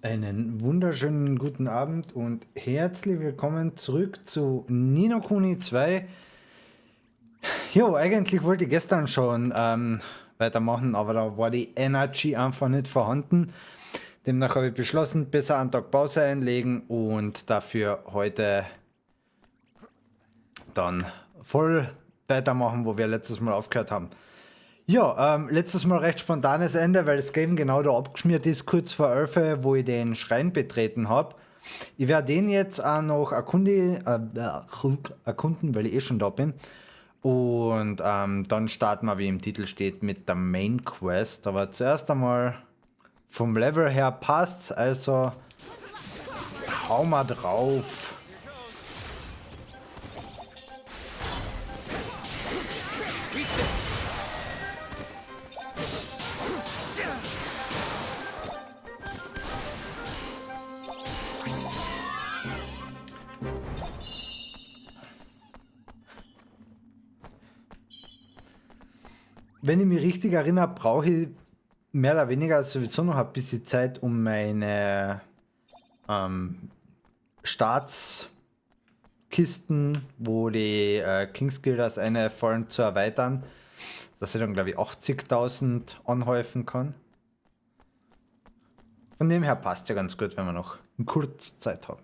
Einen wunderschönen guten Abend und herzlich willkommen zurück zu Kuni 2. Jo, eigentlich wollte ich gestern schon weitermachen, aber da war die Energy einfach nicht vorhanden. Demnach habe ich beschlossen, besser einen Tag Pause einlegen und dafür heute dann voll weitermachen, wo wir letztes Mal aufgehört haben. Ja, letztes Mal recht spontanes Ende, weil das Game genau da abgeschmiert ist, kurz vor 11, wo ich den Schrein betreten habe. Ich werde den jetzt auch noch erkunden, weil ich eh schon da bin. Und dann starten wir, wie im Titel steht, mit der Main Quest. Aber zuerst einmal vom Level her passt's, also hau mal drauf. Wenn ich mich richtig erinnere, brauche ich mehr oder weniger sowieso noch ein bisschen Zeit, um meine Staatskisten, wo die Kingsguilders einfallen, zu erweitern, dass ich dann, glaube ich, 80.000 anhäufen kann. Von dem her passt ja ganz gut, wenn wir noch kurz Zeit haben.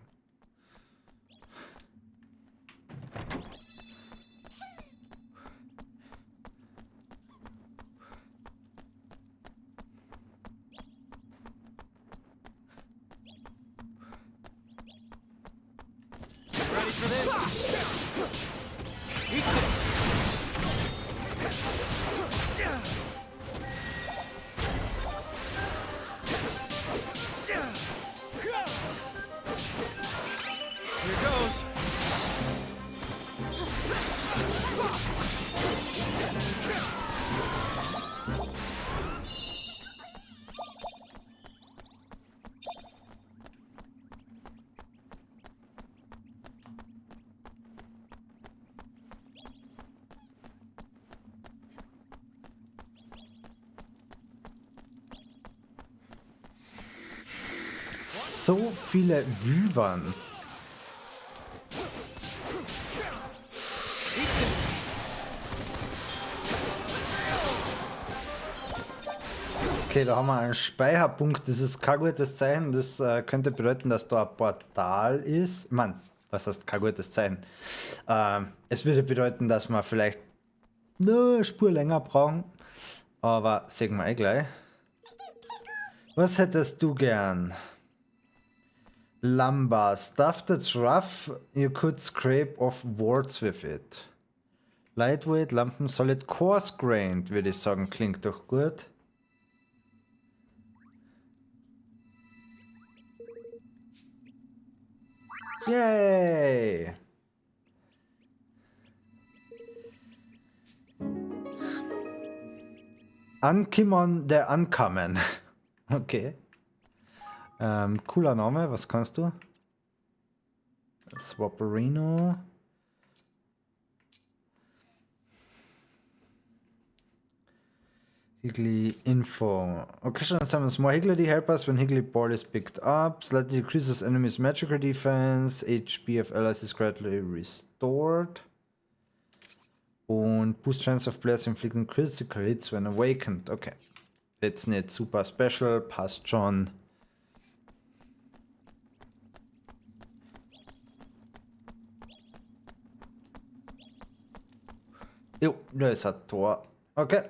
So viele Wyvern. Okay, da haben wir einen Speicherpunkt. Das ist kein gutes Zeichen. Das könnte bedeuten, dass da ein Portal ist. Mann, was heißt kein gutes Zeichen? Es würde bedeuten, dass wir vielleicht eine Spur länger brauchen. Aber sehen wir eh gleich. Was hättest du gern? Lumber. Stuff that's rough, you could scrape off warts with it. Lightweight, Lampen, solid, coarse grained, würde ich sagen, klingt doch gut. Yay! Ankimon der Ankamen. Okay. Cooler Name, was kannst du? Swapperino. Higgly info. Occasional summons more Higgly help us when Higgly ball is picked up. Slightly decreases enemies' magical defense. HP of allies is gradually restored. Und boost chance of players inflicting critical hits when awakened. Okay. Jetzt nicht super special, passt schon. Jo, da ist ein Tor. Okay.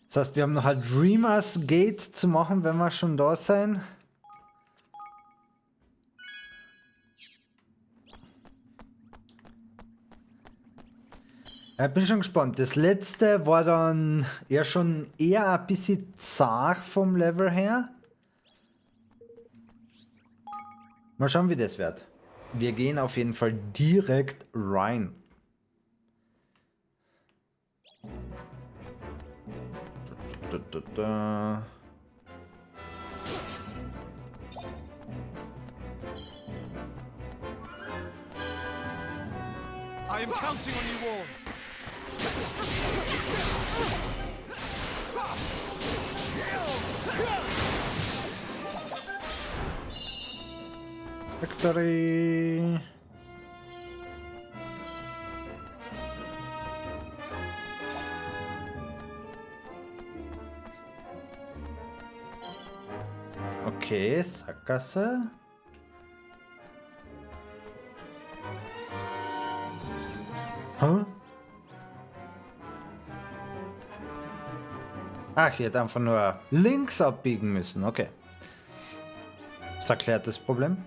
Das heißt, wir haben noch ein Dreamers Gate zu machen, wenn wir schon da sein. Ich bin schon gespannt. Das letzte war dann ja schon eher ein bisschen zart vom Level her. Mal schauen, wie das wird. Wir gehen auf jeden Fall direkt rein. I am counting on you all. Victory! Okay, Sackgasse. Hä? Ach, ich hätte einfach nur links abbiegen müssen. Okay. Das erklärt das Problem.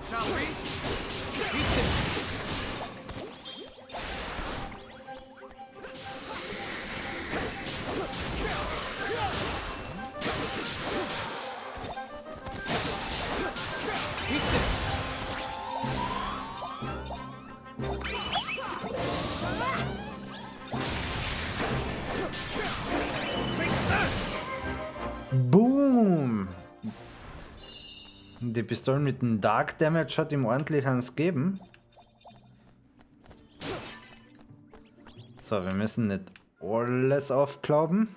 Shall we? Eat this. Eat this. Boom! Die Pistole mit dem Dark Damage hat ihm ordentlich ans Geben. So, wir müssen nicht alles aufklauben.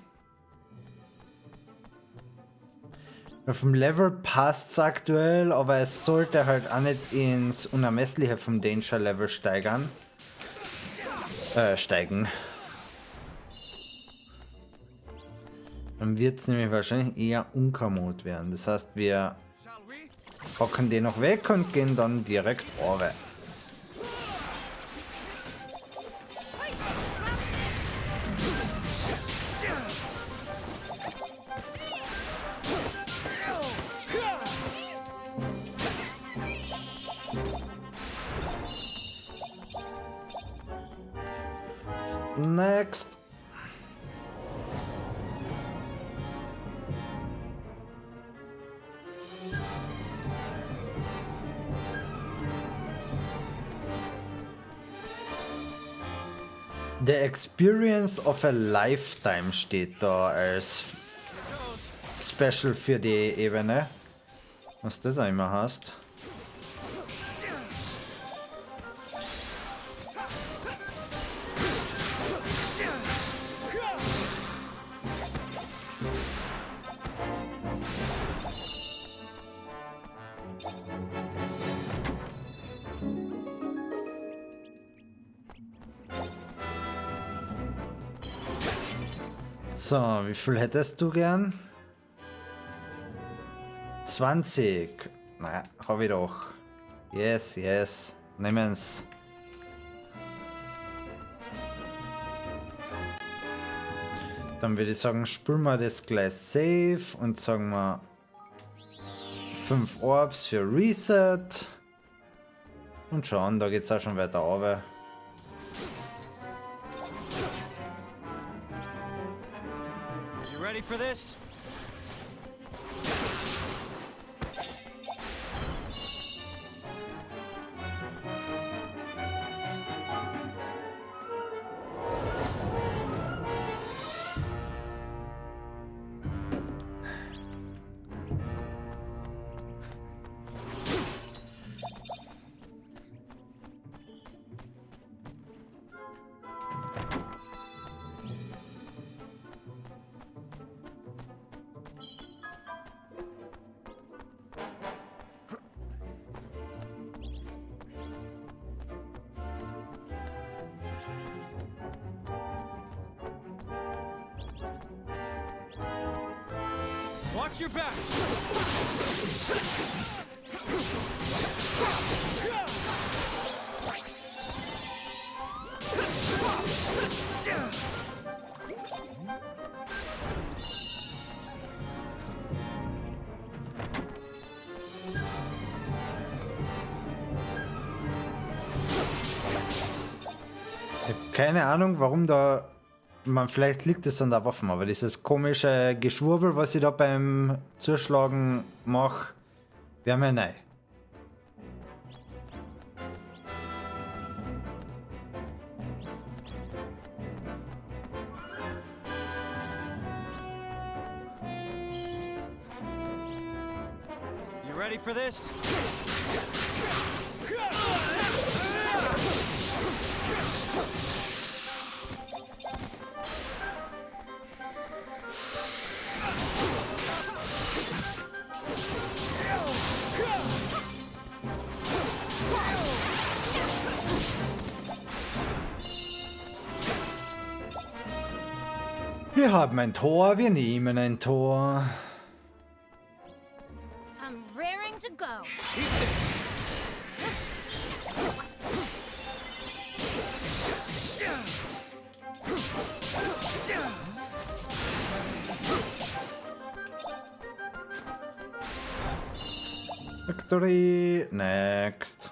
Auf dem Level passt es aktuell, aber es sollte halt auch nicht ins Unermessliche vom Danger Level steigen. Dann wird es nämlich wahrscheinlich eher unkommod werden. Das heißt, wir Shall we? packen den noch weg und gehen dann direkt runter. Next. The Experience of a Lifetime steht da als Special für die Ebene. Was das auch immer heißt. So, wie viel hättest du gern? 20. Na, hab ich doch. Yes, yes. Nehmen's. Dann würde ich sagen, spüren wir das gleich safe und sagen wir 5 Orbs für Reset. Und schauen, da geht's auch schon weiter runter. You ready for this? Watch your backs. Ich hab keine Ahnung, warum da. Vielleicht liegt es an der Waffe, aber dieses komische Geschwurbel, was ich da beim Zuschlagen mache, wäre mir neu. You ready for this? Wir haben ein Tor, wir nehmen ein Tor. I'm raring to go. Eat this. Victory. Next.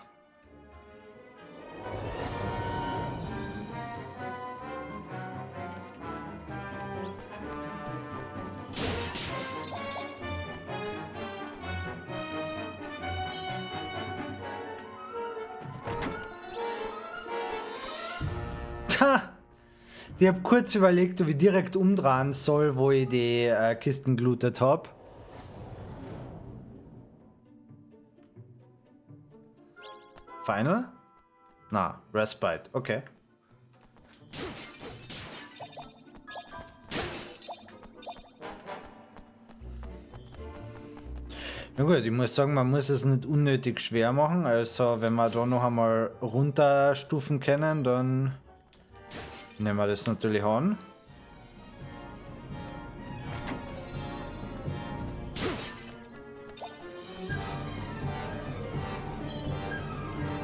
Ich habe kurz überlegt, ob ich direkt umdrehen soll, wo ich die Kisten gelootet habe. Final? Na, Respite, okay. Na gut, ich muss sagen, man muss es nicht unnötig schwer machen. Also, wenn wir da noch einmal runterstufen können, dann nehmen wir das natürlich an.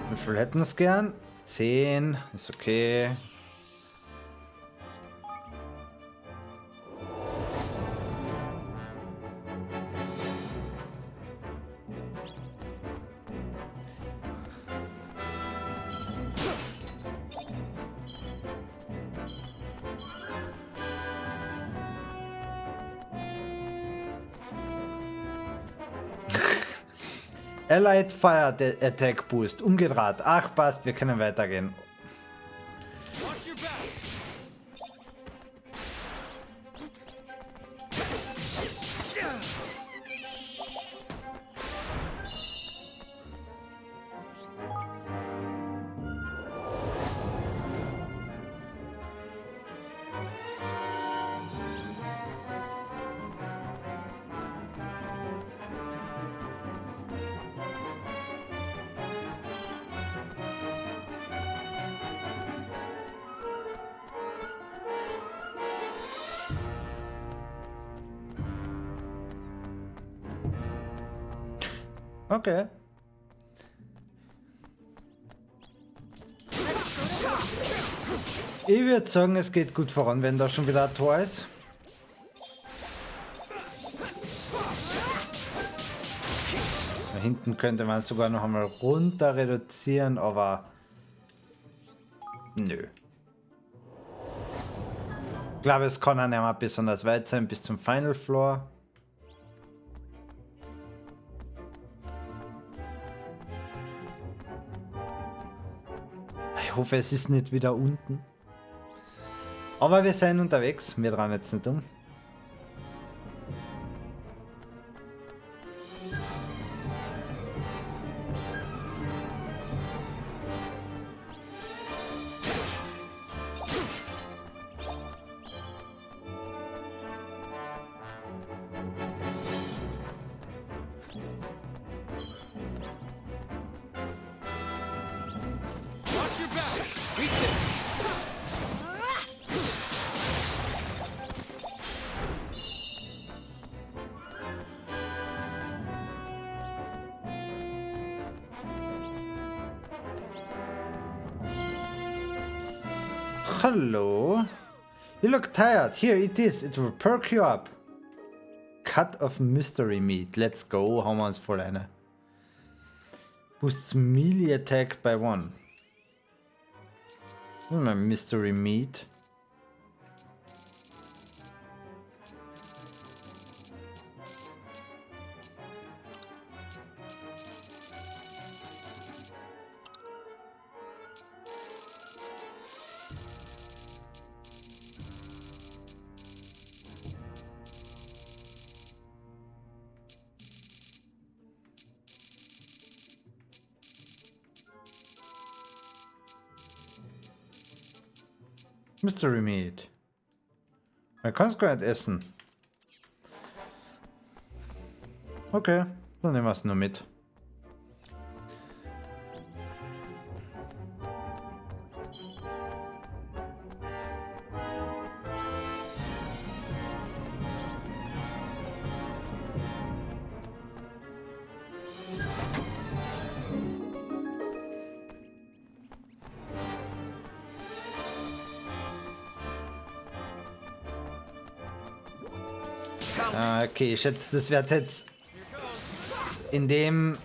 Wie viel hätten es gern? 10, ist okay. Allied Fire Attack Boost. Umgedreht. Ach, passt, wir können weitergehen. Watch your backs. Okay. Ich würde sagen, es geht gut voran, wenn da schon wieder ein Tor ist. Da hinten könnte man sogar noch einmal runter reduzieren, aber nö. Ich glaube, es kann auch nicht mehr besonders weit sein bis zum Final Floor. Ich hoffe, es ist nicht wieder unten. Aber wir sind unterwegs. Wir drehen jetzt nicht um. Watch your backs. Eat this. Hello. You look tired. Here, eat this. It will perk you up. Cut of mystery meat. Let's go. Hauen wir uns voll eine. Boosts melee attack by 1. My mystery meat. Mystery Meat. Man kann es gar nicht essen. Okay, dann nehmen wir es nur mit. Okay, ich schätze, das wird jetzt in dem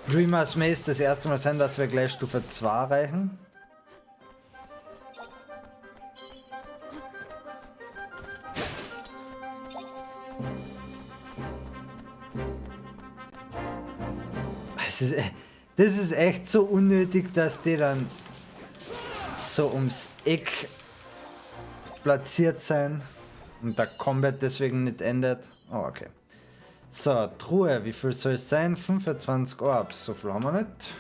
Dreamers Maze das erste Mal sein, dass wir gleich Stufe 2 erreichen. Das ist echt so unnötig, dass die dann so ums Eck platziert sein und der Combat deswegen nicht endet. Oh, okay. So, Truhe, wie viel soll es sein? 25 Orbs, so viel haben wir nicht.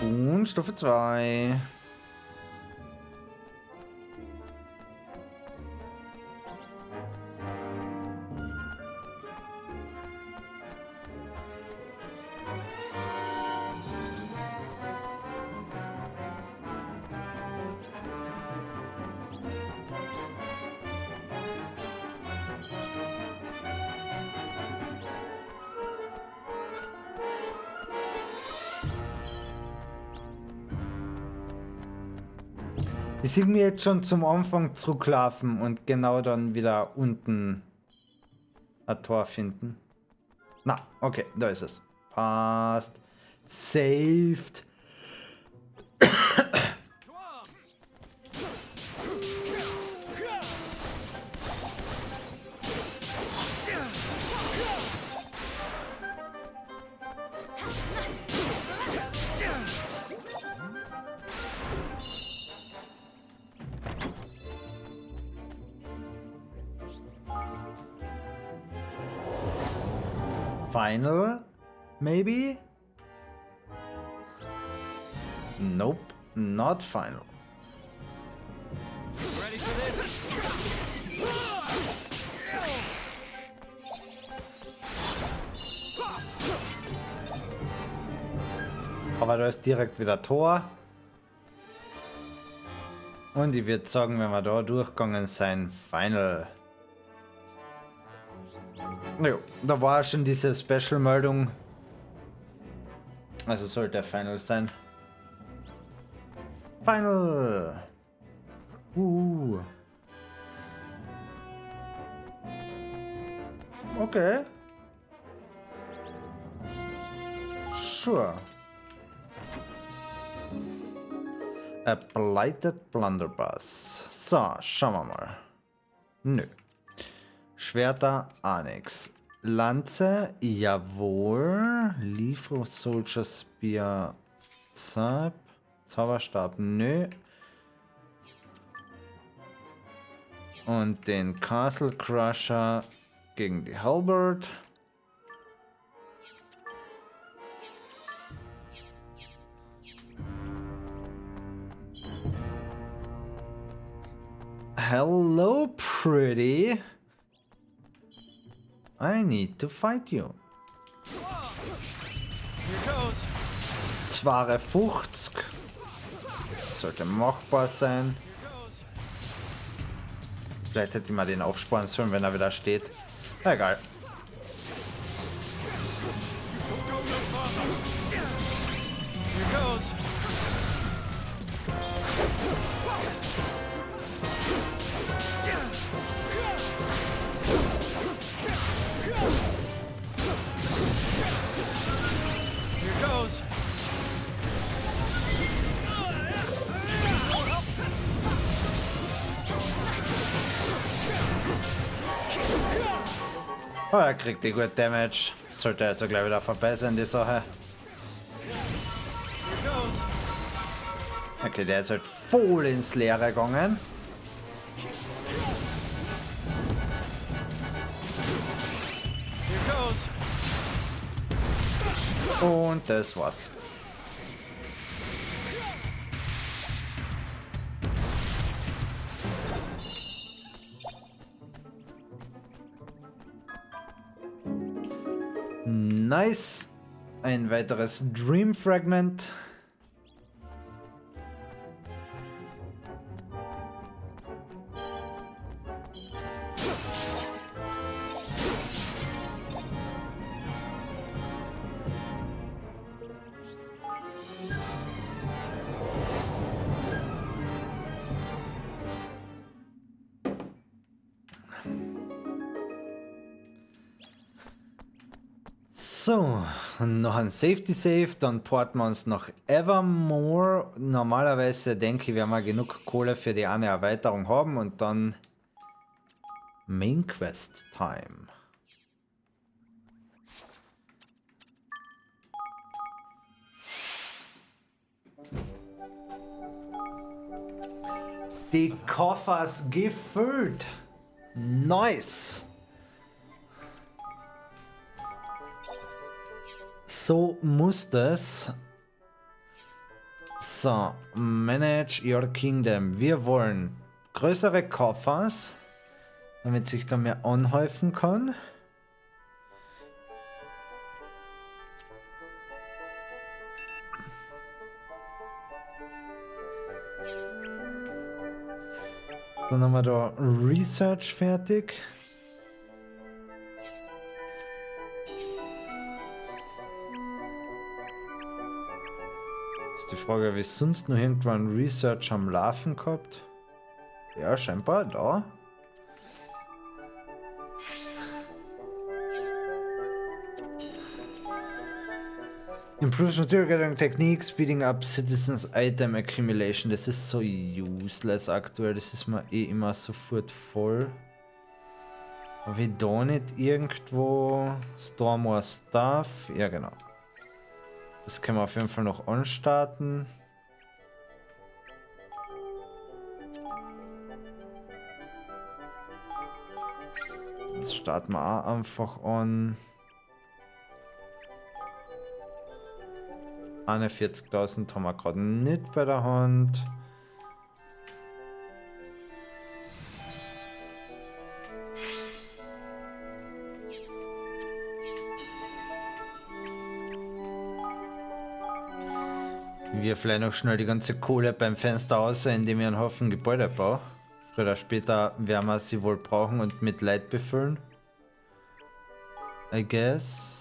Und Stufe 2. Ich sehe mir jetzt schon zum Anfang zurücklaufen und genau dann wieder unten ein Tor finden. Na, okay, da ist es. Passt. Saved. To arms! Final, maybe? Nope, not final. Ready for this? Aber da ist direkt wieder Tor. Und ich würde sagen, wenn wir da durchgegangen sein, Final. Jo, da war schon diese Special-Meldung. Also sollte Final sein. Final! Okay. Sure. A Blighted Blunderbuss. So, schauen wir mal. Nö. Schwerter, auch nix. Lanze, jawohl. Lethal Soldier Spear, Zauberstab, nö. Und den Castle Crusher gegen die Halberd. Hello, pretty. I need to fight you. Here goes. 52. Sollte machbar sein. Vielleicht hätte ich mal den aufsparen sollen, wenn er wieder steht. Egal. Here goes. Here goes. Oh, er kriegt die gut Damage. Sollte also gleich wieder vorbei sein, die Sache. Here goes. Okay, der ist halt voll ins Leere gegangen. Here goes. Und das war's. Nice. Ein weiteres Dream Fragment. So, noch ein Safety Save, dann porten wir uns nach Evermore. Normalerweise denke ich, werden wir genug Kohle für die eine Erweiterung haben und dann Main Quest Time. Die Koffers gefüllt. Nice. So muss das. So, manage your kingdom. Wir wollen größere Koffers, damit sich da mehr anhäufen kann. Dann haben wir da Research fertig. Ist die Frage, wie sonst noch irgendwann Research am Laufen gehabt? Ja, scheinbar da. Improves material gathering technique, speeding up citizens item accumulation. Das ist so useless aktuell, das ist mir eh immer sofort voll. Aber ich da nicht irgendwo Store more Stuff? Ja, genau. Das können wir auf jeden Fall noch anstarten. Das starten wir auch einfach an. 41.000 haben wir gerade nicht bei der Hand. Wir vielleicht noch schnell die ganze Kohle beim Fenster aus, indem wir einen Haufen Gebäude bauen. Früher oder später werden wir sie wohl brauchen und mit Leid befüllen. I guess.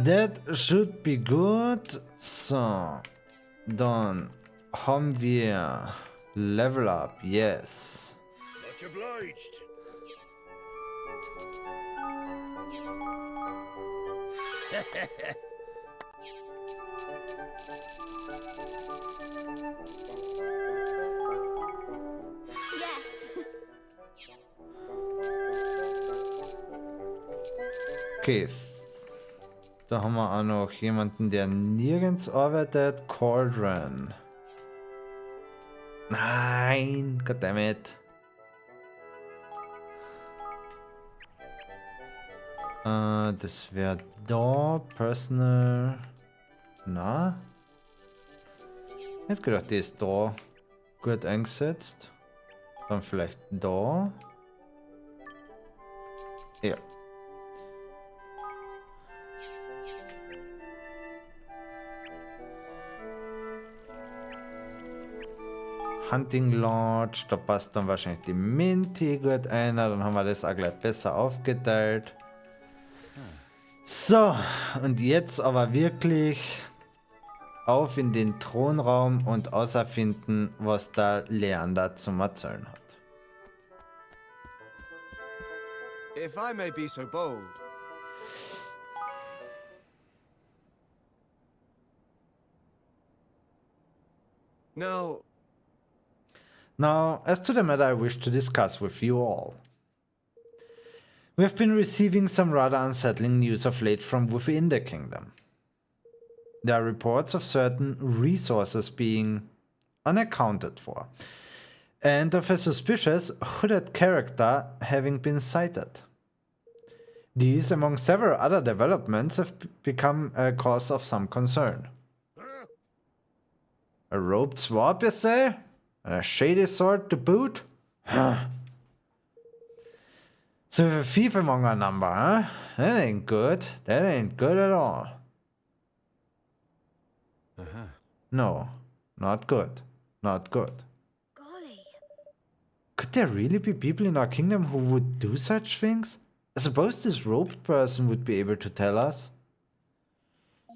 That should be good. So, dann haben wir Level Up, yes. Much obliged. Yes. Okay, da haben wir auch noch jemanden, der nirgends arbeitet. Cauldron. Nein, goddammit. Das wäre da. Personal. Na? Ich hätte gedacht, die ist da gut eingesetzt. Dann vielleicht da. Ja. Hunting Lodge, da passt dann wahrscheinlich die Minty gut ein, dann haben wir das auch gleich besser aufgeteilt. So, und jetzt aber wirklich auf in den Thronraum und außerfinden, was der Leander zum Erzählen hat. If I may be so bold. Now, as to the matter I wish to discuss with you all. We have been receiving some rather unsettling news of late from within the kingdom. There are reports of certain resources being unaccounted for, and of a suspicious hooded character having been sighted. These, among several other developments, have become a cause of some concern. A roped swap, you say? And a shady sword to boot? Huh. So a thief among our number, huh? That ain't good. That ain't good at all. No, not good. Not good. Golly. Could there really be people in our kingdom who would do such things? I suppose this robed person would be able to tell us.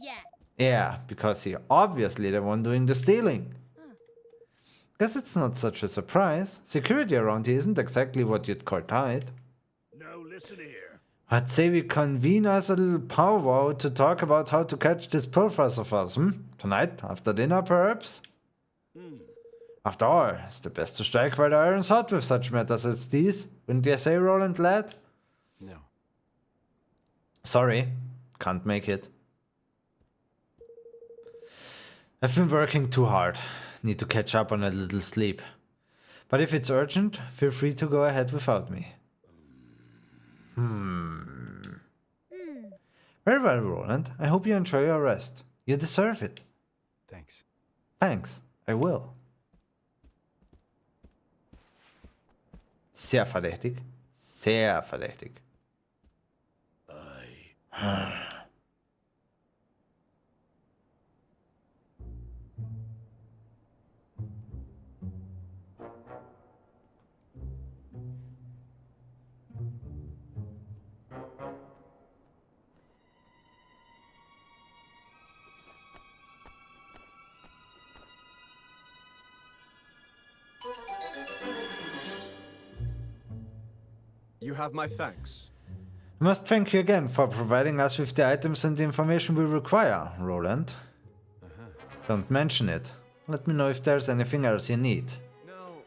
Yeah. Yeah, because he obviously the one doing the stealing. Guess it's not such a surprise. Security around here isn't exactly what you'd call tight. Now listen here. I'd say we convene us a little powwow to talk about how to catch this pilfers of us, Tonight, after dinner, perhaps? After all, it's the best to strike while the iron's hot with such matters as these, wouldn't you say, Roland lad? No. Sorry, can't make it. I've been working too hard. Need to catch up on a little sleep. But if it's urgent, feel free to go ahead without me. Very well, Roland. I hope you enjoy your rest. You deserve it. Thanks. Thanks. I will. Sehr verdächtig. Sehr verdächtig. You have my thanks. I must thank you again for providing us with the items and the information we require, Roland. Don't mention it. Let me know if there's anything else you need. No.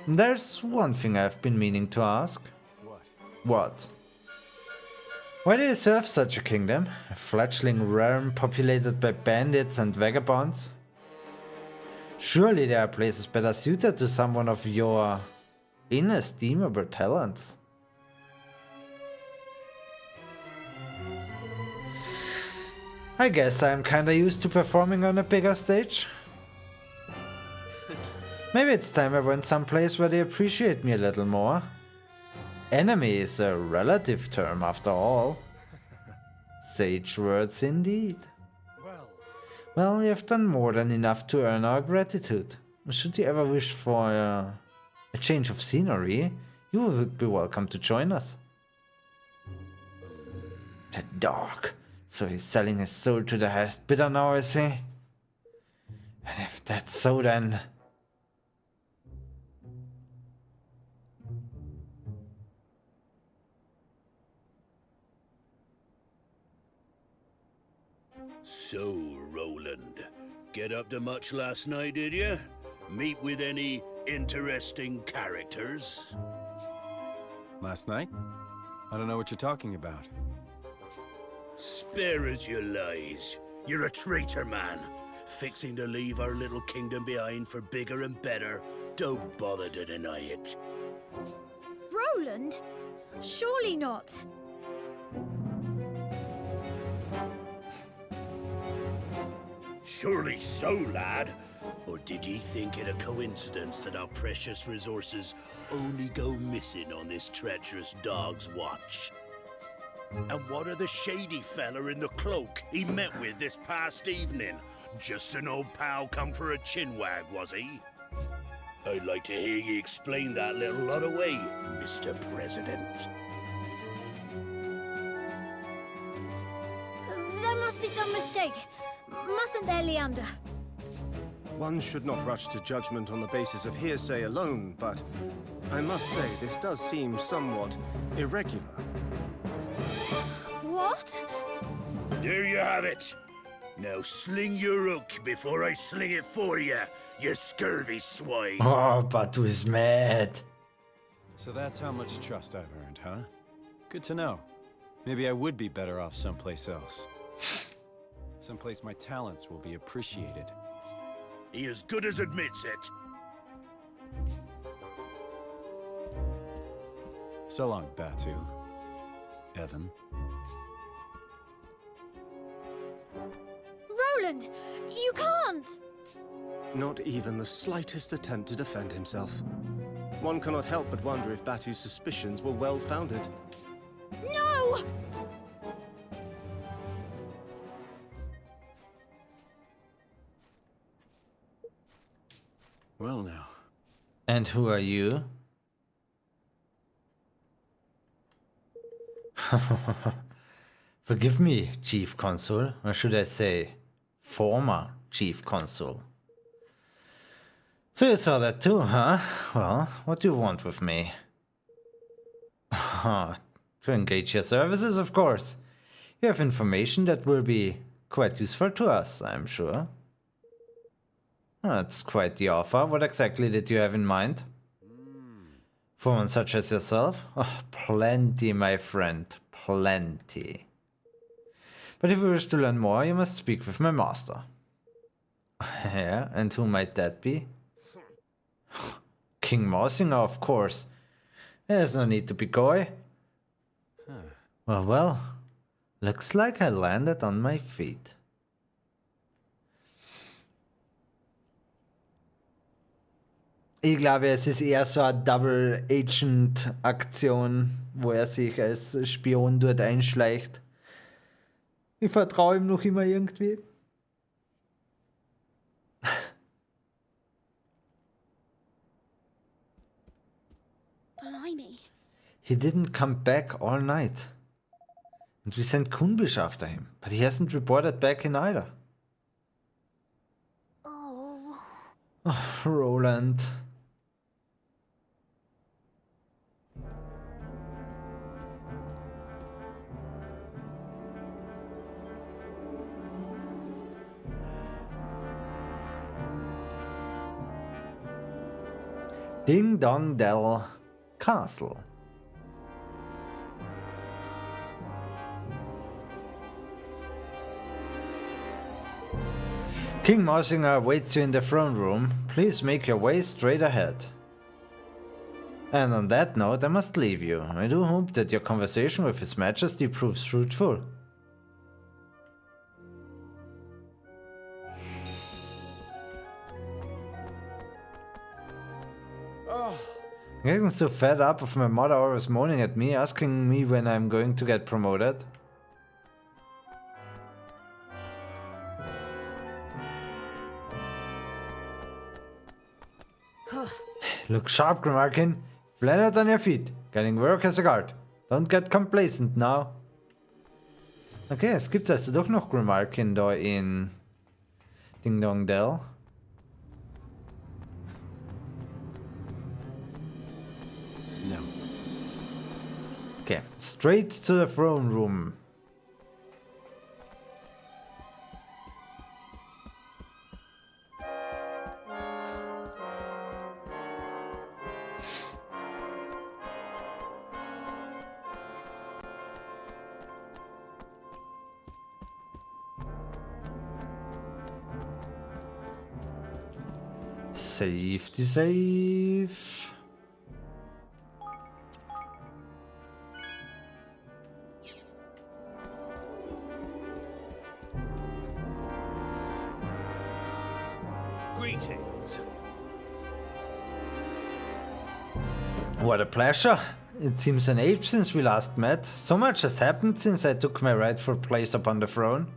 There's one thing I've been meaning to ask. What? What? Why do you serve such a kingdom? A fledgling realm populated by bandits and vagabonds? Surely there are places better suited to someone of your inestimable talents. I guess I'm kinda used to performing on a bigger stage. Maybe it's time I went someplace where they appreciate me a little more. Enemy is a relative term after all. Sage words indeed. Well, you've done more than enough to earn our gratitude. Should you ever wish for a change of scenery, you would be welcome to join us. The dog. So he's selling his soul to the highest bidder now, is he? And if that's so, then... So, Roland, get up to much last night, did you? Meet with any interesting characters? Last night? I don't know what you're talking about. Spare us your lies. You're a traitor, man. Fixing to leave our little kingdom behind for bigger and better. Don't bother to deny it. Roland? Surely not. Surely so, lad. Or did ye think it a coincidence that our precious resources only go missing on this treacherous dog's watch? And what of the shady fella in the cloak he met with this past evening? Just an old pal come for a chinwag, was he? I'd like to hear ye explain that little lot away, Mr. President. There must be some mistake. Mustn't there, Leander? One should not rush to judgment on the basis of hearsay alone, but I must say this does seem somewhat irregular. What? There you have it. Now sling your hook before I sling it for you, you scurvy swine. Oh, Batu is mad. So that's how much trust I've earned, huh? Good to know. Maybe I would be better off someplace else. Someplace my talents will be appreciated. He as good as admits it. So long, Batu. Evan. Roland, you can't! Not even the slightest attempt to defend himself. One cannot help but wonder if Batu's suspicions were well-founded. No! Well now. And who are you? Forgive me, Chief Consul, or should I say, former Chief Consul. So you saw that too, huh? Well, what do you want with me? To engage your services, of course. You have information that will be quite useful to us, I'm sure. That's quite the offer. What exactly did you have in mind? For one such as yourself? Oh, plenty, my friend, plenty. But if you wish to learn more, you must speak with my master. Yeah, and who might that be? King Mausinger, of course. There's no need to be coy. Well, looks like I landed on my feet. Ich glaube, es ist eher so eine Double-Agent-Aktion, wo er sich als Spion dort einschleicht. Ich vertraue ihm noch immer irgendwie. Blimey. He didn't come back all night. And we sent Kunbish after him, but he hasn't reported back in either. Oh. Oh, Roland. Ding Dong Dell Castle. King Mausinger awaits you in the throne room. Please make your way straight ahead. And on that note, I must leave you. I do hope that your conversation with His Majesty proves fruitful. I'm getting so fed up of my mother always moaning at me, asking me when I'm going to get promoted. Look sharp, Grimarkin. Flat on your feet. Getting work as a guard. Don't get complacent now. Okay, es gibt also doch noch Grimarkin da in Ding Dong Dell. No. Okay, straight to the throne room. Safety safe. Greetings. What a pleasure. It seems an age since we last met. So much has happened since I took my rightful place upon the throne.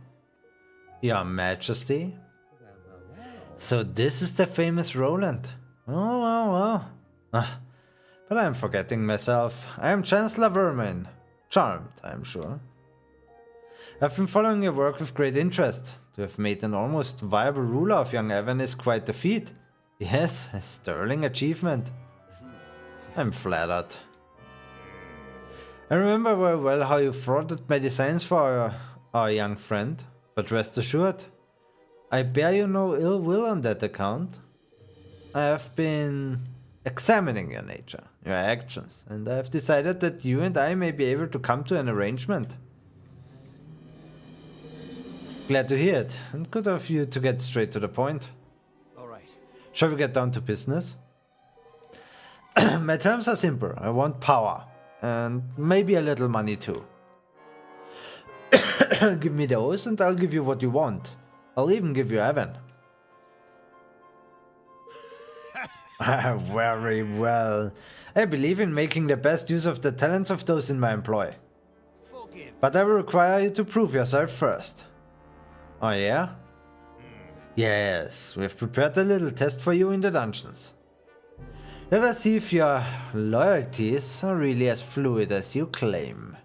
Your Majesty. So this is the famous Roland. Oh, well. But I'm forgetting myself. I am Chancellor Vermin. Charmed, I'm sure. I've been following your work with great interest. To have made an almost viable ruler of young Evan is quite a feat. Yes, a sterling achievement. I'm flattered. I remember very well how you thwarted my designs for our young friend, but rest assured, I bear you no ill will on that account. I have been examining your nature, your actions, and I have decided that you and I may be able to come to an arrangement. Glad to hear it, and good of you to get straight to the point. All right. Shall we get down to business? My terms are simple. I want power, and maybe a little money too. Give me those and I'll give you what you want. I'll even give you Evan. Very well. I believe in making the best use of the talents of those in my employ. Forgive. But I will require you to prove yourself first. Oh yeah? Yes, we've prepared a little test for you in the dungeons. Let us see if your loyalties are really as fluid as you claim.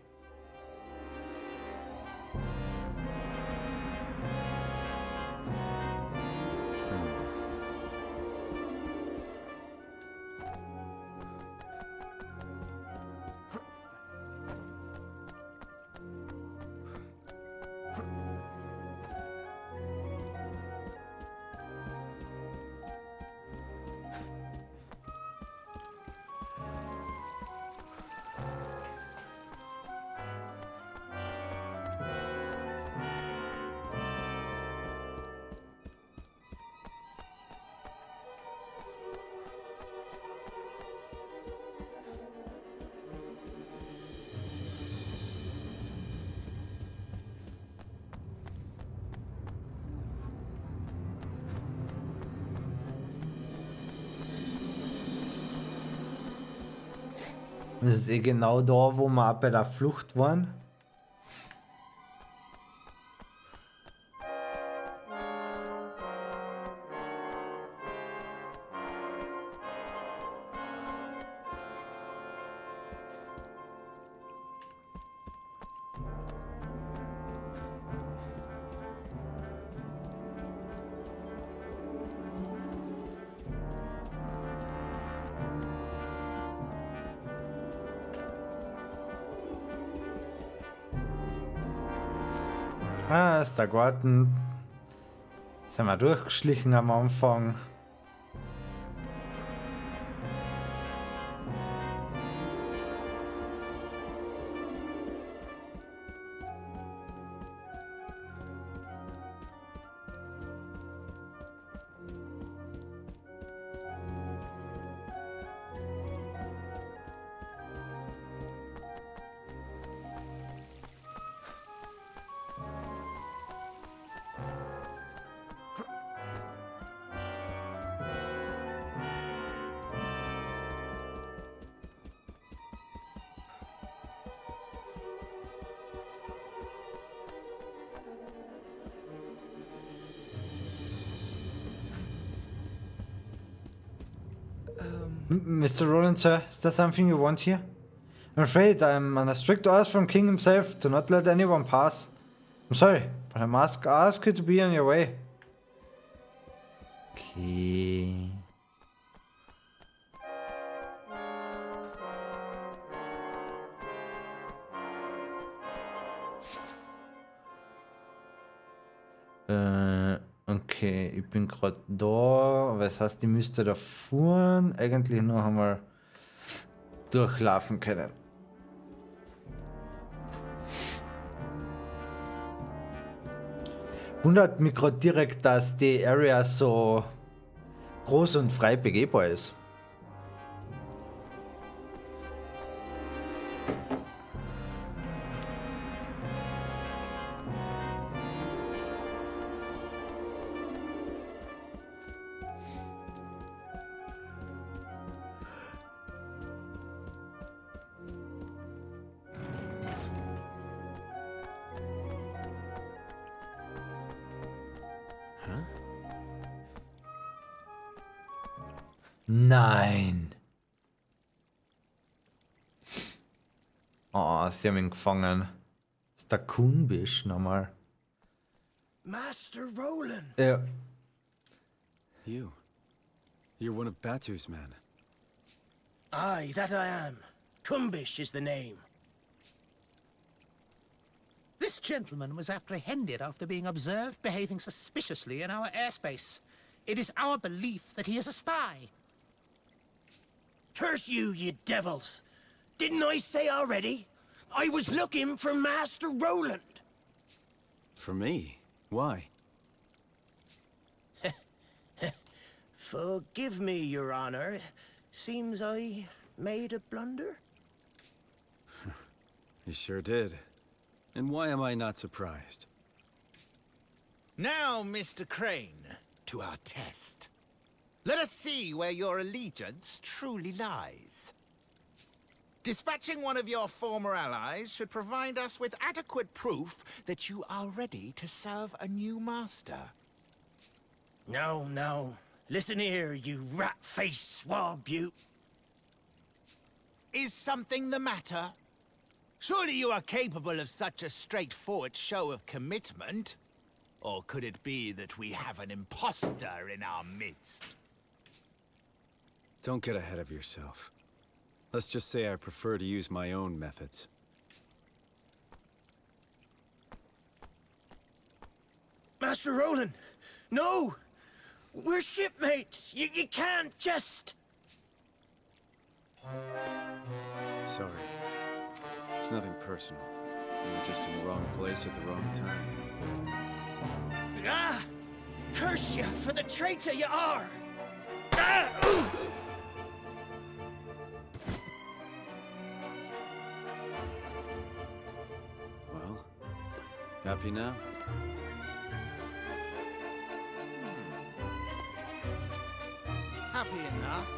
Das ist eh genau da, wo wir auch bei der Flucht waren. Ah, ist der Garten. Sind wir durchgeschlichen am Anfang. Mr. Roland, sir, is there something you want here? I'm afraid I'm under strict orders from King himself to not let anyone pass. I'm sorry, but I must ask you to be on your way. Okay. Okay, ich bin gerade da, aber das heißt, ich müsste da fahren. Eigentlich noch einmal durchlaufen können. Wundert mich gerade direkt, dass die Area so groß und frei begehbar ist. Nein. Oh, sie haben ihn gefangen. Das ist der Kunbisch nochmal. Master Roland! Ja. You're one of Batu's men. Aye, that I am. Kumbish is the name. This gentleman was apprehended after being observed behaving suspiciously in our airspace. It is our belief that he is a spy. Curse you, you devils! Didn't I say already? I was looking for Master Roland! For me? Why? Forgive me, Your Honor. Seems I made a blunder? You sure did. And why am I not surprised? Now, Mr. Crane, to our test. Let us see where your allegiance truly lies. Dispatching one of your former allies should provide us with adequate proof that you are ready to serve a new master. No, no. Listen here, you rat-faced swab, you. Is something the matter? Surely you are capable of such a straightforward show of commitment? Or could it be that we have an imposter in our midst? Don't get ahead of yourself. Let's just say I prefer to use my own methods. Master Roland! No! We're shipmates! You can't just... Sorry. It's nothing personal. You were just in the wrong place at the wrong time. Ah! Curse you for the traitor you are! Ah! Ooh! Well, happy now? Happy enough.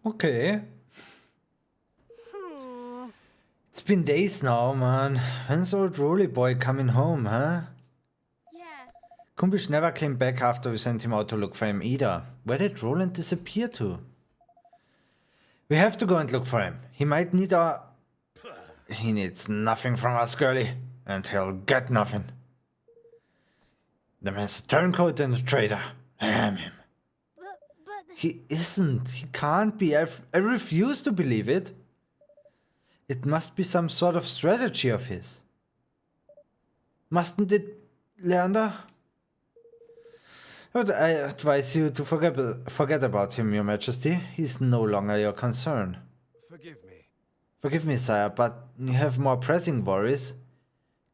Okay. It's been days now, man. When's old Rolly boy coming home, huh? Yeah. Kumbish never came back after we sent him out to look for him either. Where did Roland disappear to? We have to go and look for him. He might need our... He needs nothing from us, girlie. And he'll get nothing. The man's a turncoat and a traitor. Damn him. But... He isn't. He can't be. I refuse to believe it. It must be some sort of strategy of his. Mustn't it, Leander? But I advise you to forget about him, Your Majesty. He's no longer your concern. Forgive me. Forgive me, sire, but you have more pressing worries.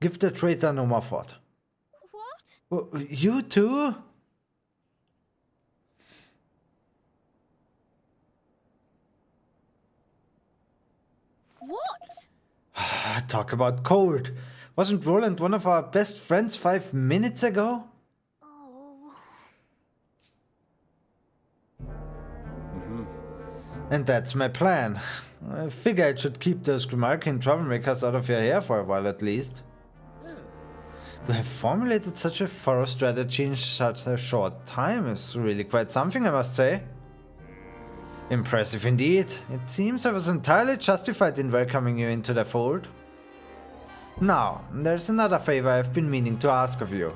Give the traitor no more thought. What? Well, you too? What? Talk about cold. Wasn't Roland one of our best friends 5 minutes ago? Oh. And that's my plan. I figure I should keep those Grimarkin troublemakers out of your hair for a while at least. To have formulated such a thorough strategy in such a short time is really quite something, I must say. Impressive indeed. It seems I was entirely justified in welcoming you into the fold. Now, there's another favor I've been meaning to ask of you.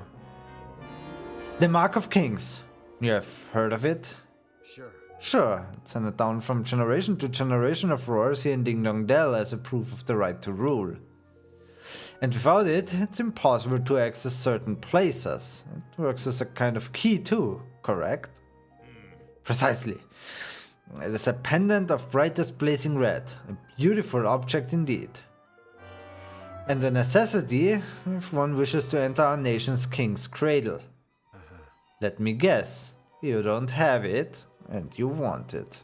The Mark of Kings. You have heard of it? Sure. Sure, it's handed down from generation to generation of royals here in Ding Dong Dell as a proof of the right to rule. And without it, it's impossible to access certain places. It works as a kind of key too, correct? Precisely. It is a pendant of brightest blazing red, a beautiful object indeed. And a necessity if one wishes to enter our nation's king's cradle. Let me guess, you don't have it, and you want it.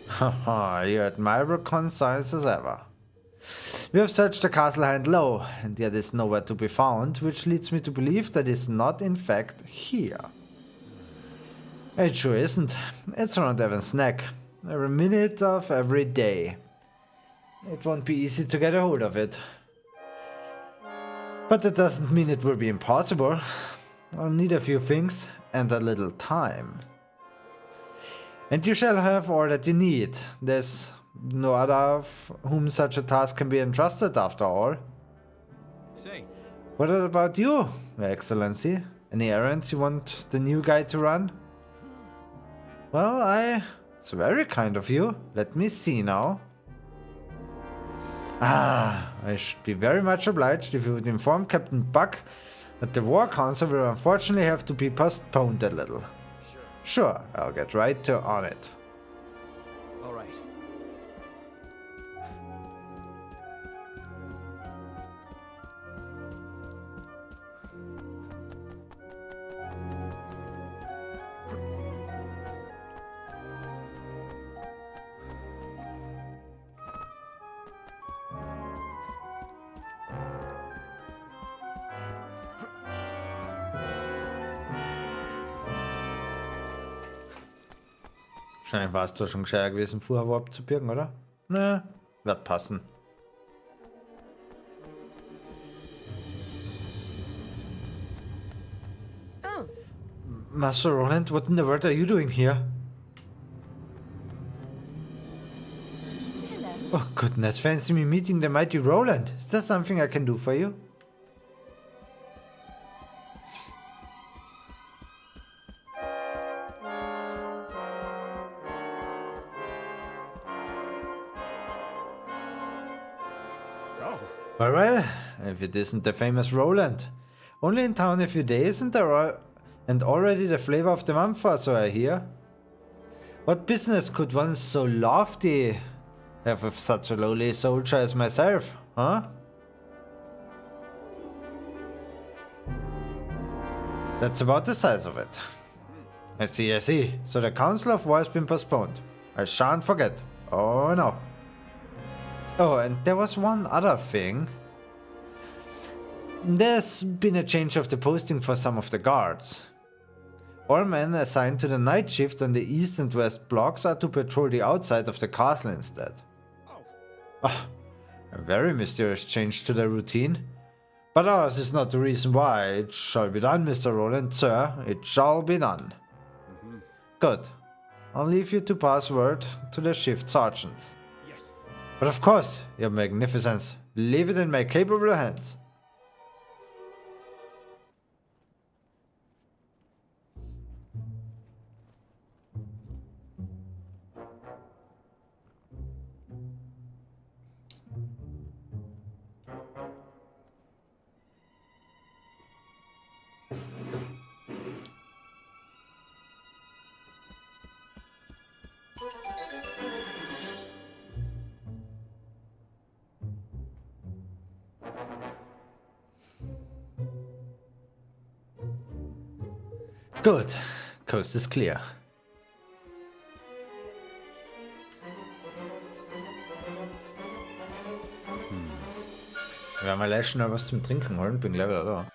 Haha, you're admirable conscience as ever. We have searched the castle high and low, and yet is nowhere to be found, which leads me to believe that it's not in fact here. It sure isn't. It's around Evan's neck, every minute of every day. It won't be easy to get a hold of it. But that doesn't mean it will be impossible. I'll need a few things and a little time. And you shall have all that you need. There's no other of whom such a task can be entrusted after all. Say, What about you, Your Excellency? Any errands you want the new guy to run? Well, it's very kind of you. Let me see now. I should be very much obliged if you would inform Captain Buck that the War Council will unfortunately have to be postponed a little. Sure, I'll get right on it. all right. Wahrscheinlich war es doch schon gescheiter gewesen, vorher wo abzubirgen, oder? Ne, wird passen. Oh. Master Roland, what in the world are you doing here? Hello. Oh goodness, fancy me meeting the mighty Roland. Is there something I can do for you? Well, if it isn't the famous Roland. Only in town a few days and already the flavor of the month or so I hear. What business could one so lofty have with such a lowly soldier as myself, huh? That's about the size of it. I see. So the Council of War has been postponed. I shan't forget. Oh no. Oh, and there was one other thing. There's been a change of the posting for some of the guards. All men assigned to the night shift on the east and west blocks are to patrol the outside of the castle instead. Ah, a very mysterious change to the routine. But ours is not the reason why. It shall be done, Mr. Roland, sir. It shall be done. Good. I'll leave you to pass word to the shift sergeants. Yes. But of course, your magnificence, leave it in my capable hands. Good. Coast is clear. Wir werden mal gleich schnell was zum Trinken holen, bin gleich wieder da.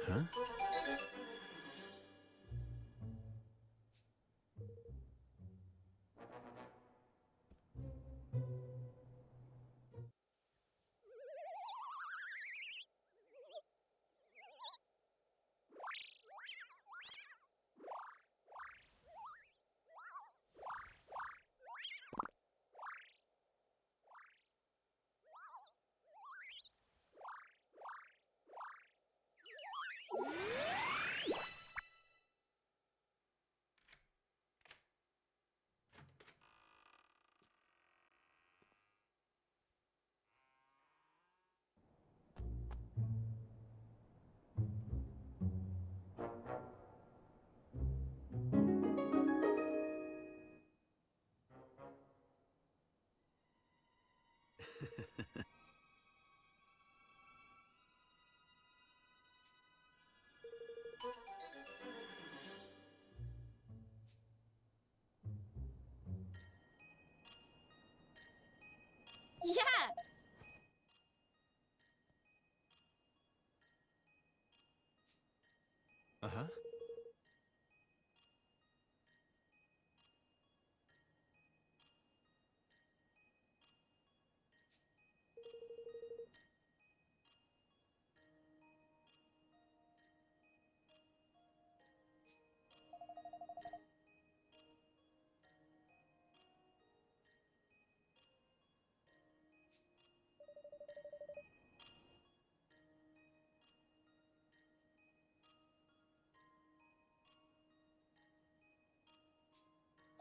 Huh? Yeah! Uh-huh.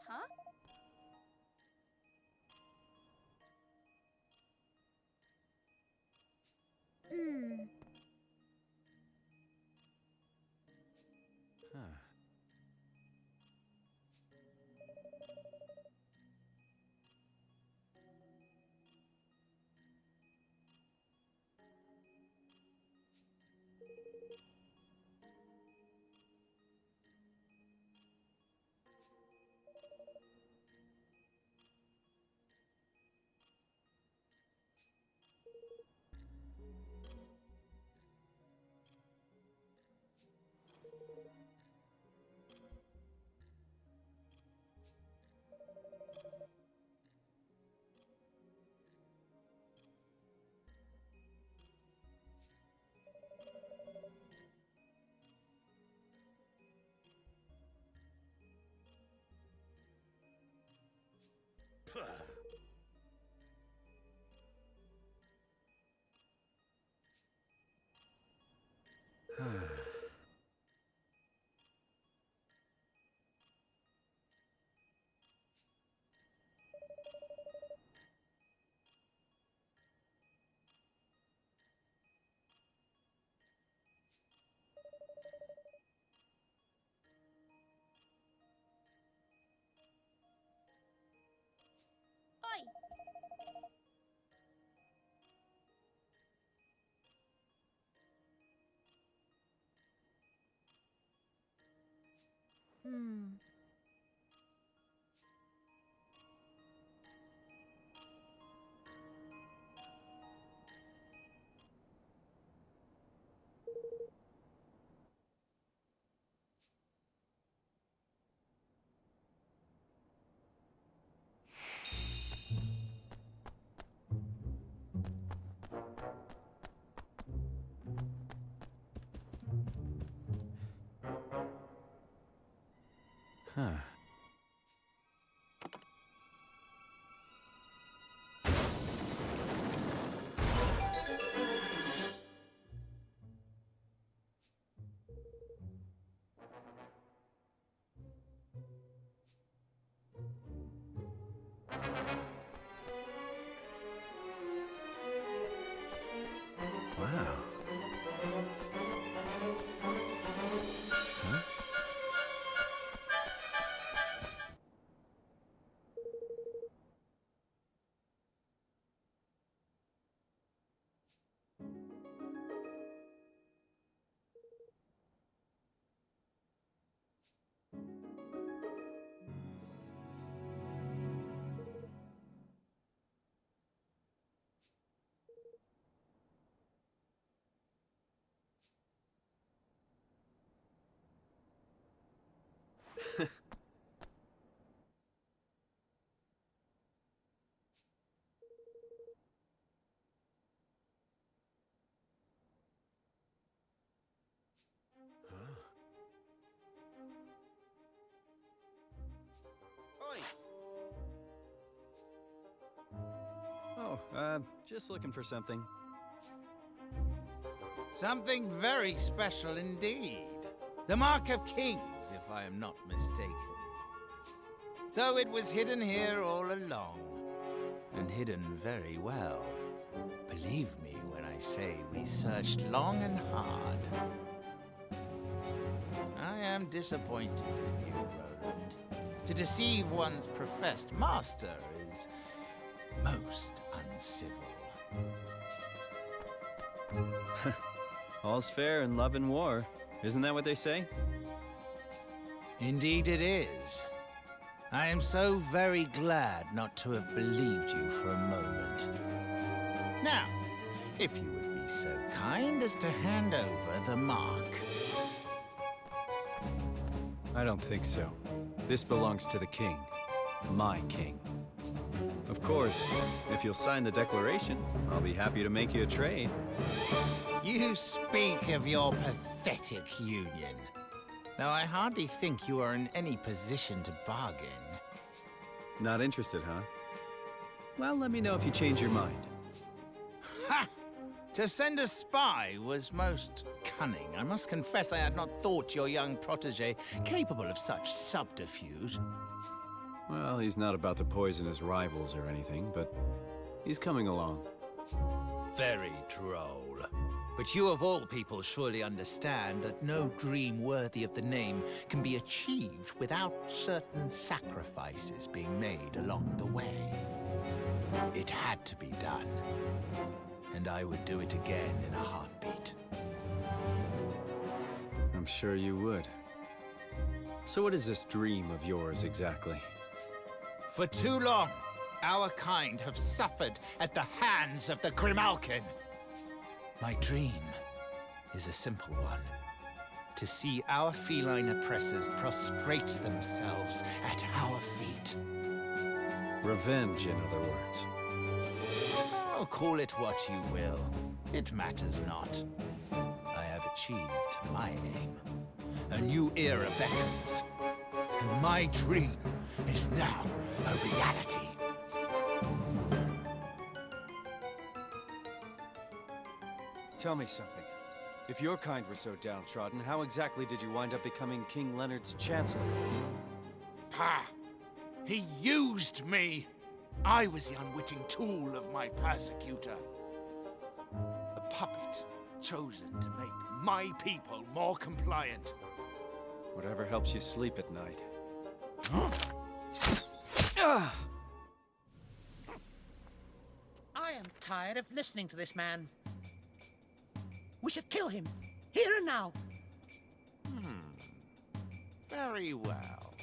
Huh? Hmm. Huh. Oi! Hmm. Huh. Wow. Huh? Oi! Oh, just looking for something. Something very special indeed. The Mark of Kings, if I am not mistaken. So it was hidden here all along. And hidden very well. Believe me when I say we searched long and hard. I am disappointed in you, Roland. To deceive one's professed master is most uncivil. All's fair in love and war. Isn't that what they say? Indeed it is. I am so very glad not to have believed you for a moment. Now, if you would be so kind as to hand over the mark. I don't think so. This belongs to the king. My king. Of course, if you'll sign the declaration, I'll be happy to make you a trade. You speak of your pathetic union. Though I hardly think you are in any position to bargain. Not interested, huh? Well, let me know if you change your mind. Ha! To send a spy was most cunning. I must confess I had not thought your young protege capable of such subterfuge. Well, he's not about to poison his rivals or anything, but he's coming along. Very droll. But you of all people surely understand that no dream worthy of the name can be achieved without certain sacrifices being made along the way. It had to be done. And I would do it again in a heartbeat. I'm sure you would. So what is this dream of yours exactly? For too long, our kind have suffered at the hands of the Grimalkin. My dream is a simple one. To see our feline oppressors prostrate themselves at our feet. Revenge, in other words. Oh, call it what you will. It matters not. I have achieved my aim. A new era beckons. And my dream is now a reality. Tell me something. If your kind were so downtrodden, how exactly did you wind up becoming King Leonard's Chancellor? Pah! He used me! I was the unwitting tool of my persecutor. A puppet chosen to make my people more compliant. Whatever helps you sleep at night. I am tired of listening to this man. We should kill him, here and now. Very well.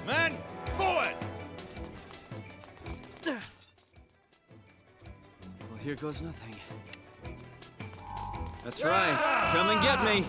Men, forward! Well, here goes nothing. That's right. Come and get me.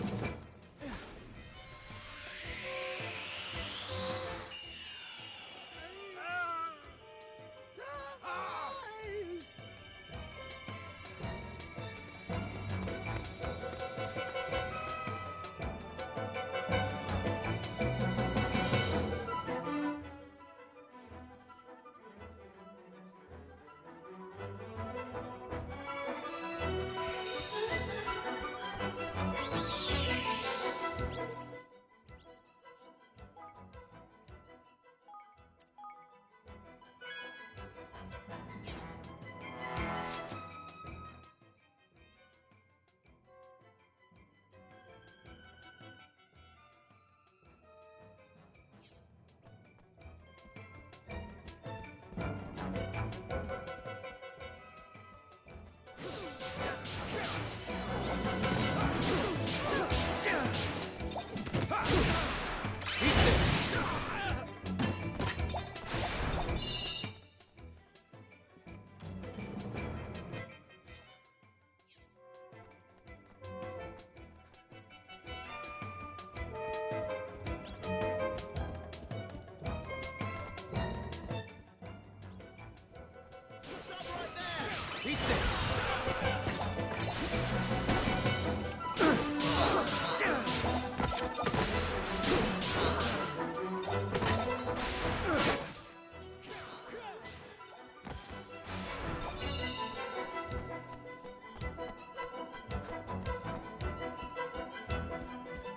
Eat this!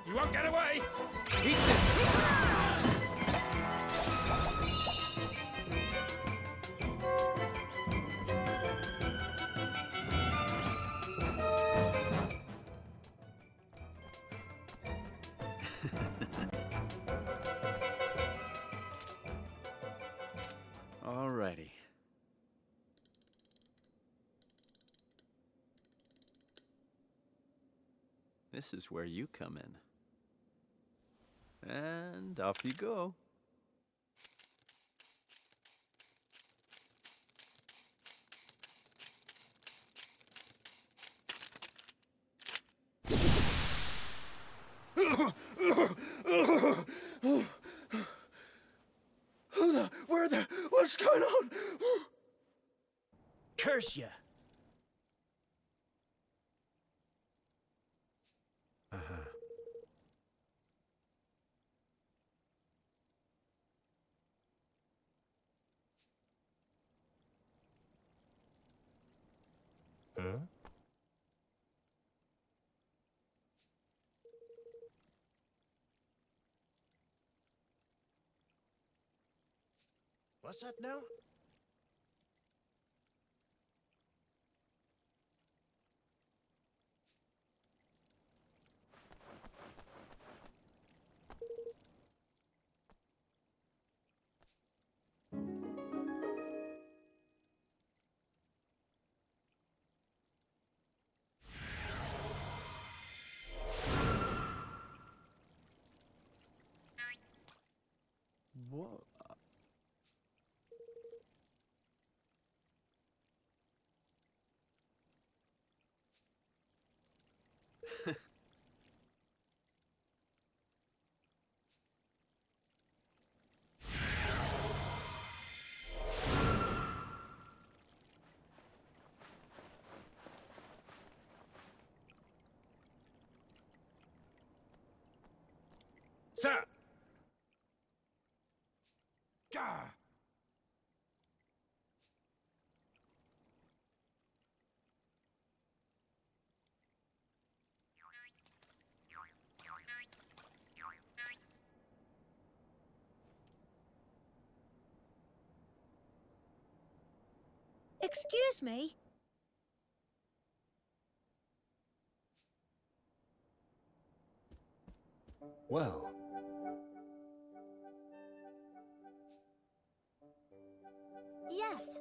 You won't get away! Eat this! Alrighty. This is where you come in. And off you go. What's going on? Curse you. What's that now? Whoa. Sir! Gah! Excuse me? Well, Yes.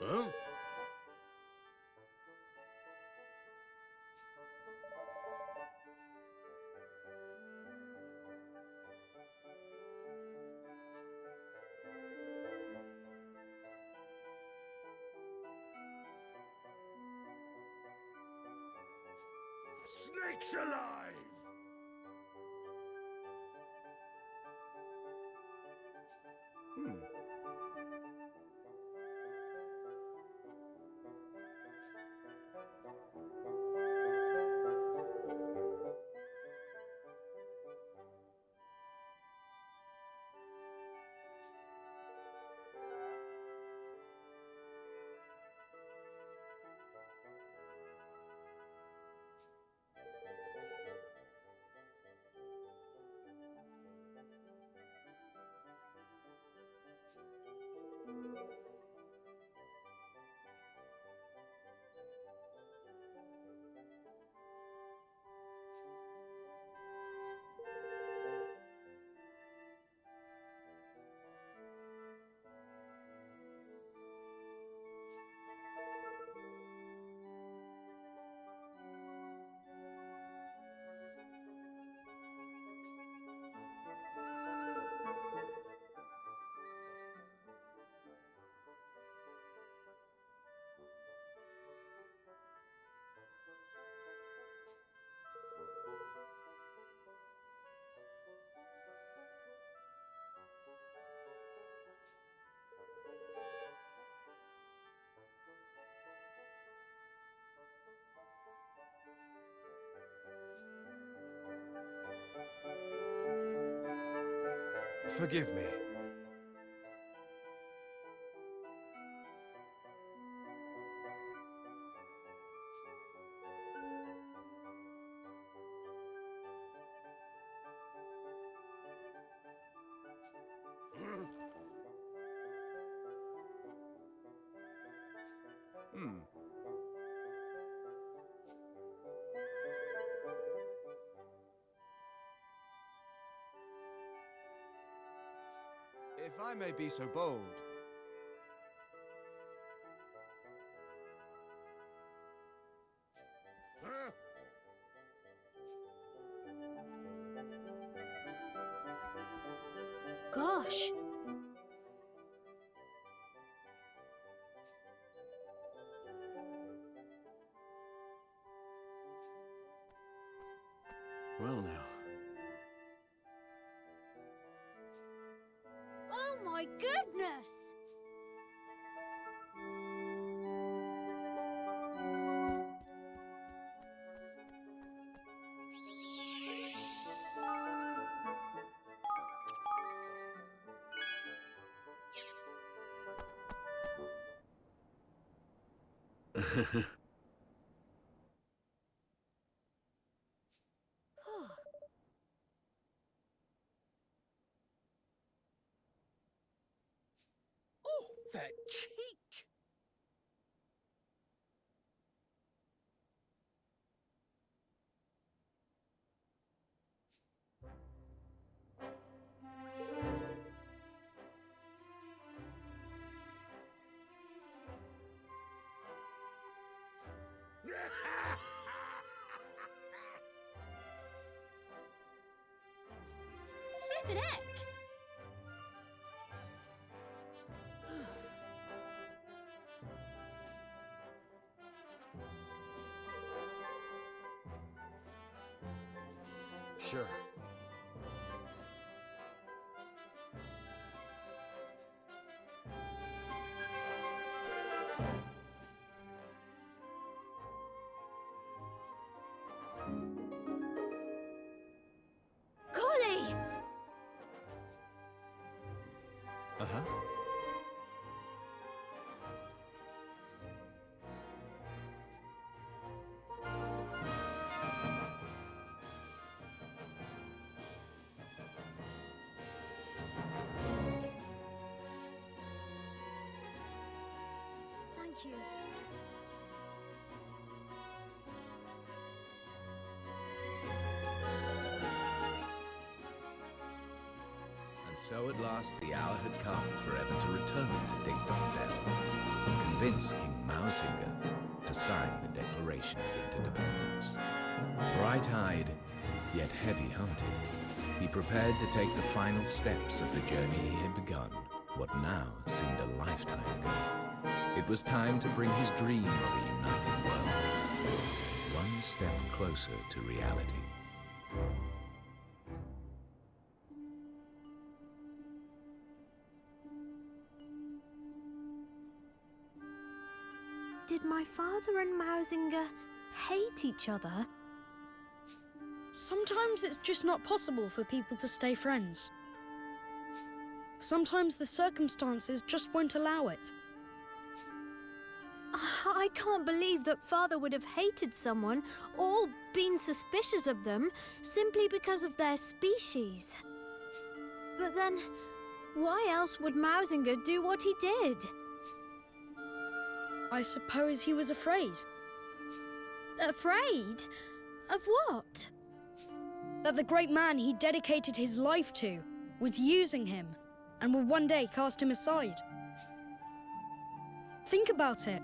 Huh? Snakes alive! forgive me. If I may be so bold. Huh? Gosh. Well now. Oh my goodness! Oh, that cheek! Flippin' heck! Sure. Golly! Uh-huh. Thank you. And so at last the hour had come forever to return to Ding Dong Dell and convince King Mausinger to sign the Declaration of Interdependence. Bright-eyed, yet heavy-hearted, he prepared to take the final steps of the journey he had begun, what now seemed a lifetime ago. It was time to bring his dream of a united world one step closer to reality. Did my father and Mausinger hate each other? Sometimes it's just not possible for people to stay friends. Sometimes the circumstances just won't allow it. I can't believe that father would have hated someone or been suspicious of them simply because of their species. But then, why else would Mausinger do what he did? I suppose he was afraid. Afraid? Of what? That the great man he dedicated his life to was using him and would one day cast him aside. Think about it.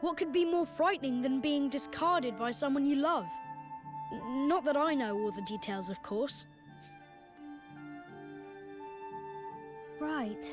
What could be more frightening than being discarded by someone you love? Not that I know all the details, of course. Right.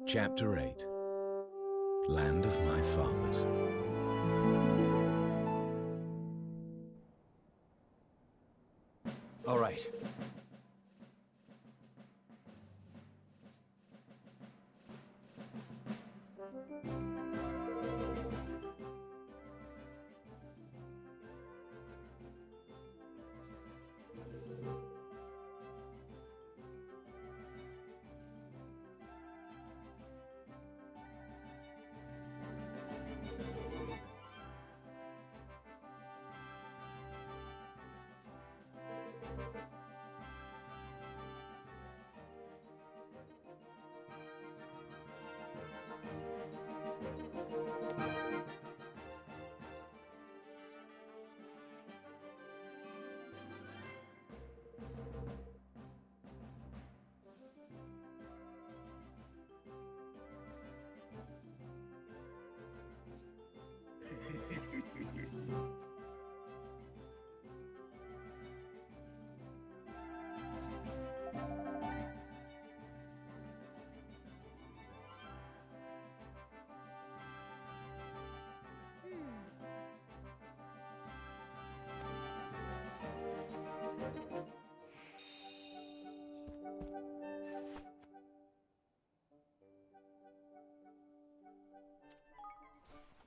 Chapter 8. Land of My Fathers. All right.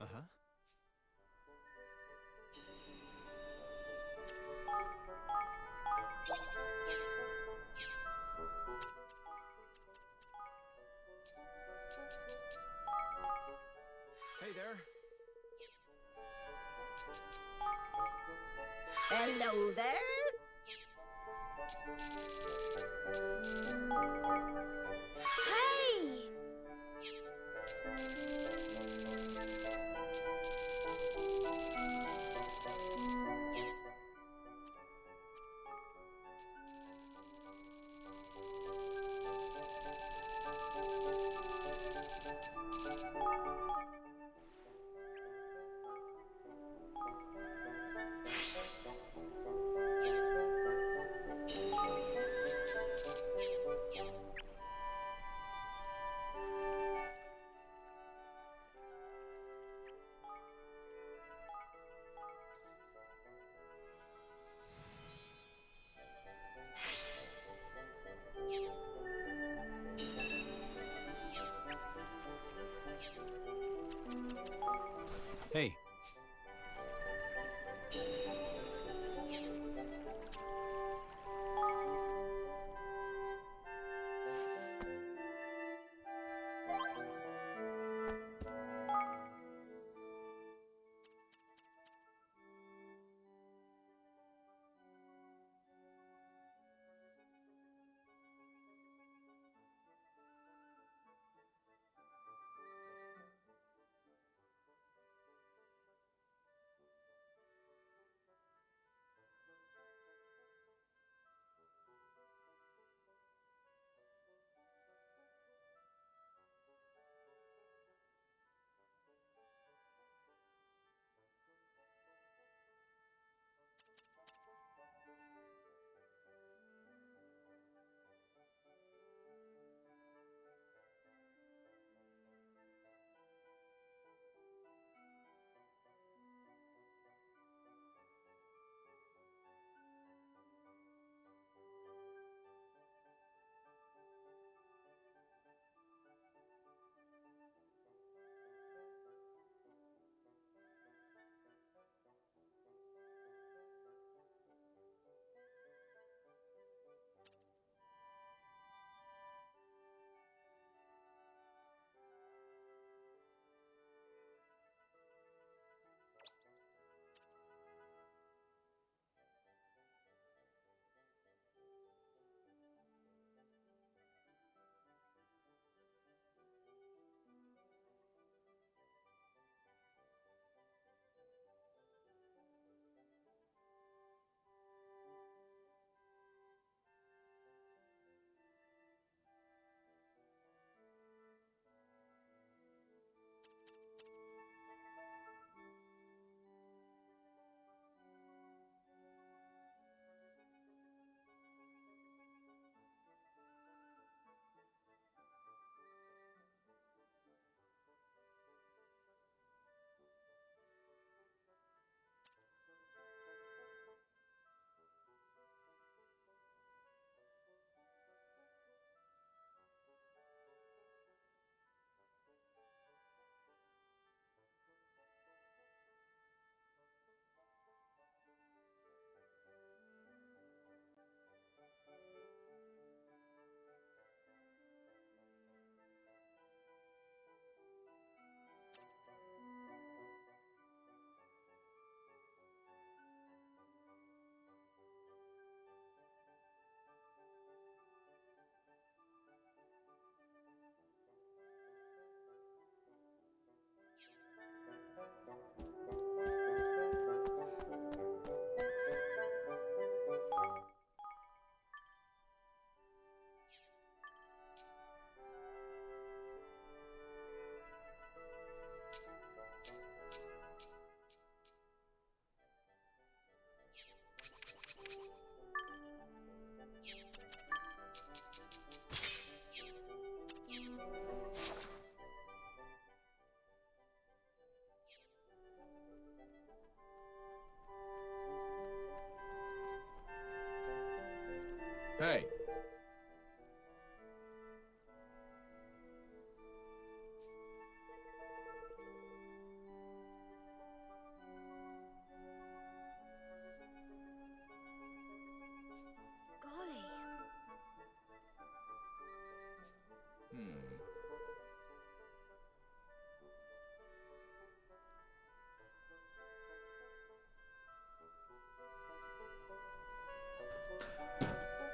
Uh-huh. Hey there. Hello there? Hey! Hey. Hey. Golly.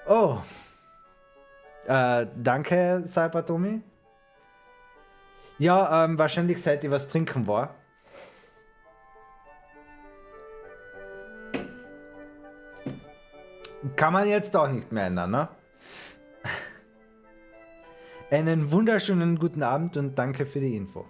Oh. Danke, Cyberdomi. Ja, wahrscheinlich seit ich was trinken war. Kann man jetzt auch nicht mehr ändern, ne? Einen wunderschönen guten Abend und danke für die Info.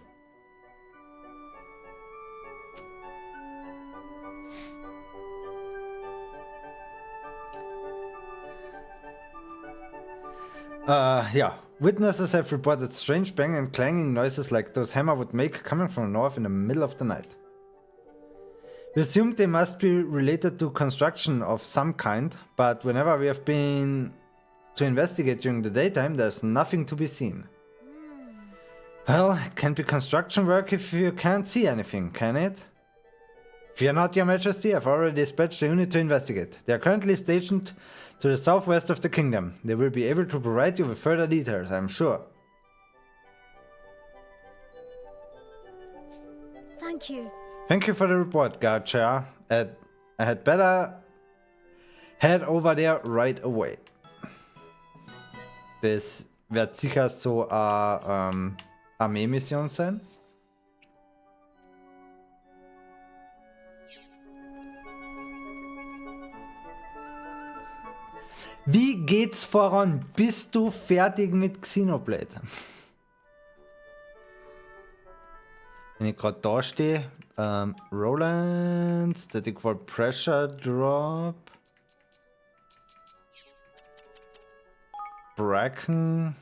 Yeah. Witnesses have reported strange banging and clanging noises like those hammer would make coming from the north in the middle of the night. We assumed they must be related to construction of some kind, but whenever we have been to investigate during the daytime, there's nothing to be seen. Well, it can't be construction work if you can't see anything, can it? Fear not, Your Majesty, I've already dispatched a unit to investigate. They are currently stationed to the southwest of the kingdom. They will be able to provide you with further details, I'm sure. Thank you. Thank you for the report, Guard Chair. I had better head over there right away. Das wird sicher so eine Armee-Mission sein. Wie geht's voran? Bist du fertig mit Xenoblade? Wenn ich gerade da stehe, Roland, Static Wall Pressure Drop, Bracken.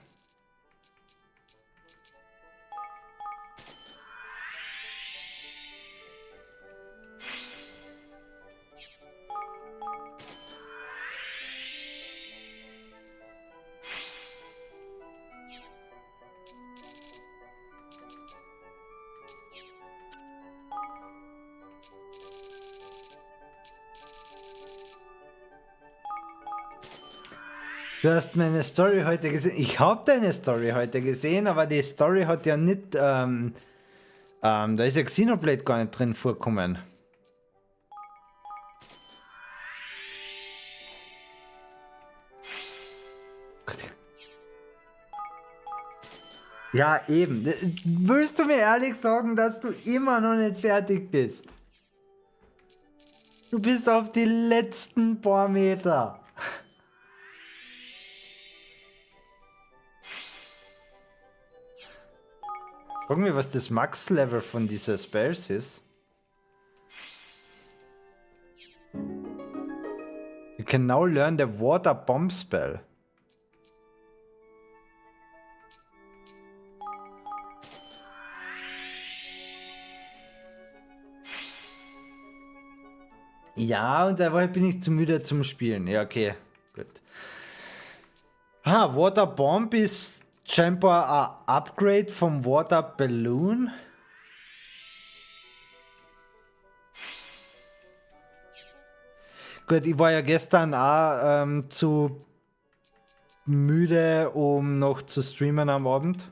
Du hast meine Story heute gesehen. Ich habe deine Story heute gesehen, aber die Story hat ja nicht. Da ist ja Xenoblade gar nicht drin vorkommen. Ja, eben. Willst du mir ehrlich sagen, dass du immer noch nicht fertig bist? Du bist auf die letzten paar Meter. Frag mich, was das Max-Level von dieser Spells ist. You can now learn the Water Bomb Spell. Ja, und dabei bin ich zu müde zum Spielen. Ja, okay, gut. Water Bomb ist scheinbar ein Upgrade vom Water Balloon. Gut, ich war ja gestern auch zu müde, um noch zu streamen am Abend.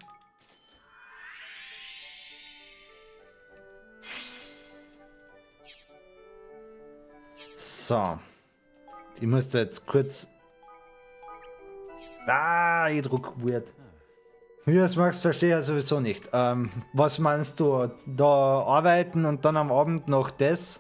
So. Ich muss da jetzt kurz... ich druck Word. Wie du das magst, verstehe ich ja sowieso nicht. Was meinst du? Da arbeiten und dann am Abend noch das?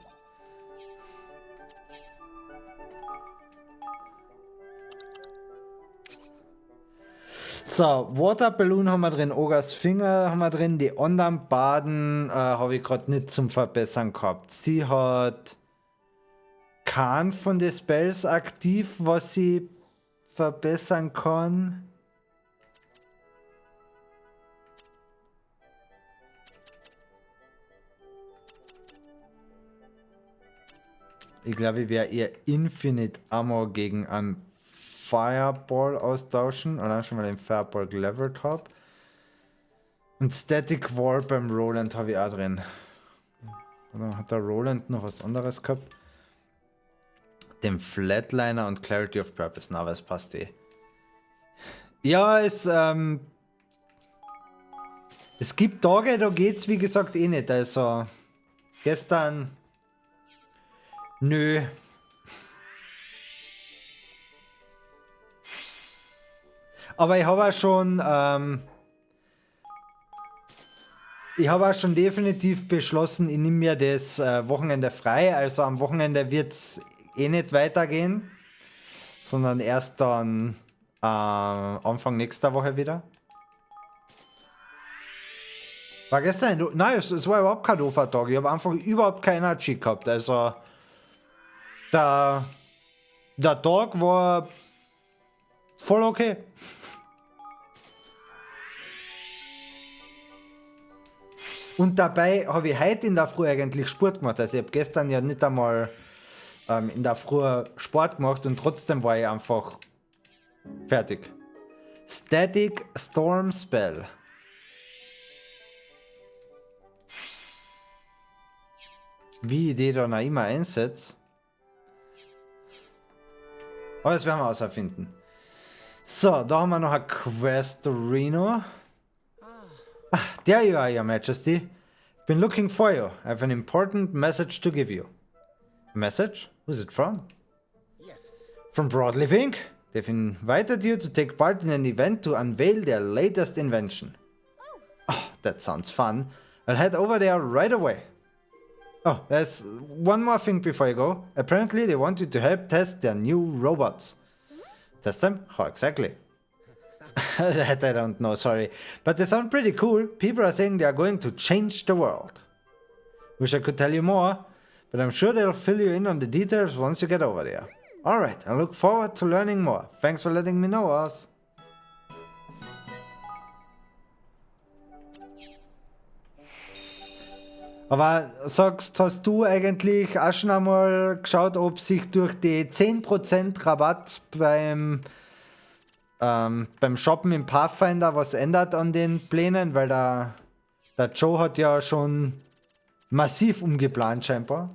So, Water Balloon haben wir drin, Ogres Finger haben wir drin, die anderen Baden habe ich gerade nicht zum Verbessern gehabt. Sie hat keinen von den Spells aktiv, was sie verbessern kann. Ich glaube, ich werde ihr Infinite Ammo gegen einen Fireball austauschen. Allein schon mal den Fireball gelevelt habe. Und Static Wall beim Roland habe ich auch drin. Oder hat der Roland noch was anderes gehabt? Den Flatliner und Clarity of Purpose. Na, aber es passt eh. Ja, es gibt Tage, da geht's wie gesagt eh nicht. Also gestern. Nö. Aber ich habe auch schon definitiv beschlossen, ich nehme mir das Wochenende frei. Also am Wochenende wird es eh nicht weitergehen, sondern erst dann Anfang nächster Woche wieder. War gestern, nein, es war überhaupt kein doofer Tag. Ich habe einfach überhaupt keine Energy gehabt. Also der Tag war voll okay. Und dabei habe ich heute in der Früh eigentlich Sport gemacht. Also ich habe gestern ja nicht einmal in der Früh Sport gemacht und trotzdem war ich einfach fertig. Static Storm Spell. wie ich die dann auch immer einsetze. Aber das werden wir auserfinden. So, da haben wir noch ein Questorino. Ah, there you are, Your Majesty. Been looking for you. I have an important message to give you. A message? Who's it from? Yes. From Broadleaf. They've invited you to take part in an event to unveil their latest invention. Oh, that sounds fun. I'll head over there right away. Oh, there's one more thing before you go. Apparently they want you to help test their new robots. Test them? How exactly? That I don't know, sorry. But they sound pretty cool. People are saying they are going to change the world. Wish I could tell you more, but I'm sure they'll fill you in on the details once you get over there. Alright, I look forward to learning more. Thanks for letting me know, Oz. Aber sagst, hast du eigentlich auch schon einmal geschaut, ob sich durch die 10% Rabatt beim Shoppen im Pathfinder was ändert an den Plänen? Weil der Joe hat ja schon massiv umgeplant scheinbar.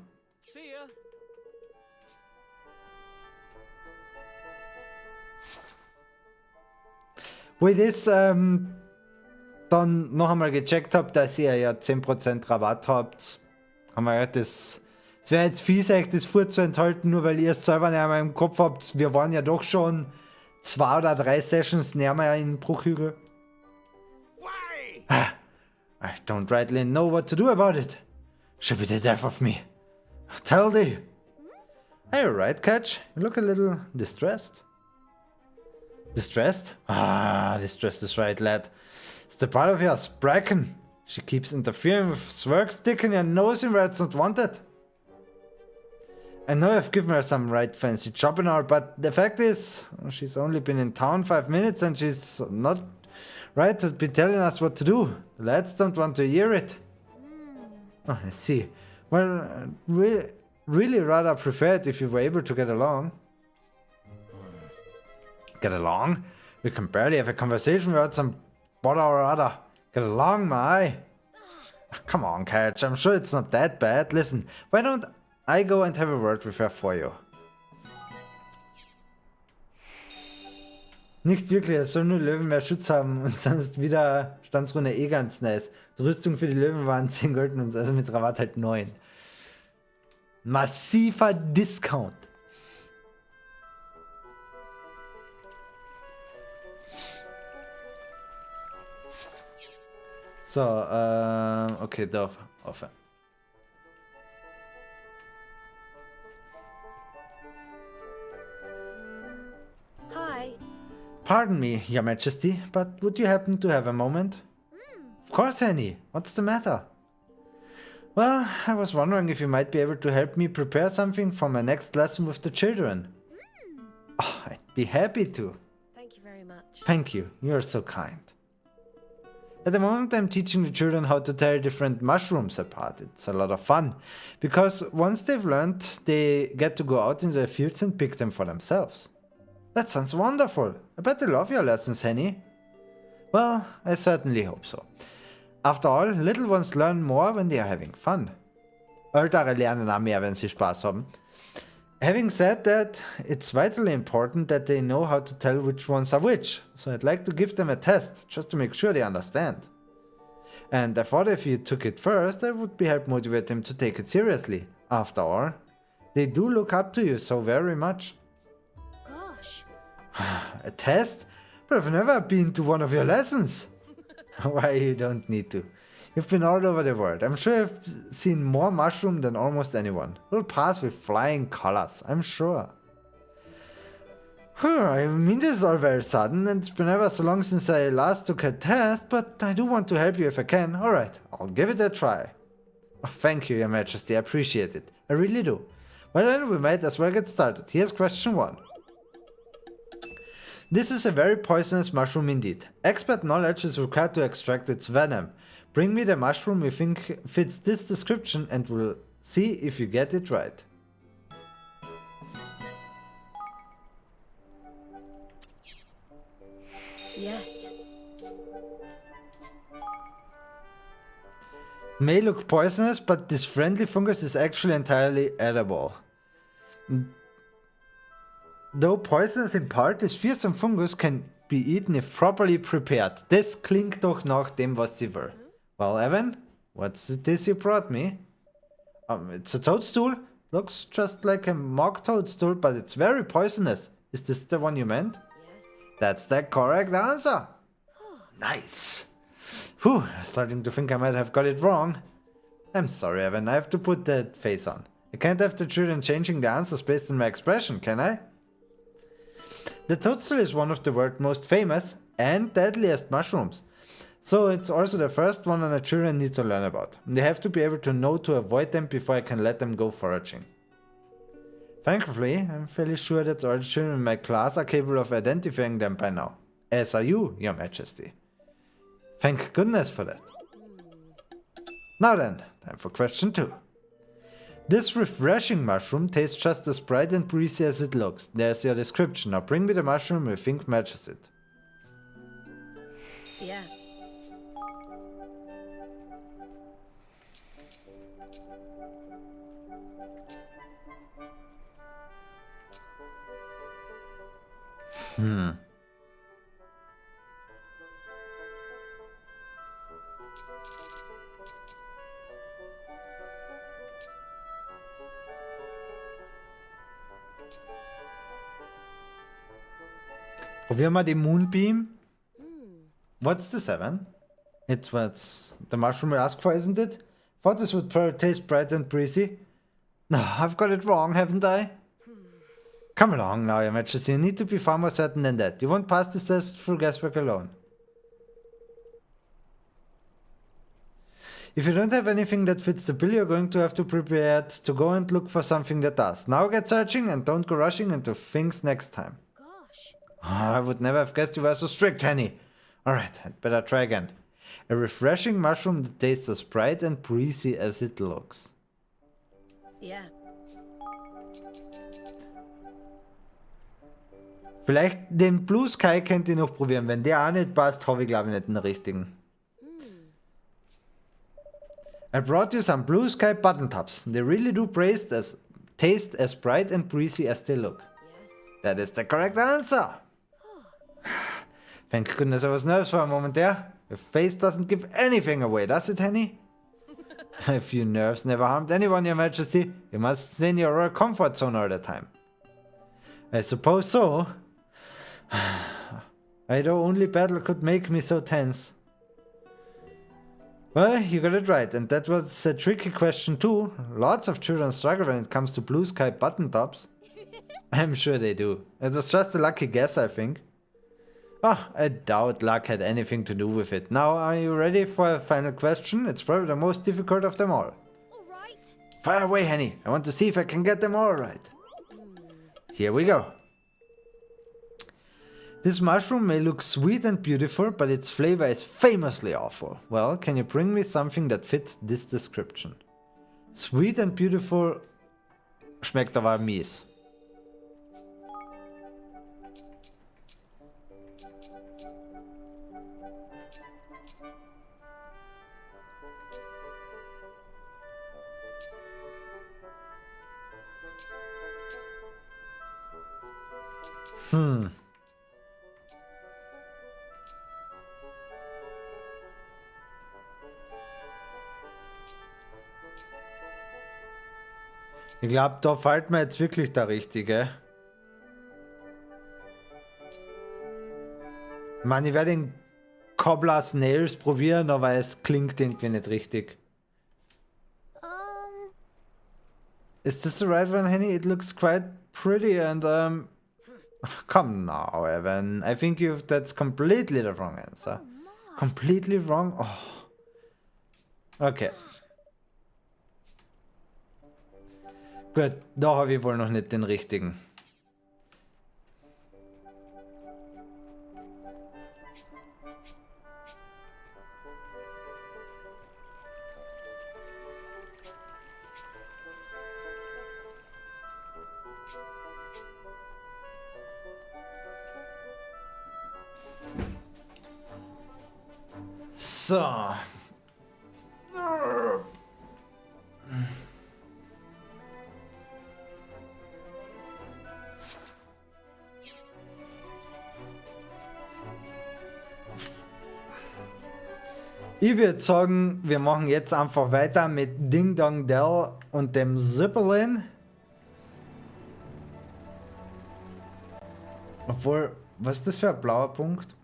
Wo ich das dann noch einmal gecheckt habe, dass ihr ja 10% Rabatt habt, haben wir gedacht, das wäre jetzt fies, euch das vorzuenthalten, nur weil ihr es selber nicht einmal im Kopf habt. Wir waren ja doch schon 2 oder 3 Sessions näher in Bruchhügel. I don't rightly know what to do about it. Should be the death of me. Tell thee. Are you right, Catch? You look a little distressed. Distressed? Ah, distressed is right, lad. It's the part of yours, Bracken. She keeps interfering with Zwerg, sticking your nose in where it's not wanted. I know I've given her some right fancy job and all, but the fact is, she's only been in town 5 minutes and she's not right to be telling us what to do. The lads don't want to hear it. Oh, I see. Well, really rather prefer it if you were able to get along. Get along? We can barely have a conversation without some bother or other. Get along, my. Come on, Catch. I'm sure it's not that bad. Listen, why don't I go and have a word with her for you? Nicht wirklich, es soll nur Löwen mehr Schutz haben und sonst wieder Standsrunde eh ganz nice. Die Rüstung für die Löwen waren 10 Gold und also mit Rabatt halt 9. Massiver Discount. So, okay, da aufhören. Hi. Pardon me, Your Majesty, but would you happen to have a moment? Of course, Annie. What's the matter? Well, I was wondering if you might be able to help me prepare something for my next lesson with the children. Oh, I'd be happy to. Thank you very much. Thank you. You're so kind. At the moment, I'm teaching the children how to tear different mushrooms apart. It's a lot of fun, because once they've learned, they get to go out into the fields and pick them for themselves. That sounds wonderful. I bet they love your lessons, Henny. Well, I certainly hope so. After all, little ones learn more when they are having fun. Ältere lernen auch mehr, wenn sie Spaß haben. Having said that, it's vitally important that they know how to tell which ones are which, so I'd like to give them a test, just to make sure they understand. And I thought if you took it first, that would help motivate them to take it seriously. After all, they do look up to you so very much. Gosh. A test? But I've never been to one of your lessons. Why, you don't need to. You've been all over the world. I'm sure you've seen more mushroom than almost anyone. You'll pass with flying colors, I'm sure. I mean, this is all very sudden, and it's been ever so long since I last took a test, but I do want to help you if I can. Alright, I'll give it a try. Oh, thank you, Your Majesty, I appreciate it. I really do. Well then, we might as well get started. Here's question 1. This is a very poisonous mushroom indeed. Expert knowledge is required to extract its venom. Bring me the mushroom you think fits this description and we'll see if you get it right. Yes. May look poisonous, but this friendly fungus is actually entirely edible. Though poisonous in part, this fearsome fungus can be eaten if properly prepared. Das klingt doch nach dem, was sie will. Well, Evan, what's this you brought me? It's a toadstool. Looks just like a mock toadstool, but it's very poisonous. Is this the one you meant? Yes. That's the correct answer. Nice. Whew, starting to think I might have got it wrong. I'm sorry, Evan, I have to put that face on. I can't have the children changing the answers based on my expression, can I? The toadstool is one of the world's most famous and deadliest mushrooms. So it's also the first one the children need to learn about. They have to be able to know to avoid them before I can let them go foraging. Thankfully, I'm fairly sure that all the children in my class are capable of identifying them by now. As are you, Your Majesty. Thank goodness for that. Now then, time for question 2. This refreshing mushroom tastes just as bright and breezy as it looks. There's your description. Now bring me the mushroom you think matches it. Yeah. Probier mal den Moonbeam. What's the 7? It's what the mushroom we asked for, isn't it? Thought this would probably taste bright and breezy. No, I've got it wrong, haven't I? Come along now, Your Majesty. You need to be far more certain than that. You won't pass this test through guesswork alone. If you don't have anything that fits the bill, you're going to have to be prepared to go and look for something that does. Now get searching and don't go rushing into things next time. Gosh. I would never have guessed you were so strict, Henny. Alright, I'd better try again. A refreshing mushroom that tastes as bright and breezy as it looks. Yeah. Vielleicht den Blue Sky könnt ihr noch probieren. Wenn der auch nicht passt, habe ich glaube ich nicht den richtigen. I brought you some Blue Sky button tops. They really do taste as bright and breezy as they look. Yes. That is the correct answer. Thank goodness I was nervous for a moment there. Your face doesn't give anything away, does it, Henny? A few nerves never harmed anyone, Your Majesty. You must stay in your royal comfort zone all the time. I suppose so. I know only battle could make me so tense. Well, you got it right, and that was a tricky question too. Lots of children struggle when it comes to Blue Sky button tops. I'm sure they do. It was just a lucky guess, I think. I doubt luck had anything to do with it. Now, are you ready for a final question? It's probably the most difficult of them all. Alright. Fire away, Henny. I want to see if I can get them all right. Here we go. This mushroom may look sweet and beautiful, but its flavor is famously awful. Well, can you bring me something that fits this description? Sweet and beautiful schmeckt aber mies. Ich glaube, da fällt mir jetzt wirklich der Richtige. Ich meine, ich werde den Cobbler's Nails probieren, aber es klingt irgendwie nicht richtig. Is this the right one, Henny? It looks quite pretty and come now, Evan. I think that's completely the wrong answer. Completely wrong? Oh. Okay. Gut, da habe ich wohl noch nicht den richtigen. So. Ich würde sagen, wir machen jetzt einfach weiter mit Ding Dong Dell und dem Zipperlin. Obwohl, was ist das für ein blauer Punkt?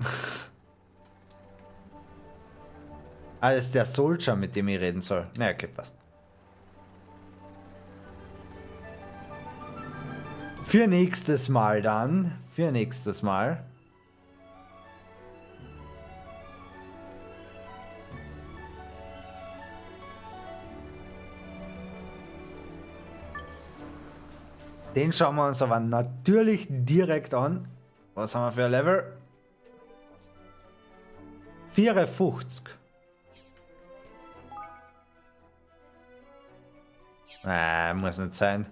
Ah, das ist der Soldier, mit dem ich reden soll. Na, okay, passt. Für nächstes Mal dann. Für nächstes Mal. Den schauen wir uns aber natürlich direkt an. Was haben wir für ein Level? 54. Muss nicht sein.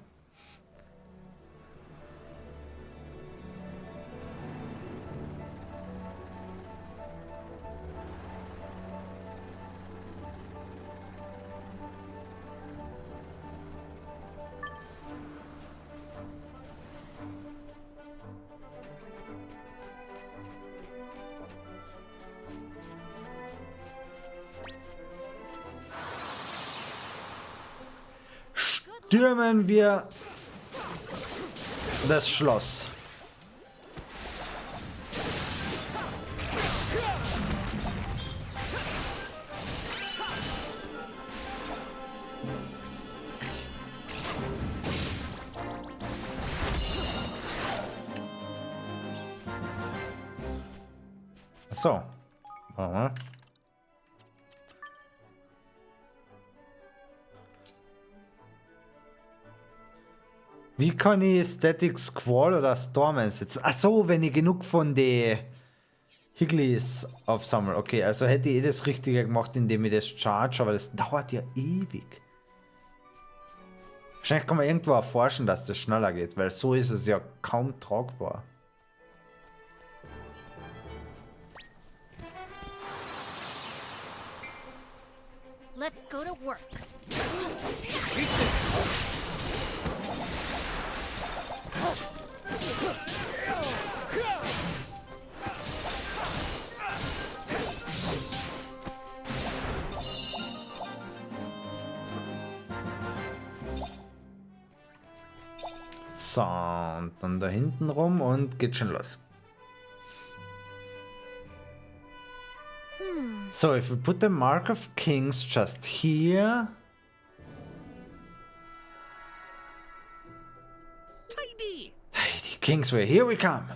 Stürmen wir das Schloss. So. Aha. Wie kann ich Static Squall oder Storm einsetzen? Ach so, wenn ich genug von den Higglies aufsammle. Okay, also hätte ich das Richtige gemacht, indem ich das charge, aber das dauert ja ewig. Wahrscheinlich kann man irgendwo erforschen, dass das schneller geht, weil so ist es ja kaum tragbar. Let's go to work. So, und dann da hinten rum und geht schon los. So, if we put the Mark of Kings just here. Tidy! Hey, die Kingsway, here we come.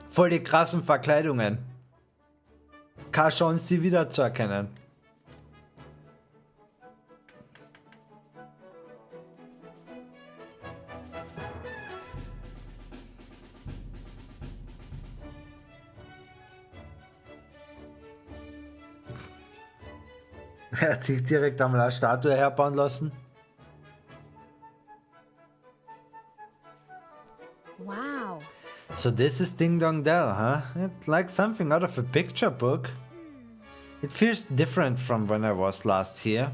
Voll die krassen Verkleidungen. Keine Chance, sie wiederzuerkennen. Er hat sich direkt einmal eine Statue herbauen lassen. Wow. So this is Ding Dong Dell, huh? It's like something out of a picture book. It feels different from when I was last here.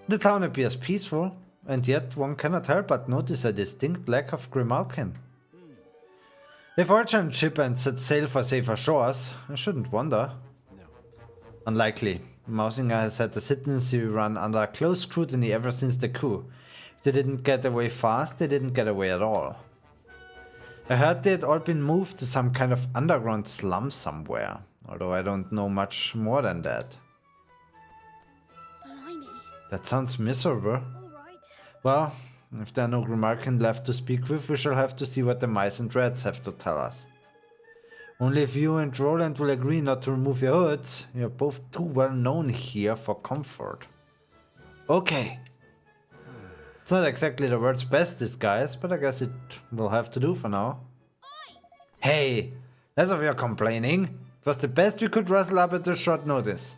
The town appears peaceful, and yet one cannot help but notice a distinct lack of grimalkin. The fortune ship and set sail for safer shores. I shouldn't wonder. Unlikely. Mausinger has had the citizenry run under close scrutiny ever since the coup. If they didn't get away fast, they didn't get away at all. I heard they had all been moved to some kind of underground slum somewhere, although I don't know much more than that. Blimey. That sounds miserable. All right. Well, if there are no Grimalkin left to speak with, we shall have to see what the mice and rats have to tell us. Only if you and Roland will agree not to remove your hoods. You're both too well known here for comfort. Okay. It's not exactly the world's best disguise, but I guess it will have to do for now. Hey, less of your complaining. It was the best we could rustle up at a short notice.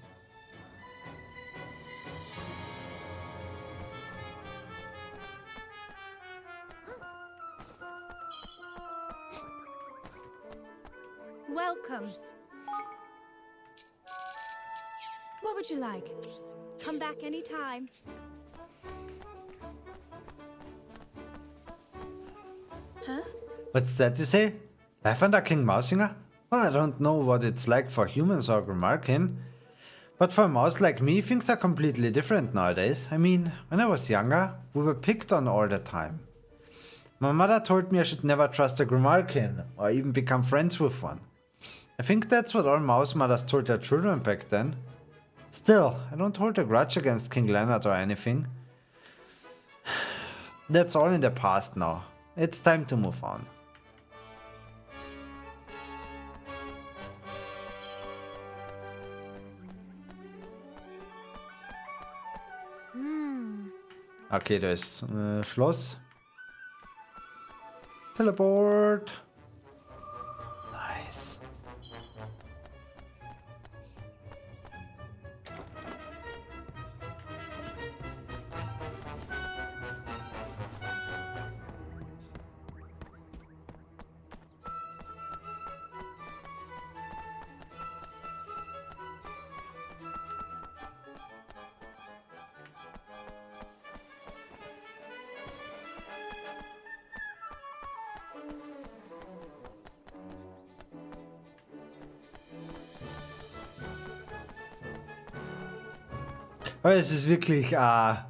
Welcome. would you like? Come back anytime. Huh? What's that you say? Life under King Mausinger? Well, I don't know what it's like for humans or Grimarkin, but for a mouse like me, things are completely different nowadays. I mean, when I was younger, we were picked on all the time. My mother told me I should never trust a Grimarkin, or even become friends with one. I think that's what all mouse mothers told their children back then. Still, I don't hold a grudge against King Leonard or anything. That's all in the past now. It's time to move on. Okay, da ist Schloss. Teleport. Nice. Aber es ist wirklich ein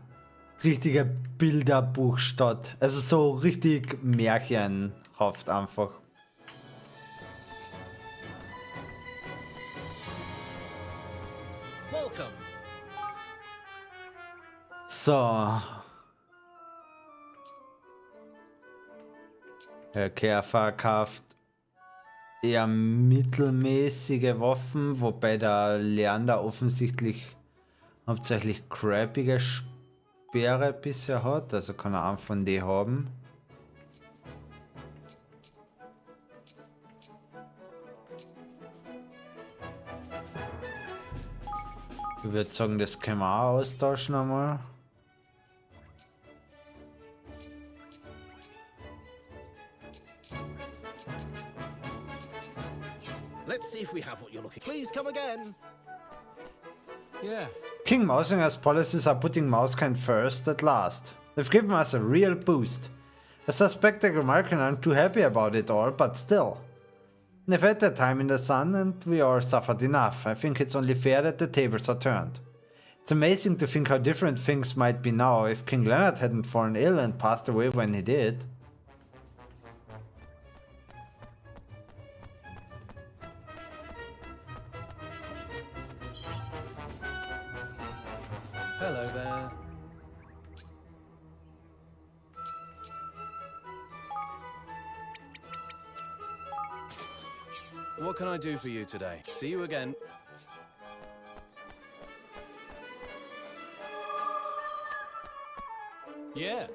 richtiger Bilderbuchstadt. Also so richtig märchenhaft einfach. Welcome. So. Okay, er verkauft eher mittelmäßige Waffen, wobei der Leander offensichtlich hauptsächlich crappige Speere bisher hat, also kann er einen von die haben. Ich würde sagen, das können wir auch austauschen einmal. Let's see if we have what you're looking. Please come again. Yeah. King Mausinger's policies are putting Mousekind first at last. They've given us a real boost. I suspect the Grimarkin aren't too happy about it all, but still. They've had their time in the sun and we all suffered enough. I think it's only fair that the tables are turned. It's amazing to think how different things might be now if King Leonard hadn't fallen ill and passed away when he did. Hello there. What can I do for you today? See you again. Yeah.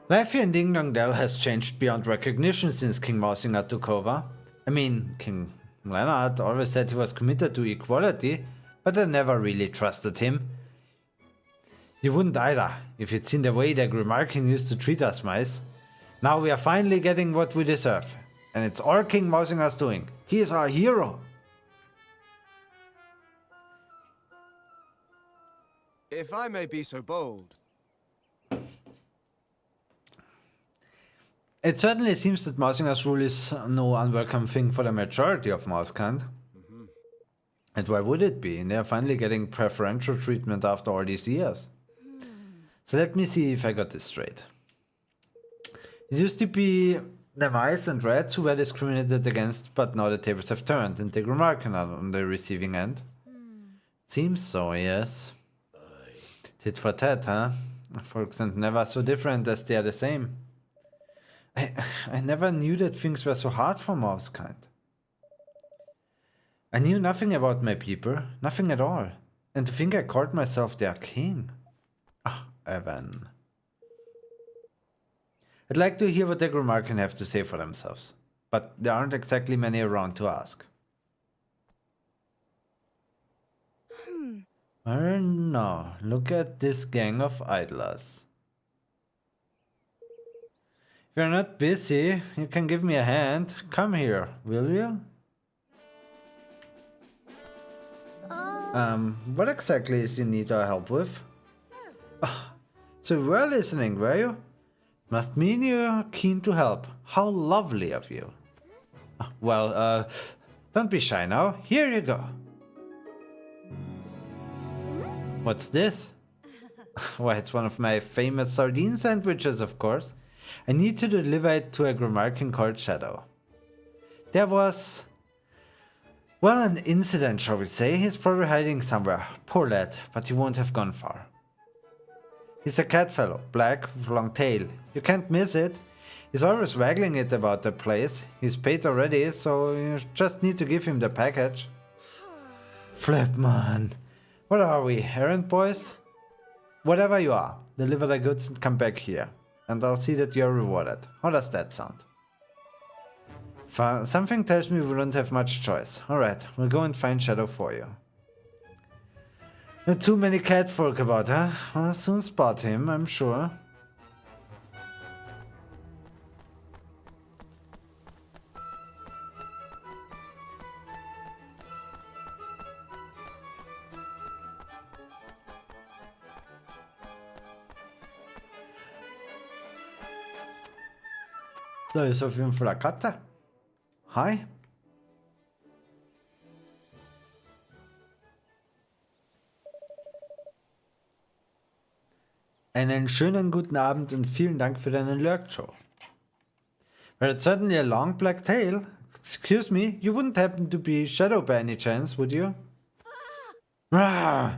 Life here in Ding Dong Dell has changed beyond recognition since King Mausinger took over. I mean, King Leonard always said he was committed to equality, but I never really trusted him. You wouldn't either, if you'd seen the way the Grimarkin used to treat us mice. Now we are finally getting what we deserve. And it's all King Mausinger's doing. He is our hero. If I may be so bold. It certainly seems that Mausinger's rule is no unwelcome thing for the majority of Mousekind. And why would it be? They are finally getting preferential treatment after all these years. So let me see if I got this straight. It used to be the mice and rats who were discriminated against, but now the tables have turned and the Grimarkin are on the receiving end. Seems so, yes. Tit for tat, huh? Folks and never so different as they are the same. I never knew that things were so hard for Mousekind. I knew nothing about my people, nothing at all. And to think I called myself their king. Ah, Evan. I'd like to hear what the Grimarkin have to say for themselves, but there aren't exactly many around to ask. Oh no, look at this gang of idlers. If you're not busy, you can give me a hand. Come here, will you? What exactly is you need our help with? Ah, so you were listening, were you? Must mean you're keen to help. How lovely of you. Well, don't be shy now. Here you go. What's this? Why, it's one of my famous sardine sandwiches, of course. I need to deliver it to a Grimarkin called Shadow. There was... well, an incident, shall we say. He's probably hiding somewhere. Poor lad, but he won't have gone far. He's a cat fellow, black, with long tail. You can't miss it. He's always waggling it about the place. He's paid already, so you just need to give him the package. Flip, man. What are we, errand boys? Whatever you are, deliver the goods and come back here. And I'll see that you're rewarded. How does that sound? Something tells me we don't have much choice. Alright, we'll go and find Shadow for you. Not too many cat folk about, huh? I'll soon spot him, I'm sure. Da ist auf jeden Fall eine Katze. Hi. Einen schönen guten Abend und vielen Dank für deinen Lurk-Show. Well, it's certainly a long black tail. Excuse me, you wouldn't happen to be Shadow by any chance, would you? I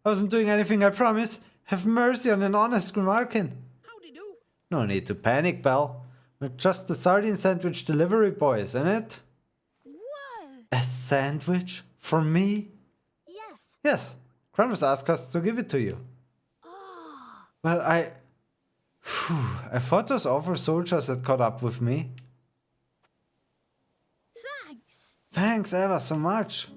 wasn't doing anything, I promise. Have mercy on an honest Grimarkin. Howdy do. No need to panic, Belle. We're just the sardine sandwich delivery boys, isn't it? Whoa! A sandwich? For me? Yes. Yes. Krampus asked us to give it to you. Oh. Well, I thought those awful soldiers had caught up with me. Thanks. Thanks ever so much.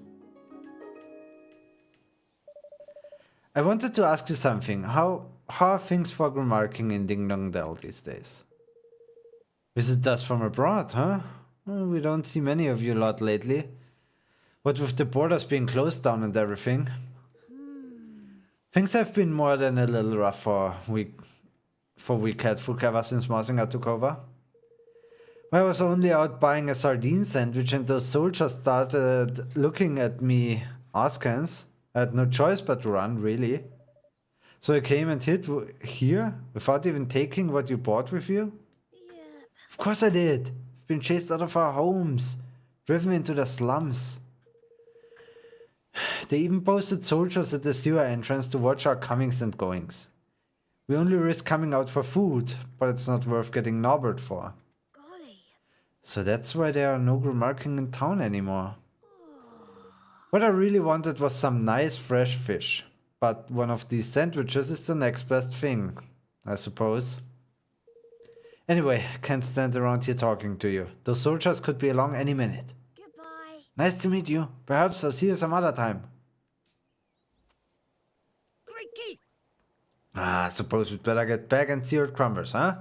I wanted to ask you something. How are things for Grimarking in Ding Dong Dell these days? Visitors from abroad, huh? Well, we don't see many of you lot lately. What with the borders being closed down and everything. Things have been more than a little rough for we cat folk ever since Mosinger took over. I was only out buying a sardine sandwich and those soldiers started looking at me askance. I had no choice but to run, really. So I came and hid here without even taking what you bought with you? Yep. Of course I did. I've been chased out of our homes, driven into the slums. They even posted soldiers at the sewer entrance to watch our comings and goings. We only risk coming out for food, but it's not worth getting nobbled for. Golly. So that's why there are no Grimarking in town anymore. What I really wanted was some nice fresh fish, but one of these sandwiches is the next best thing, I suppose. Anyway, can't stand around here talking to you. Those soldiers could be along any minute. Goodbye. Nice to meet you. Perhaps I'll see you some other time. Great key. I suppose we'd better get back and see old Crumbers, huh?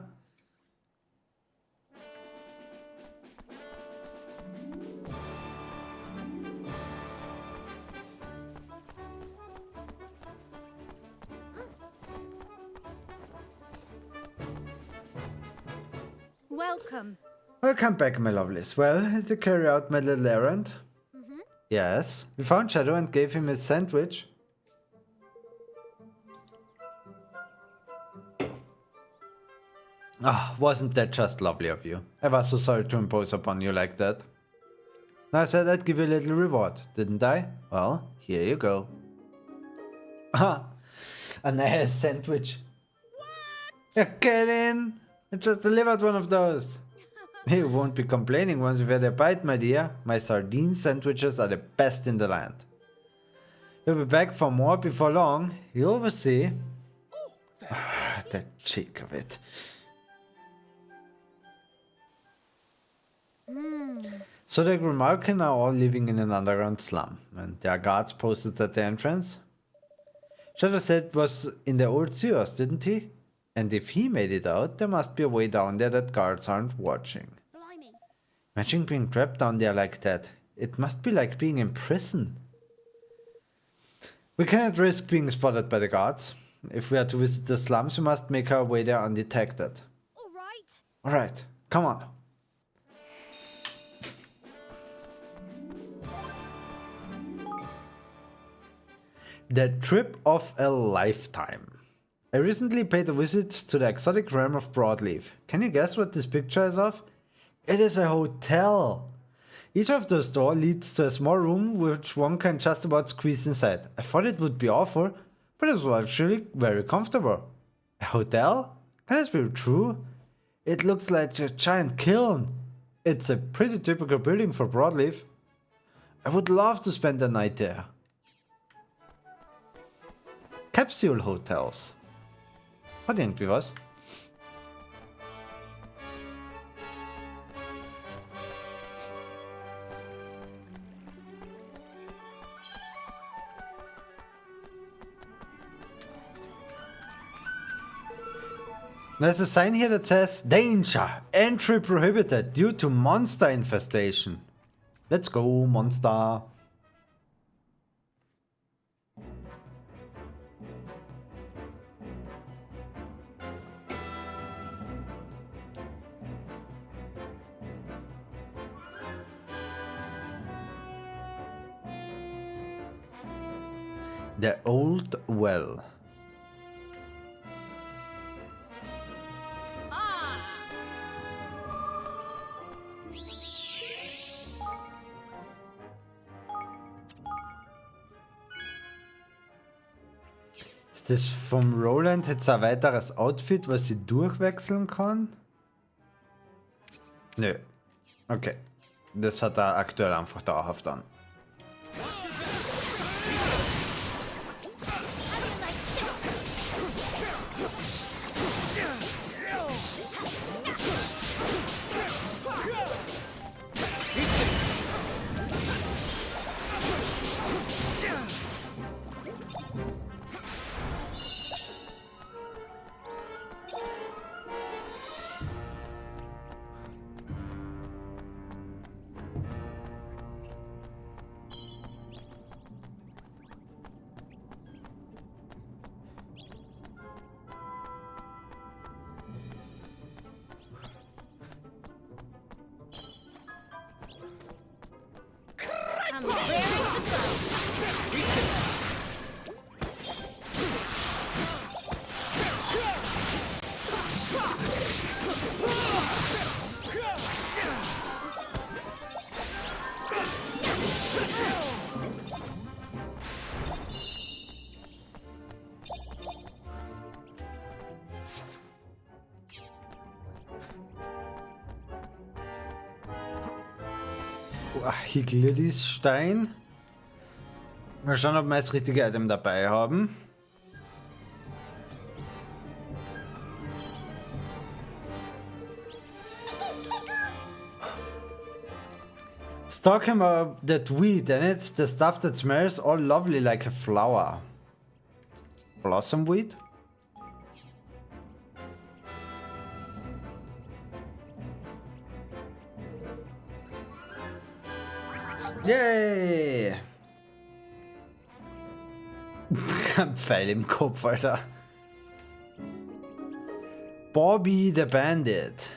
Welcome. Welcome back, my lovelies. Well, to carry out my little errand? Yes. We found Shadow and gave him a sandwich. Ah, wasn't that just lovely of you? I was so sorry to impose upon you like that. I said I'd give you a little reward, didn't I? Well, here you go. Ah, a nice sandwich. What? Get in! I just delivered one of those. You won't be complaining once you've had a bite, my dear. My sardine sandwiches are the best in the land. You'll be back for more before long. You'll see. Ah, the cheek of it. So the Grimarkin are all living in an underground slum, and there are guards posted at the entrance. Shadow said it was in the old sewers, didn't he? And if he made it out, there must be a way down there that guards aren't watching. Blimey. Imagine being trapped down there like that. It must be like being in prison. We cannot risk being spotted by the guards. If we are to visit the slums, we must make our way there undetected. All right. Alright, come on. The trip of a lifetime. I recently paid a visit to the exotic realm of Broadleaf. Can you guess what this picture is of? It is a hotel. Each of those doors leads to a small room which one can just about squeeze inside. I thought it would be awful, but it was actually very comfortable. A hotel? Can this be true? It looks like a giant kiln. It's a pretty typical building for Broadleaf. I would love to spend the night there. Capsule hotels. Hat irgendwie was. There's a sign here that says danger, entry prohibited due to monster infestation. Let's go, monster. The old well. Ist das vom Roland jetzt ein weiteres Outfit, was sie durchwechseln kann? Nö. Okay. Das hat er aktuell einfach dauerhaft an. I'm raring to go. Higlidis-Stein. Mal schauen, ob wir das richtige Item dabei haben. Let's talk about that weed and it's the stuff that smells all lovely like a flower. Blossom weed? Yay! Ein Pfeil im Kopf, Alter. Bobby the Bandit.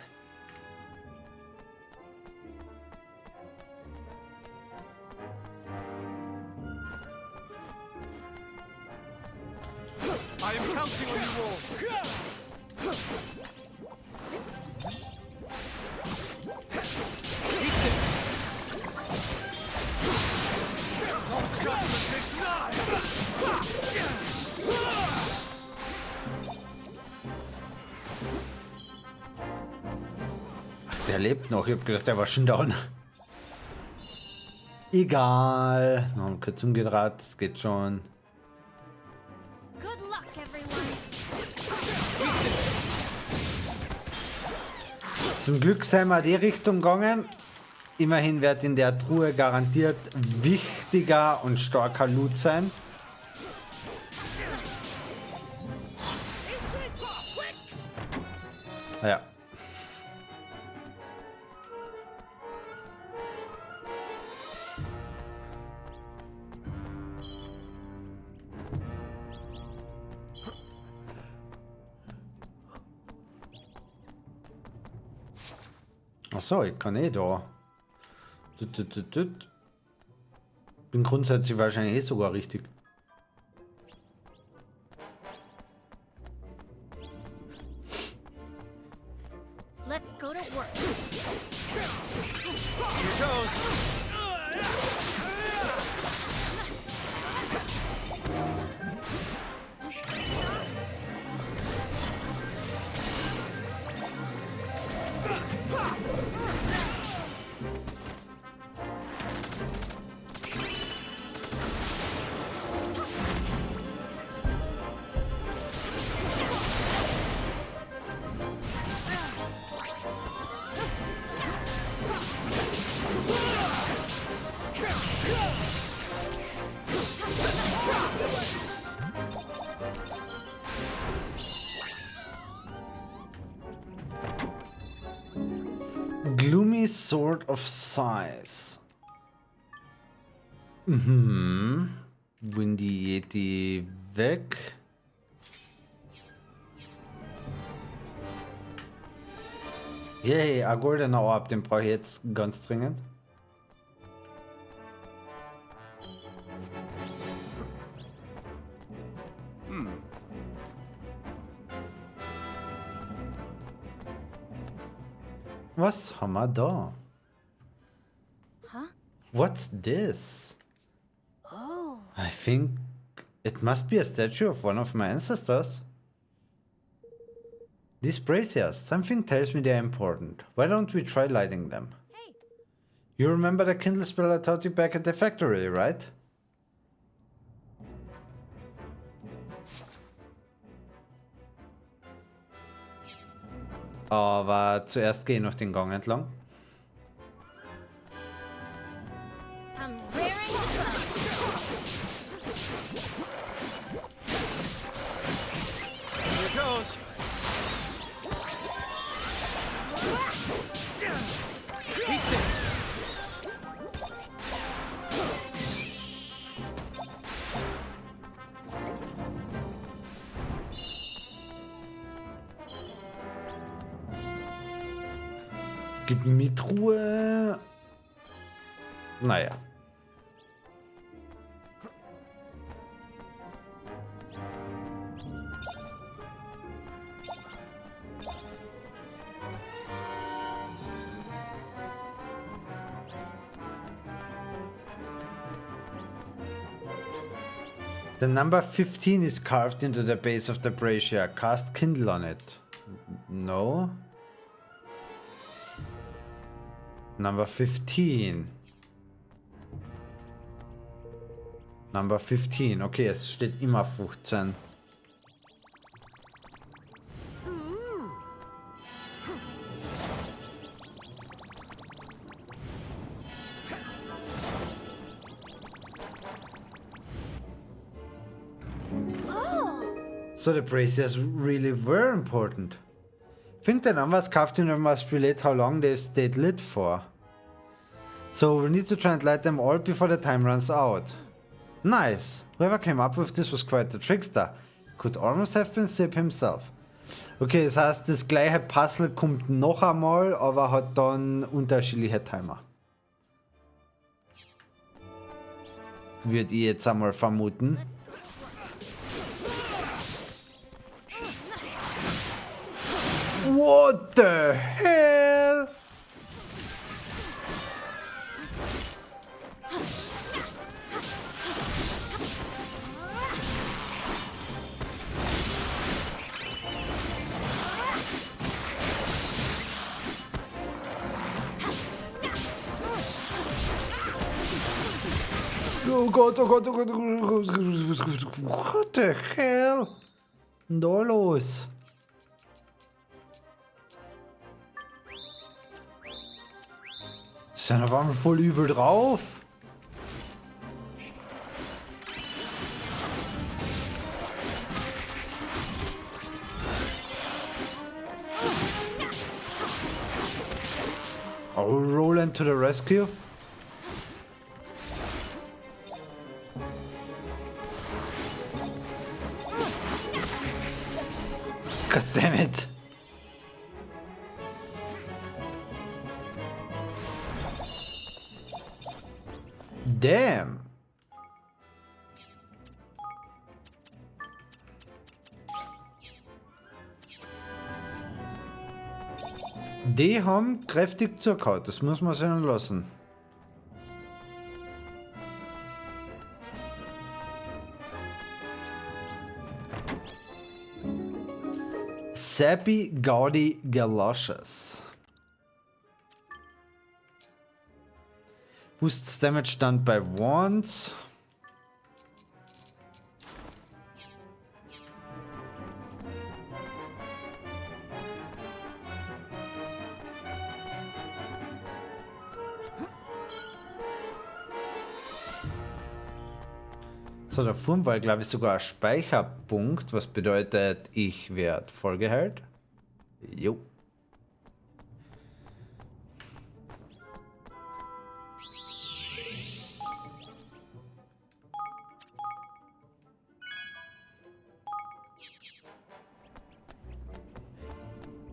I am counting on you all. Eat this. Judgment is nigh. Ach, der lebt noch. Ich hab gedacht, der war schon down. Egal. Noch ein kurz umgedreht, das geht schon. Good luck, everyone. Zum Glück sind wir die Richtung gegangen. Immerhin wird in der Truhe garantiert wichtiger und starker Loot sein. Ja. Achso, ich kann eh da. Bin grundsätzlich wahrscheinlich eh sogar richtig. Let's go to work. Here goes. Gloomy Sword of Size. Mhm. Windy Yeti weg. Yay, ein goldener Orb, den brauche ich jetzt ganz dringend. Was haben wir da? Huh? What's this? Oh. I think it must be a statue of one of my ancestors. These braziers, something tells me they're important. Why don't we try lighting them? Hey. You remember the kindle spell I taught you back at the factory, right? Aber zuerst gehe ich noch den Gang entlang. I'm raring to go. Here goes. Eat this. Gib mir Truhe. Naja. The number 15 is carved into the base of the brazier. Cast kindle on it. No. Number 15. Number 15. Okay, es steht immer 15. So the braziers really were important. I think the numbers carved in them must relate how long they've stayed lit for. So we need to try and light them all before the time runs out. Nice! Whoever came up with this was quite the trickster. Could almost have been Sib himself. Okay, das heißt, das gleiche Puzzle kommt noch einmal, aber hat dann unterschiedliche Timer. Würde ich jetzt einmal vermuten. What the hell? Oh Gott, oh Gott, oh Gott, oh Gott. What the hell? Da los? Sind auf einmal voll übel drauf. Are we rolling to the rescue? God damn it. Damn. Die haben kräftig zugehauen, das muss man sehen lassen. Sappy Gaudi Galoshes. Boosts Damage done by Wands. So, da vorne war, glaube ich, sogar ein Speicherpunkt, was bedeutet, ich werde vollgeheilt. Jo.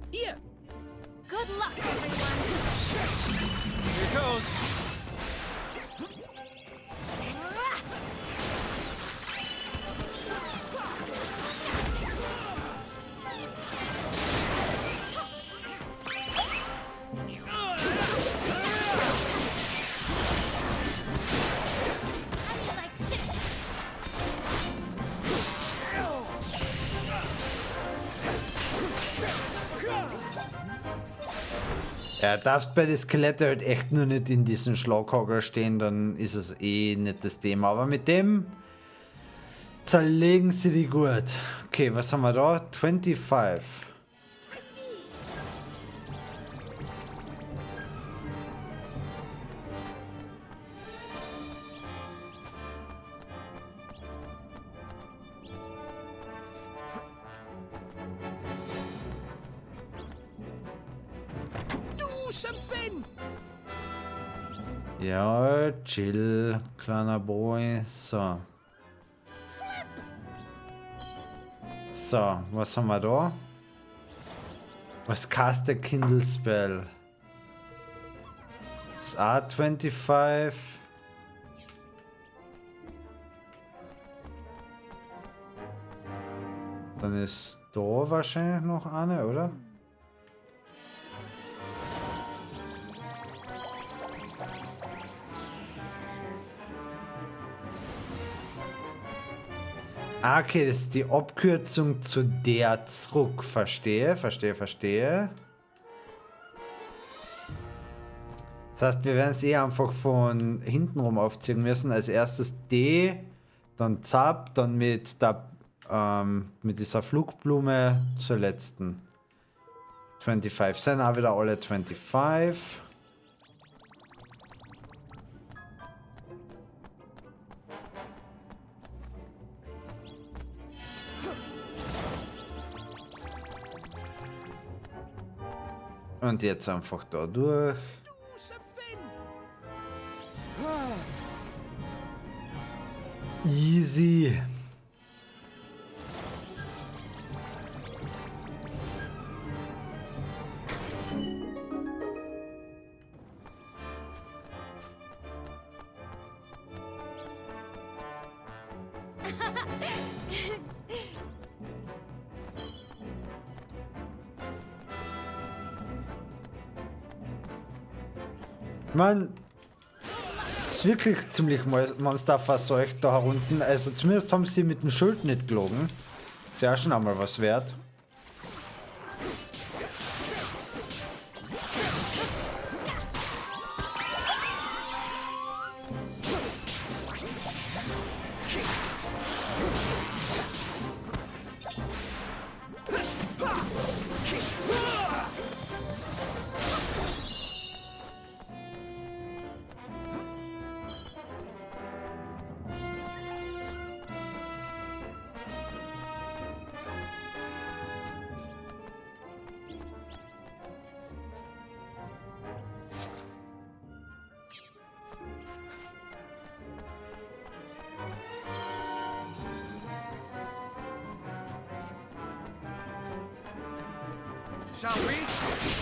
Hier! Good luck, everyone. Here goes. Ja, darfst bei den Skeletten halt echt nur nicht in diesen Schlaghagel stehen, dann ist es eh nicht das Thema. Aber mit dem zerlegen sie die gut. Okay, was haben wir da? 25. Something! Ja, chill, kleiner Boy. So. So, was haben wir da? Was cast der Kindle Spell? Das ist A25. Dann ist da wahrscheinlich noch eine, oder? Ah, okay, das ist die Abkürzung zu der zurück. Verstehe. Das heißt, wir werden es eh einfach von hinten rum aufziehen müssen. Als erstes D, dann Zap, dann mit dieser Flugblume zur letzten. 25 sind auch wieder alle 25. Und jetzt einfach da durch. Easy. Man ist wirklich ziemlich monsterverseucht da unten. Also zumindest haben sie mit dem Schild nicht gelogen. Ist ja auch schon einmal was wert. Shall we?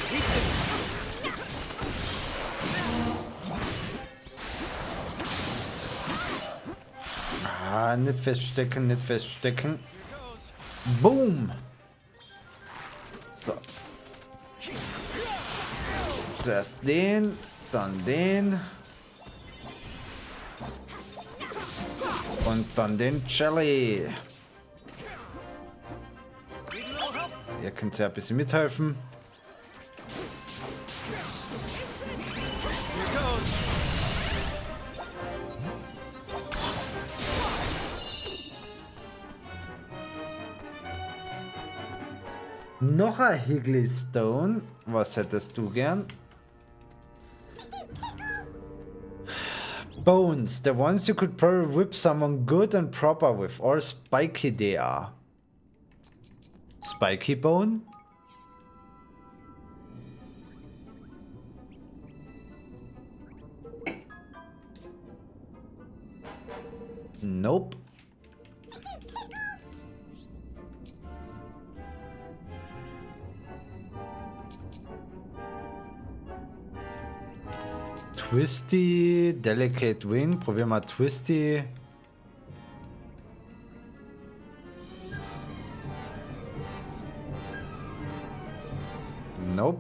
Keep this. Ah, nicht feststecken, nicht feststecken. Boom! So. Zuerst den, dann den. Und dann den Jelly. Ihr könnt ja ein bisschen mithelfen. Noch ein Higgly Stone. Was hättest du gern? Bones, the ones you could probably whip someone good and proper with, or spiky they are. Spiky bone? Nope. Twisty, Delicate Wing. Probier mal Twisty. Nope.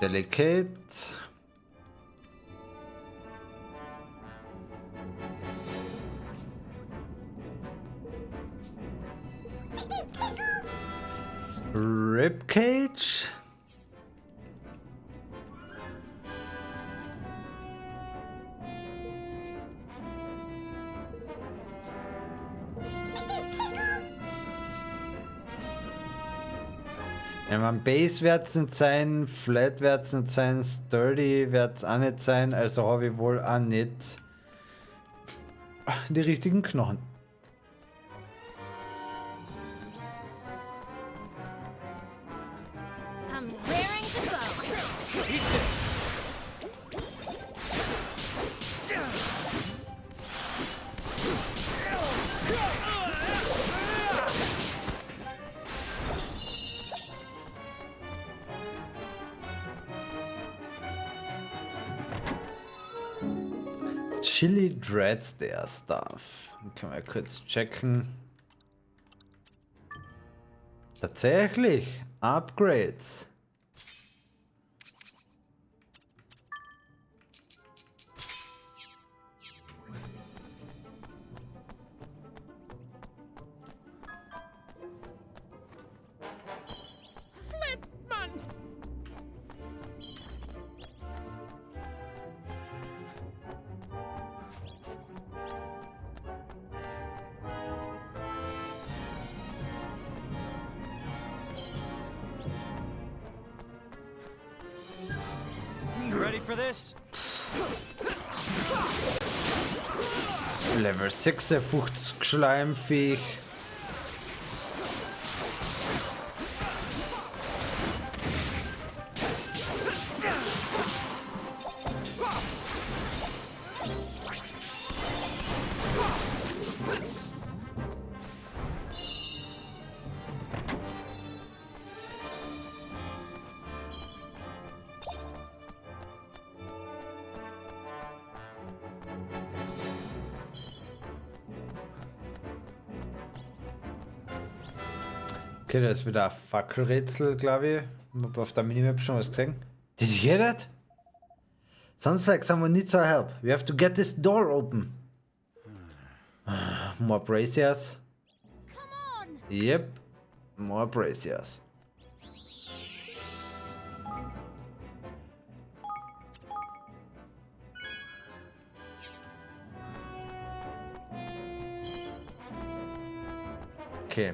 Delicate. Ribcage. Ja, man, Base wird's nicht sein, Flat wird's nicht sein, Sturdy wird's auch nicht sein, also habe ich wohl auch nicht die richtigen Knochen. I'm raring to go. Eat this! Chili Dreads der Stuff. Können wir kurz checken. Tatsächlich, Upgrades. Ready for this? Level 56 Schleimviech. Okay, da ist wieder ein Fackelrätsel, glaube ich. Ich habe auf der Minimap schon was gesehen. Did you hear that? Sounds like someone needs our help. We have to get this door open. More braziers. Come on! Yep. More braziers. Okay.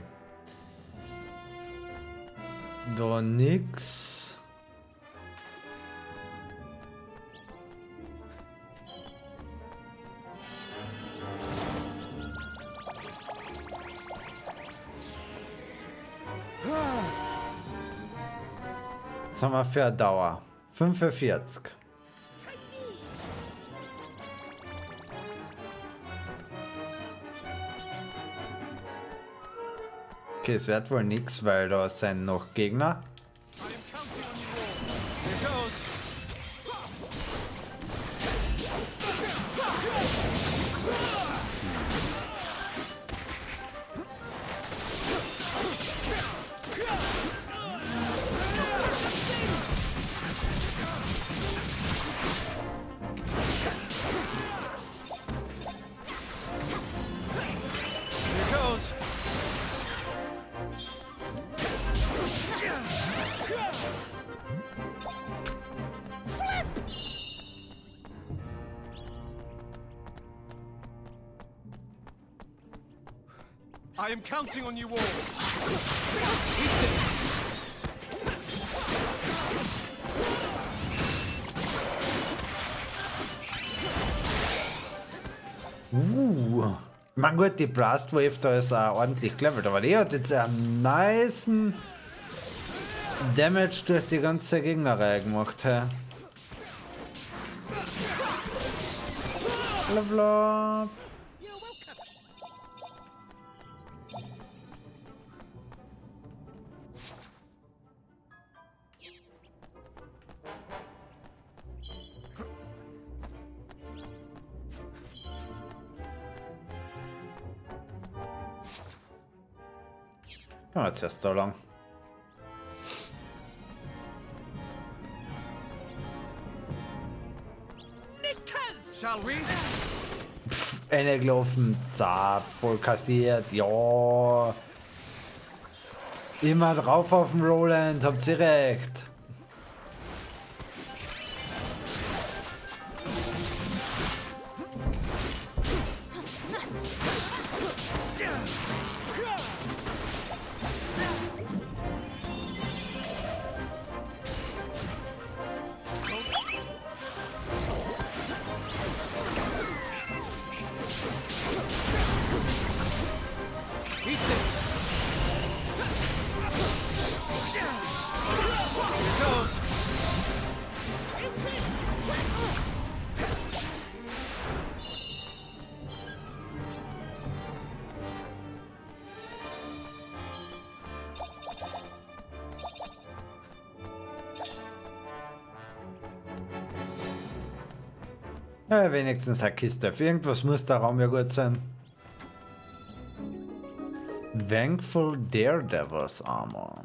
Da nix. Was haben wir für eine Dauer? 45. Okay, es wird wohl nichts, weil da sind noch Gegner. Here goes. goes. I am counting on you all. Eat this. Man gut, die Blast Wave da ist auch ordentlich gelevelt, aber die hat jetzt einen nicen Damage durch die ganze Gegnerreihe gemacht. Hey. Level up. Ja, jetzt erst da lang. Shall we? Eine gelaufen, zap, voll kassiert, ja. Immer drauf auf den Roland, habt ihr recht. Eat this. Here goes. Ja, wenigstens eine Kiste. Für irgendwas muss der Raum ja gut sein. Vengeful Daredevil's Armor.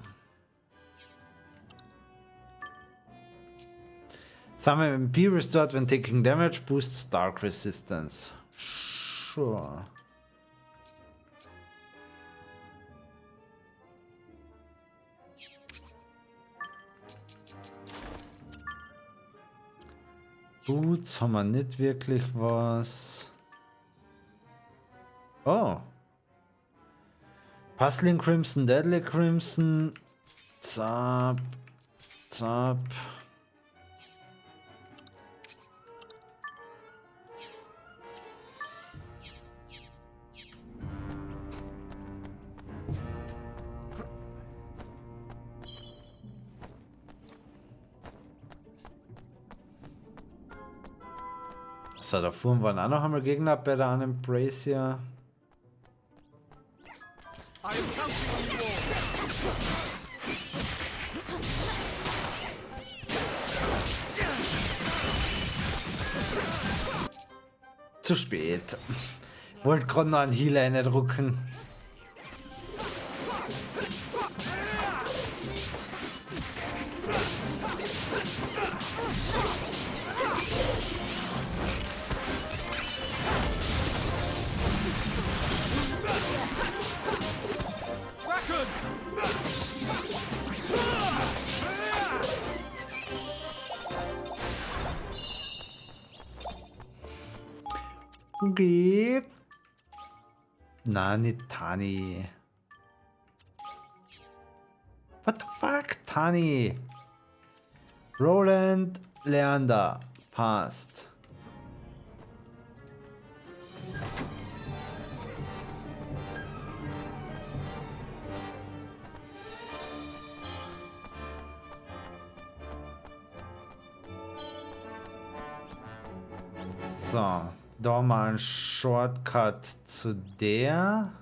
Summon MP restored when taking damage, boosts Dark Resistance. Sure. Boots haben wir nicht wirklich was. Oh. Puzzling Crimson, Deadly Crimson. Zap. Zap. So, da vorne waren auch noch einmal Gegner bei der Embracia. I am counting on you all. Zu spät. Wollte gerade noch einen Healer reindrücken. Okay. Na, nicht Tani. What the fuck, Tani? Roland, Leander, passt. So, da mal ein Shortcut zu der.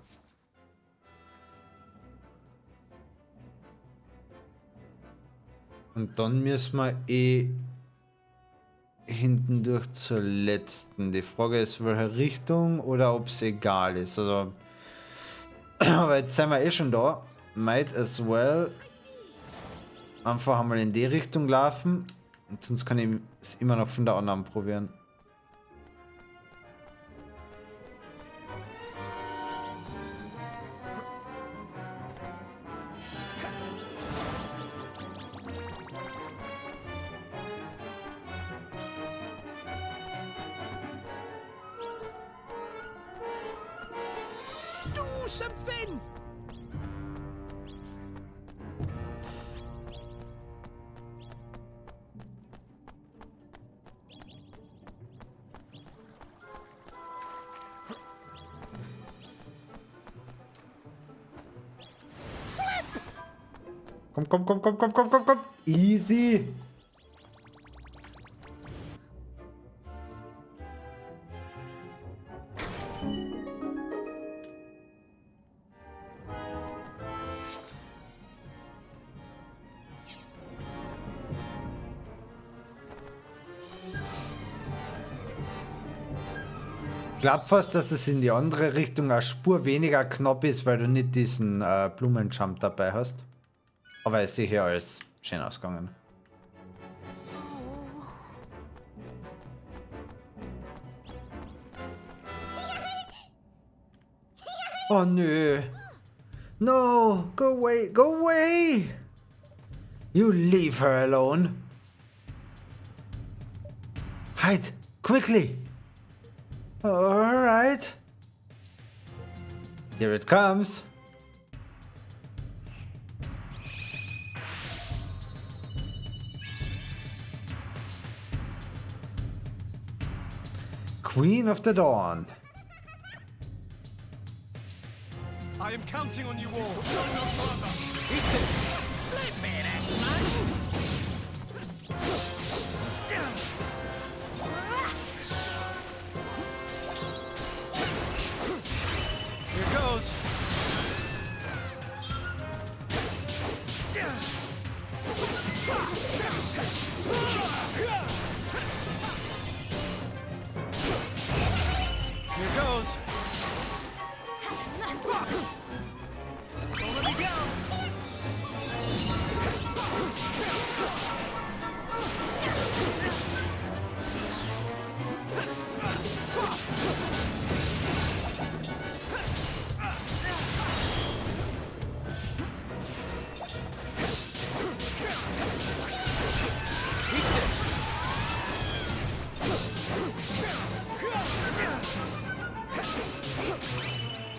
Und dann müssen wir hinten durch zur letzten. Die Frage ist, welche Richtung oder ob es egal ist. Also, aber jetzt sind wir schon da. Might as well einfach einmal in die Richtung laufen. Und sonst kann ich es immer noch von der anderen probieren. something! Komm. Easy. Ich glaube fast, dass es in die andere Richtung eine Spur weniger knapp ist, weil du nicht diesen Blumenjump dabei hast. Aber es ist hier alles schön ausgegangen. Oh nö. No, go away, go away. You leave her alone. Hide, quickly. All right. Here it comes. Queen of the Dawn. I am counting on you all. No further. Eat this. Let me in it, man! Here goes. Here goes. Don't let me down.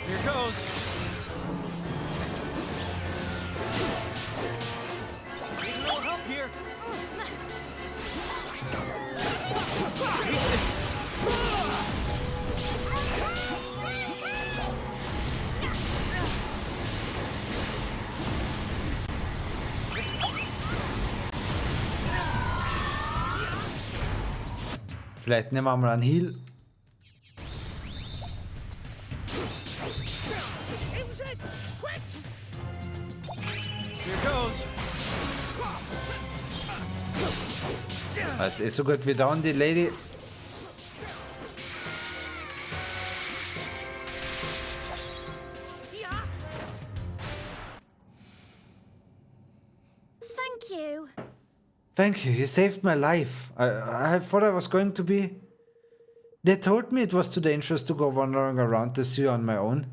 Here goes. Need a little help here. Eat this. Vielleicht nehmen wir mal einen Heal. Here goes. Das ist so gut wie down, die Lady. Thank you. Thank you, you saved my life. I thought I was going to be... They told me it was too dangerous to go wandering around the sea on my own.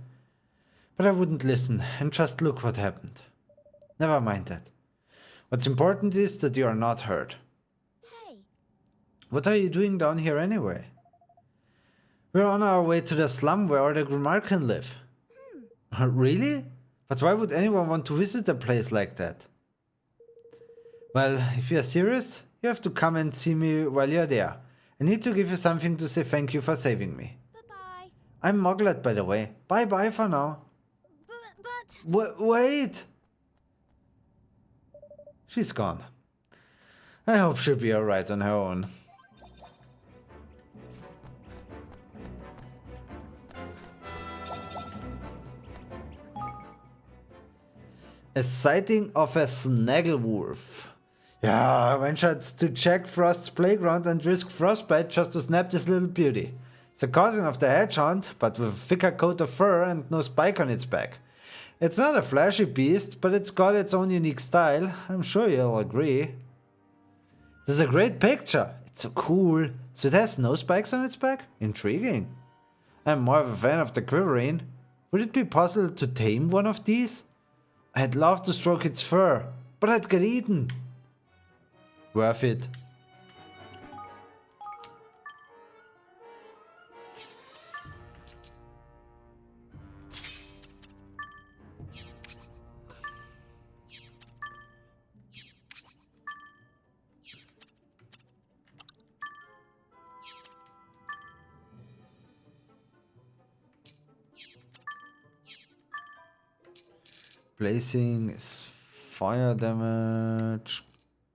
But I wouldn't listen, and just look what happened. Never mind that. What's important is that you are not hurt. Hey. What are you doing down here anyway? We're on our way to the slum where all the Grimarkin live. Really? But why would anyone want to visit a place like that? Well, if you're serious, you have to come and see me while you're there. I need to give you something to say thank you for saving me. Bye-bye. I'm Muglet, by the way. Bye-bye for now. But... Wait! She's gone. I hope she'll be alright on her own. A sighting of a Snagglewolf. Yeah, I ventured to check Frost's playground and risk frostbite just to snap this little beauty. It's a cousin of the hedgehog, but with a thicker coat of fur and no spike on its back. It's not a flashy beast, but it's got its own unique style. I'm sure you'll agree. This is a great picture. It's so cool. So it has no spikes on its back? Intriguing. I'm more of a fan of the Quiverine. Would it be possible to tame one of these? I'd love to stroke its fur, but I'd get eaten. Worth it. Blazing is fire damage.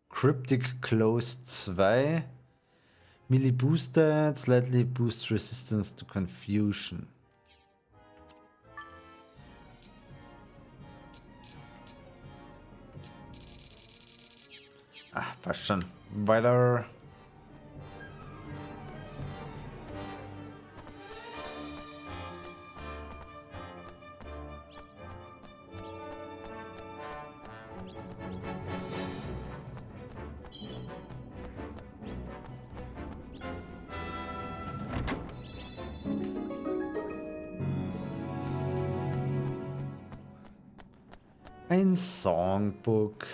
Cryptic Close 2. Melee boosted, slightly boosts resistance to confusion. Ah, passt schon. Weiter. Ein Songbook.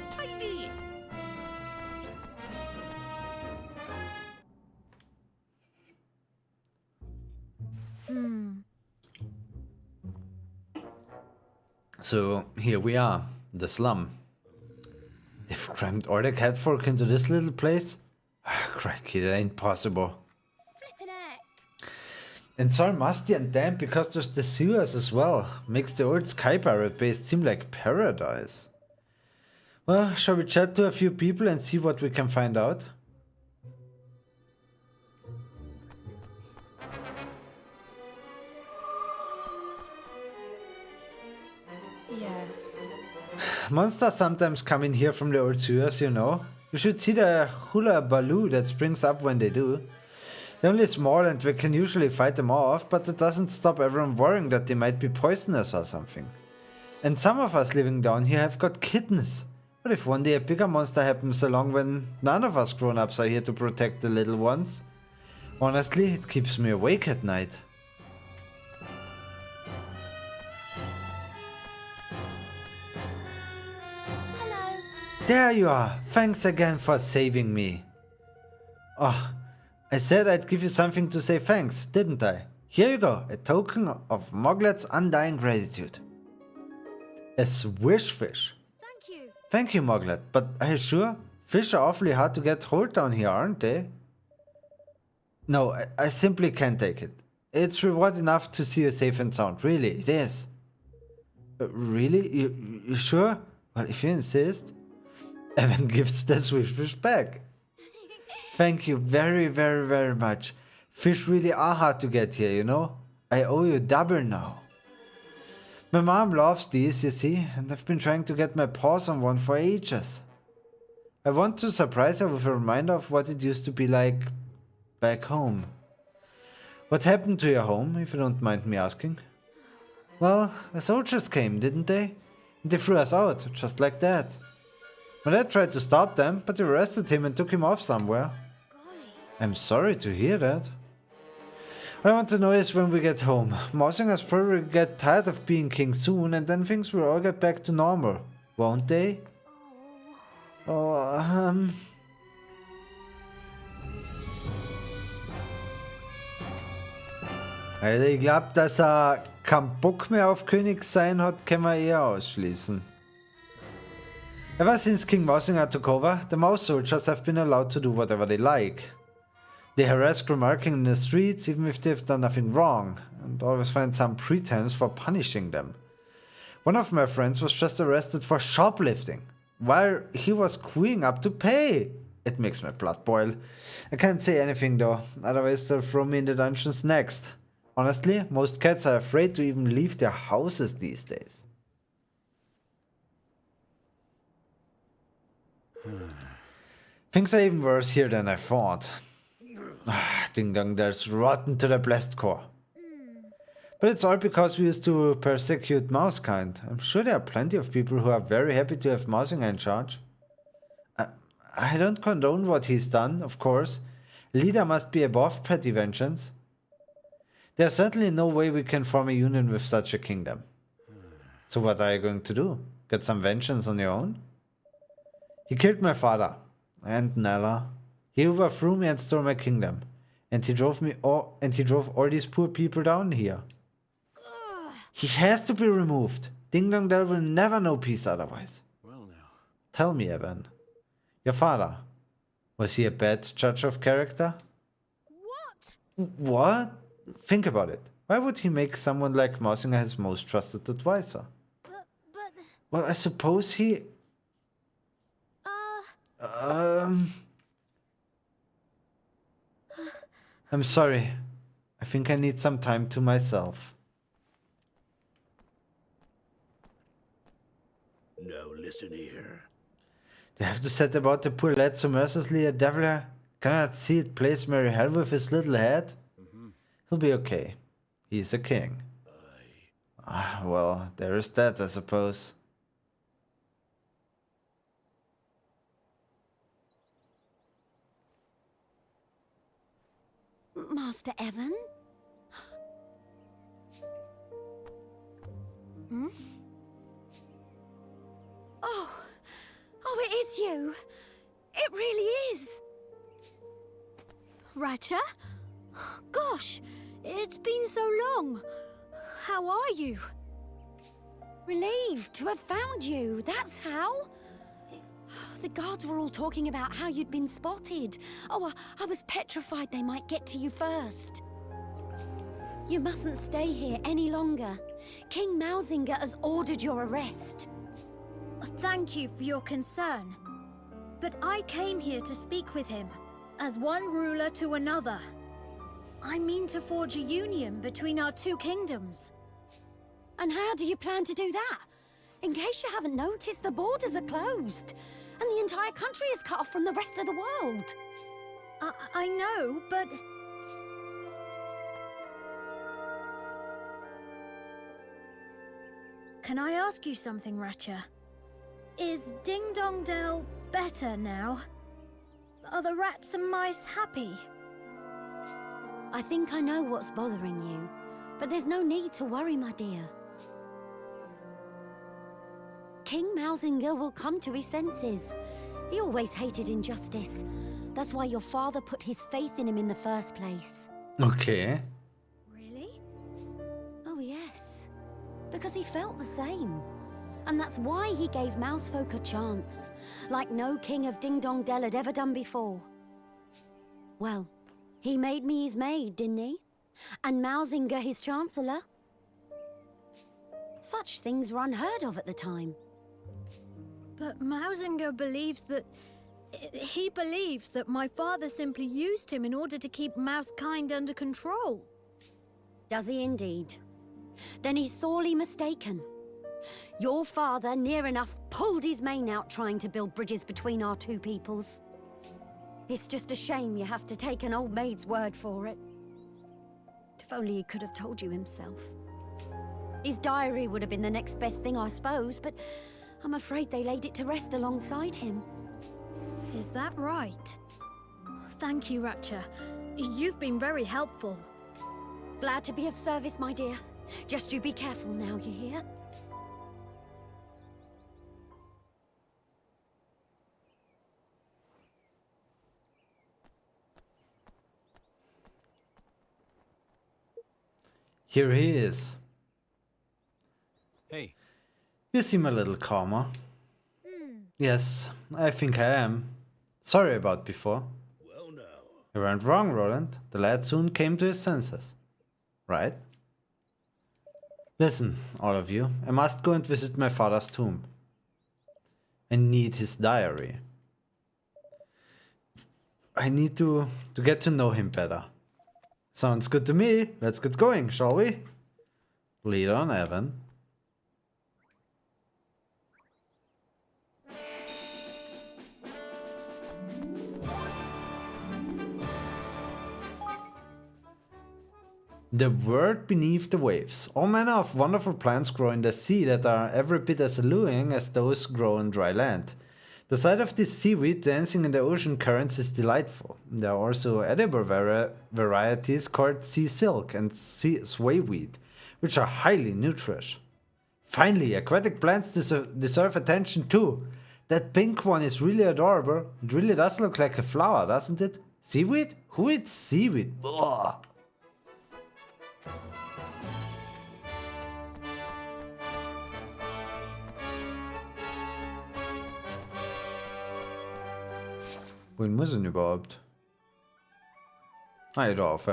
Tidy! So here we are, the slum. They've crammed all the catfolk into this little place? Ah, crikey, that ain't possible. Flippin' heck. And it's all musty and damp because there's the sewers as well. Makes the old Sky Pirate base seem like paradise. Well, shall we chat to a few people and see what we can find out? Yeah. Monsters sometimes come in here from the old sewers, you know. You should see the hula baloo that springs up when they do. They're only small and we can usually fight them off, but it doesn't stop everyone worrying that they might be poisonous or something. And some of us living down here have got kittens. What if one day a bigger monster happens along when none of us grown-ups are here to protect the little ones? Honestly, it keeps me awake at night. Hello. There you are! Thanks again for saving me. Oh, I said I'd give you something to say thanks, didn't I? Here you go, a token of Moglet's undying gratitude. A swish fish. Thank you. Thank you, Moglet, but are you sure? Fish are awfully hard to get hold down here, aren't they? No, I simply can't take it. It's reward enough to see you safe and sound, really, it is. Really? You sure? Well, if you insist. Evan gives the swish fish back. Thank you very, very, very much. Fish really are hard to get here, you know? I owe you double now. My mom loves these, you see, and I've been trying to get my paws on one for ages. I want to surprise her with a reminder of what it used to be like back home. What happened to your home, if you don't mind me asking? Well, the soldiers came, didn't they? And they threw us out, just like that. My dad tried to stop them, but they arrested him and took him off somewhere. I'm sorry to hear that. What I want to know is when we get home. Mausingers probably get tired of being king soon, and then things will all get back to normal, won't they? Oh, Also ich glaube, dass keinen Bock mehr auf König sein hat, können wir eher ausschließen. Ever since King Mausinger took over, the mouse soldiers have been allowed to do whatever they like. They harass Grimarkin in the streets even if they've done nothing wrong, and always find some pretense for punishing them. One of my friends was just arrested for shoplifting, while he was queuing up to pay. It makes my blood boil. I can't say anything though, otherwise they'll throw me in the dungeons next. Honestly, most cats are afraid to even leave their houses these days. Things are even worse here than I thought. Ding dong, there's rotten to the blessed core. But it's all because we used to persecute mousekind. I'm sure there are plenty of people who are very happy to have Mausinger in charge. I don't condone what he's done, of course. A leader must be above petty vengeance. There's certainly no way we can form a union with such a kingdom. So what are you going to do? Get some vengeance on your own? He killed my father and Nella. He overthrew me and stole my kingdom. And he drove all these poor people down here. He has to be removed. Ding Dong Dell will never know peace otherwise. Well now. Tell me, Evan. Your father. Was he a bad judge of character? What? What? Think about it. Why would he make someone like Mausinger his most trusted advisor? But... Well, I suppose he... I'm sorry. I think I need some time to myself. No, listen here. They have to set about the poor lad so mercilessly a devil cannot see it plays merry hell with his little head. He'll be okay. He's a king. Well, there is that, I suppose. Master Evan? Hmm? Oh, it is you. It really is. Ratcha? Gosh, it's been so long. How are you? Relieved to have found you, that's how. The guards were all talking about how you'd been spotted. Oh, I was petrified they might get to you first. You mustn't stay here any longer. King Mausinger has ordered your arrest. Thank you for your concern. But I came here to speak with him, as one ruler to another. I mean to forge a union between our two kingdoms. And how do you plan to do that? In case you haven't noticed, the borders are closed, and the entire country is cut off from the rest of the world. I know, but... Can I ask you something, Ratcha? Is Ding Dong Dell better now? Are the rats and mice happy? I think I know what's bothering you, but there's no need to worry, my dear. King Mausinger will come to his senses. He always hated injustice. That's why your father put his faith in him in the first place. Okay. Really? Oh, yes. Because he felt the same. And that's why he gave Mousefolk a chance, like no king of Ding Dong Dell had ever done before. Well, he made me his maid, didn't he? And Mausinger his chancellor. Such things were unheard of at the time. But Mausinger believes that... He believes that my father simply used him in order to keep Mousekind under control. Does he indeed? Then he's sorely mistaken. Your father, near enough, pulled his mane out trying to build bridges between our two peoples. It's just a shame you have to take an old maid's word for it. If only he could have told you himself. His diary would have been the next best thing, I suppose, but I'm afraid they laid it to rest alongside him. Is that right? Thank you, Ratcha. You've been very helpful. Glad to be of service, my dear. Just you be careful now, you hear? Here he is. Hey. You seem a little calmer. Yes, I think I am. Sorry about before. Well, now. You weren't wrong, Roland. The lad soon came to his senses. Right? Listen, all of you. I must go and visit my father's tomb. I need his diary. I need to get to know him better. Sounds good to me. Let's get going, shall we? Lead on, Evan. The world beneath the waves. All manner of wonderful plants grow in the sea that are every bit as alluring as those grow on dry land. The sight of this seaweed dancing in the ocean currents is delightful. There are also edible varieties called sea silk and sea swayweed, which are highly nutritious. Finally, aquatic plants deserve attention too. That pink one is really adorable. It really does look like a flower, doesn't it? Seaweed? Who eats seaweed? Ugh. Wohin muss er denn überhaupt? Ah, hier da rauf.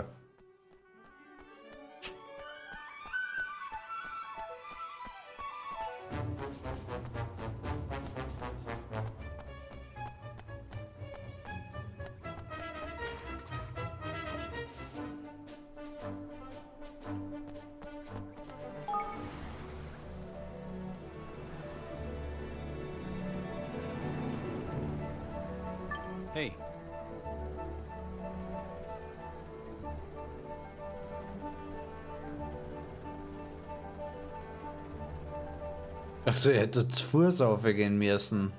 Achso, ihr hättet zu Fuß aufgehen müssen.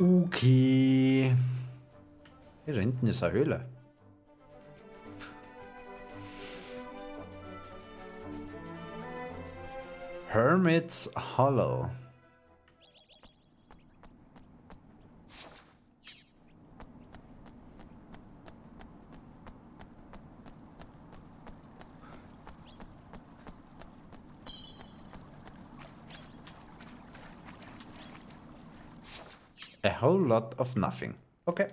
Okay. Hier da hinten ist eine Höhle. Hermit's Hollow. A whole lot of nothing. Okay.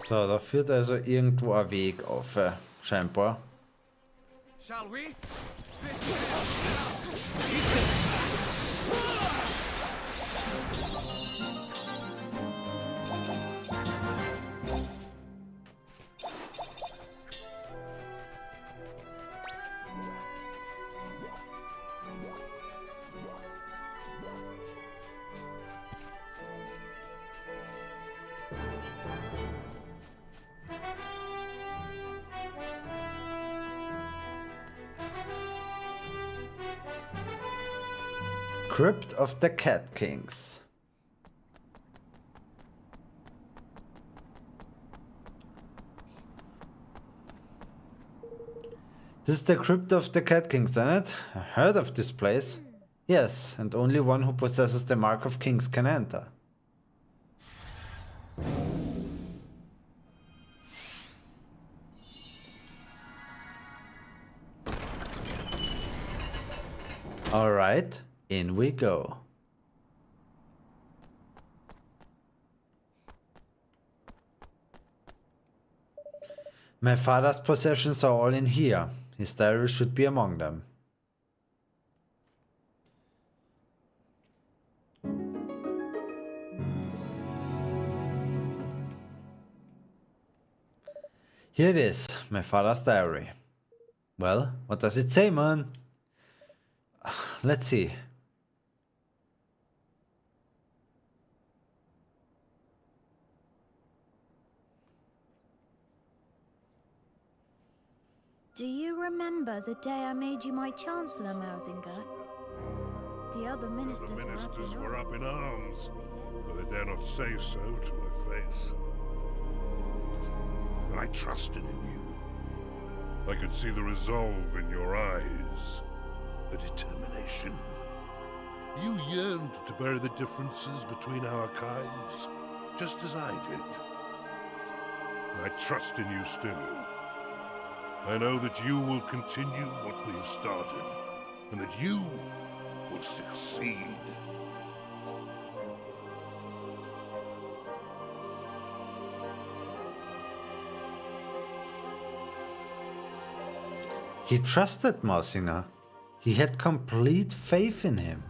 So, da führt also irgendwo ein Weg auf, scheinbar. Shall we? Crypt of the Cat Kings. This is the Crypt of the Cat Kings, isn't it? I heard of this place. Yes, and only one who possesses the Mark of Kings can enter. Alright, in we go. My father's possessions are all in here. His diary should be among them. Here it is, my father's diary. Well, what does it say, man? Let's see. Do you remember the day I made you my Chancellor, Mausinger? The other ministers, were up in arms, but they dare not say so to my face. But I trusted in you. I could see the resolve in your eyes, the determination. You yearned to bury the differences between our kinds, just as I did. I trust in you still. I know that you will continue what we have started, and that you will succeed. He trusted Mausinger. He had complete faith in him.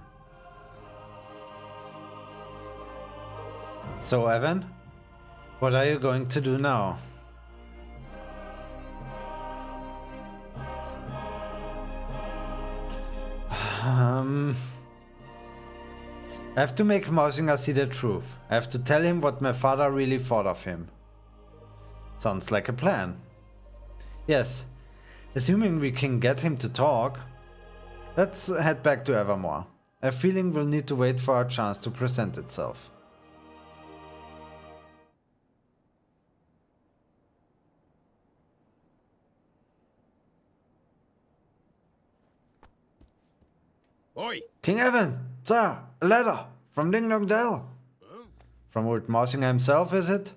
So, Evan, what are you going to do now? I have to make Mausinger see the truth. I have to tell him what my father really thought of him. Sounds like a plan. Yes, assuming we can get him to talk. Let's head back to Evermore. I have a feeling we'll need to wait for our chance to present itself. Oi! King Evan, sir, a letter from Ding Dong Dell. From old Mausinger himself, is it?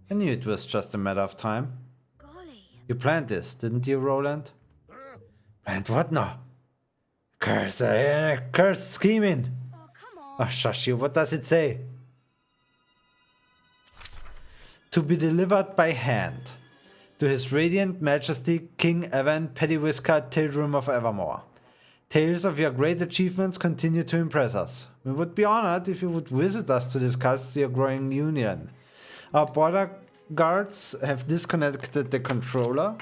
I knew it was just a matter of time. Golly. You planned this, didn't you, Roland? Planned what now? Curse scheming. Oh, come on. Oh, shush you, what does it say? To be delivered by hand. to His Radiant Majesty King Evan Pettywhisker Tildrum of Evermore. Tales of your great achievements continue to impress us. We would be honored if you would visit us to discuss your growing union. Our border guards have disconnected the controller.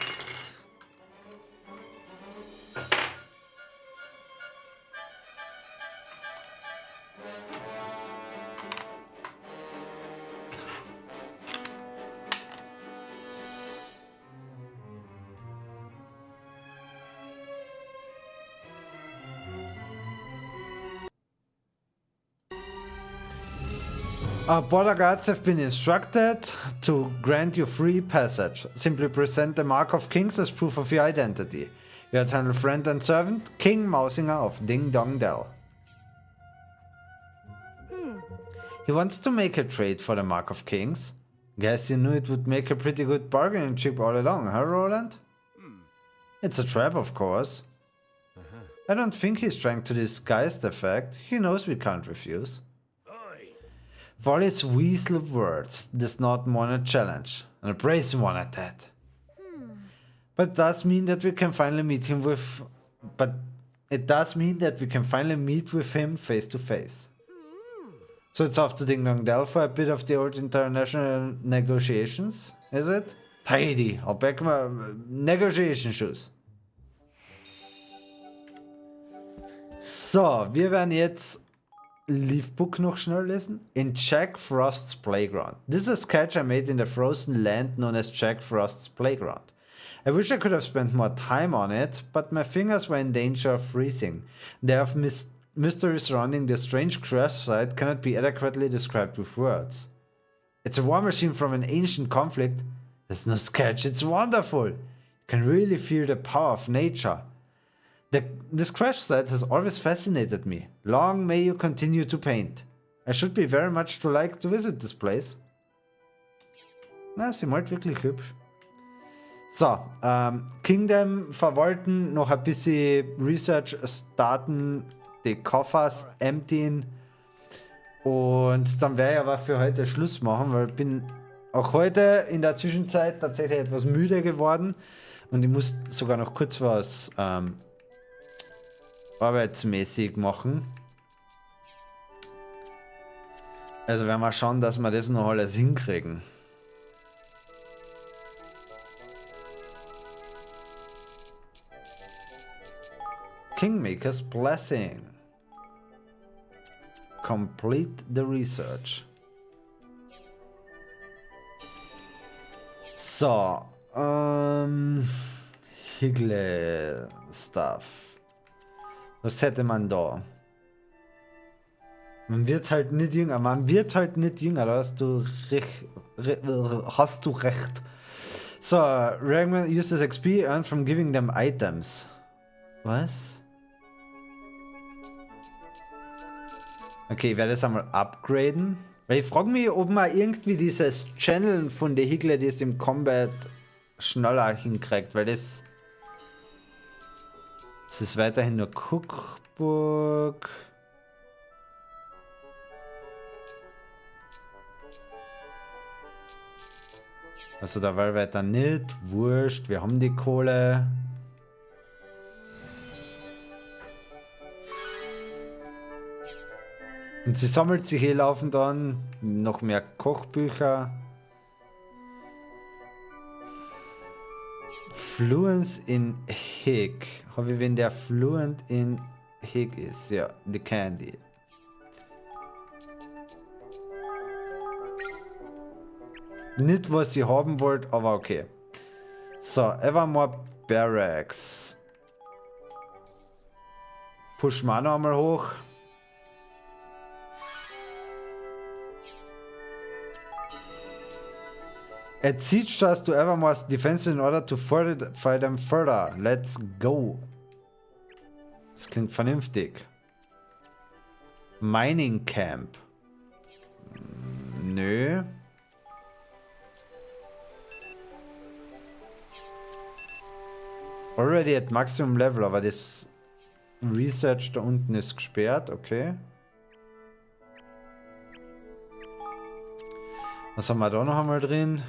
Our border guards have been instructed to grant you free passage. Simply present the Mark of Kings as proof of your identity. Your eternal friend and servant, King Mausinger of Ding Dong Dell. He wants to make a trade for the Mark of Kings. Guess you knew it would make a pretty good bargaining chip all along, huh, Roland? It's a trap, of course. I don't think he's trying to disguise the fact. He knows we can't refuse. For all his weasel words, this not want a challenge, and a brazen one at that. But it does mean that we can finally meet him with... But it does mean that we can finally meet with him face to face. So it's off to Ding Dong Dell for a bit of the old international negotiations, is it? Tidy, I'll back my negotiation shoes. So, wir werden jetzt Leafbook noch schnell lesen. In Jack Frost's Playground. This is a sketch I made in the frozen land known as Jack Frost's Playground. I wish I could have spent more time on it, but my fingers were in danger of freezing. There are mysteries surrounding this strange crash site cannot be adequately described with words. It's a war machine from an ancient conflict. There's no sketch, it's wonderful. You can really feel the power of nature. This crash site has always fascinated me. Long may you continue to paint. I should be very much to like to visit this place. Na, sie malt wirklich hübsch. So, Kingdom verwalten, noch ein bisschen Research starten, die Koffers emptien und dann werde ich aber für heute Schluss machen, weil ich bin auch heute in der Zwischenzeit tatsächlich etwas müde geworden und ich muss sogar noch kurz was arbeitsmäßig machen. Also werden wir schauen, dass wir das noch alles hinkriegen. Kingmaker's Blessing. Complete the research. So, Higle Stuff. Was hätte man da? Man wird halt nicht jünger, da hast du recht. So, Ragman uses XP earned from giving them items. Was? Okay, ich werde es einmal upgraden. Weil ich frage mich, ob man irgendwie dieses Channeln von der Higle, die es im Combat schneller hinkriegt, weil das ist weiterhin nur Cookbook. Also da war weiter nicht. Wurscht, wir haben die Kohle. Und sie sammelt sich hier laufend an. Noch mehr Kochbücher. Fluence in Hig. Habe ich, wenn der Fluent in Hig ist? Ja, die Candy. Nicht, was ich haben wollte, aber okay. So, Evermore Barracks. Pushen wir noch einmal hoch. Add siege stars to Evermore's defense in order to fortify them further. Let's go. Das klingt vernünftig. Mining Camp. Nö. Already at maximum level, aber das Research da unten ist gesperrt, okay. Was haben wir da noch einmal drin?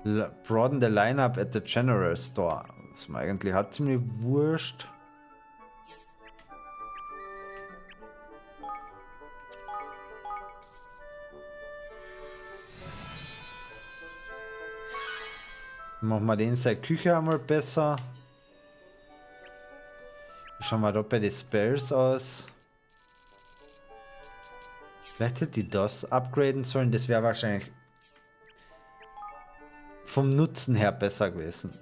Broaden the lineup at the General Store. Das ist mir eigentlich hat ziemlich wurscht. Machen wir den seine Küche einmal besser. Schauen wir da bei den Spells aus. Vielleicht hätte ich das upgraden sollen. Das wäre wahrscheinlich vom Nutzen her besser gewesen.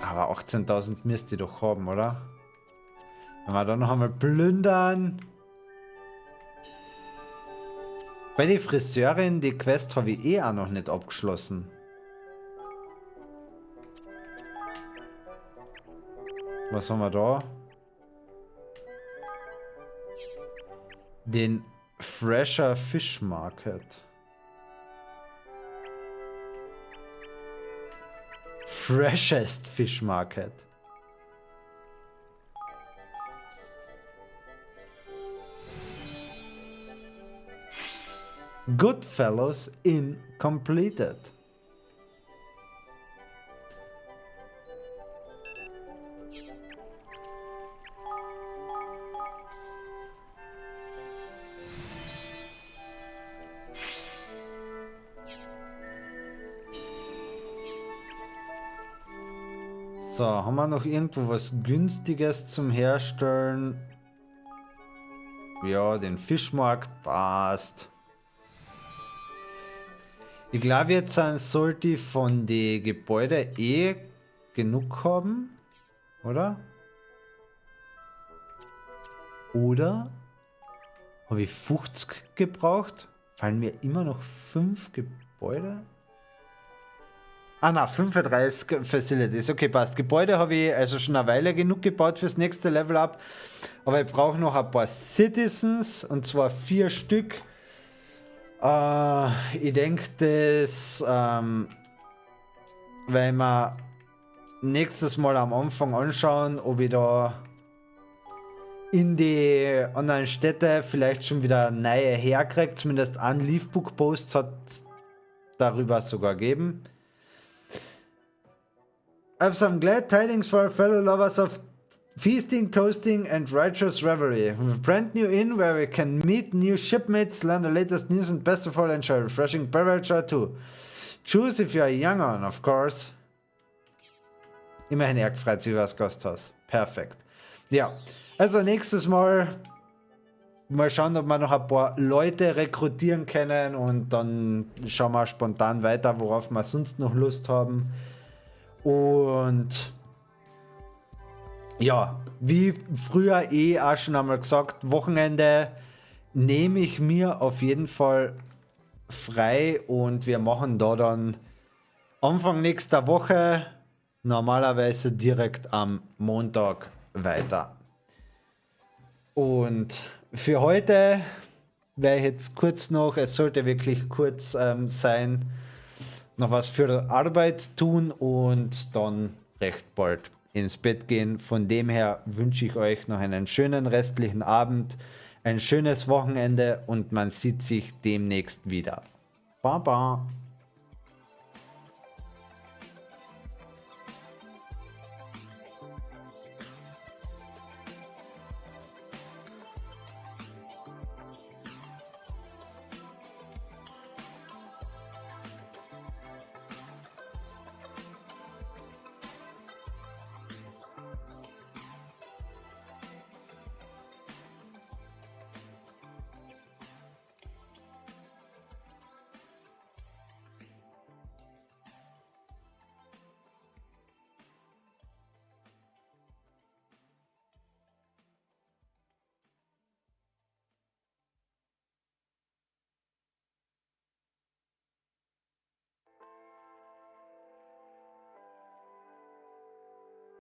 Aber 18.000 müsst ihr doch haben, oder? Wenn wir da noch einmal plündern. Bei der Friseurin, die Quest habe ich eh auch noch nicht abgeschlossen. Was haben wir da? Den Fresher Fish Market. Freshest Fish Market. Goodfellows Inn completed. So, haben wir noch irgendwo was Günstiges zum Herstellen? Ja, den Fischmarkt passt. Ich glaube, jetzt sollte ich von den Gebäuden eh genug haben, oder? Oder habe ich 50 gebraucht? Fallen mir immer noch 5 Gebäude? Ah na, 35 Facilities. Okay, passt. Gebäude habe ich also schon eine Weile genug gebaut fürs nächste Level up. Aber ich brauche noch ein paar Citizens, und zwar 4 Stück. Ich denke, das werden wir nächstes Mal am Anfang anschauen, ob ich da in die anderen Städte vielleicht schon wieder neue herkriege. Zumindest ein Leafbook-Post hat es darüber sogar gegeben. I have some glad tidings for our fellow lovers of feasting, toasting, and righteous revelry. We have a brand new inn where we can meet new shipmates, learn the latest news, and best of all, enjoy refreshing beverage or two. Choose if you are young on, of course. Immerhin freut sich über das Gasthaus. Perfekt. Ja, also nächstes Mal mal schauen, ob wir noch ein paar Leute rekrutieren können, und dann schauen wir spontan weiter, worauf wir sonst noch Lust haben. Und ja, wie früher auch schon einmal gesagt, Wochenende nehme ich mir auf jeden Fall frei, und wir machen da dann Anfang nächster Woche normalerweise direkt am Montag weiter. Und für heute werde ich jetzt kurz noch, es sollte wirklich kurz sein, noch was für die Arbeit tun und dann recht bald ins Bett gehen. Von dem her wünsche ich euch noch einen schönen restlichen Abend, ein schönes Wochenende, und man sieht sich demnächst wieder. Baba.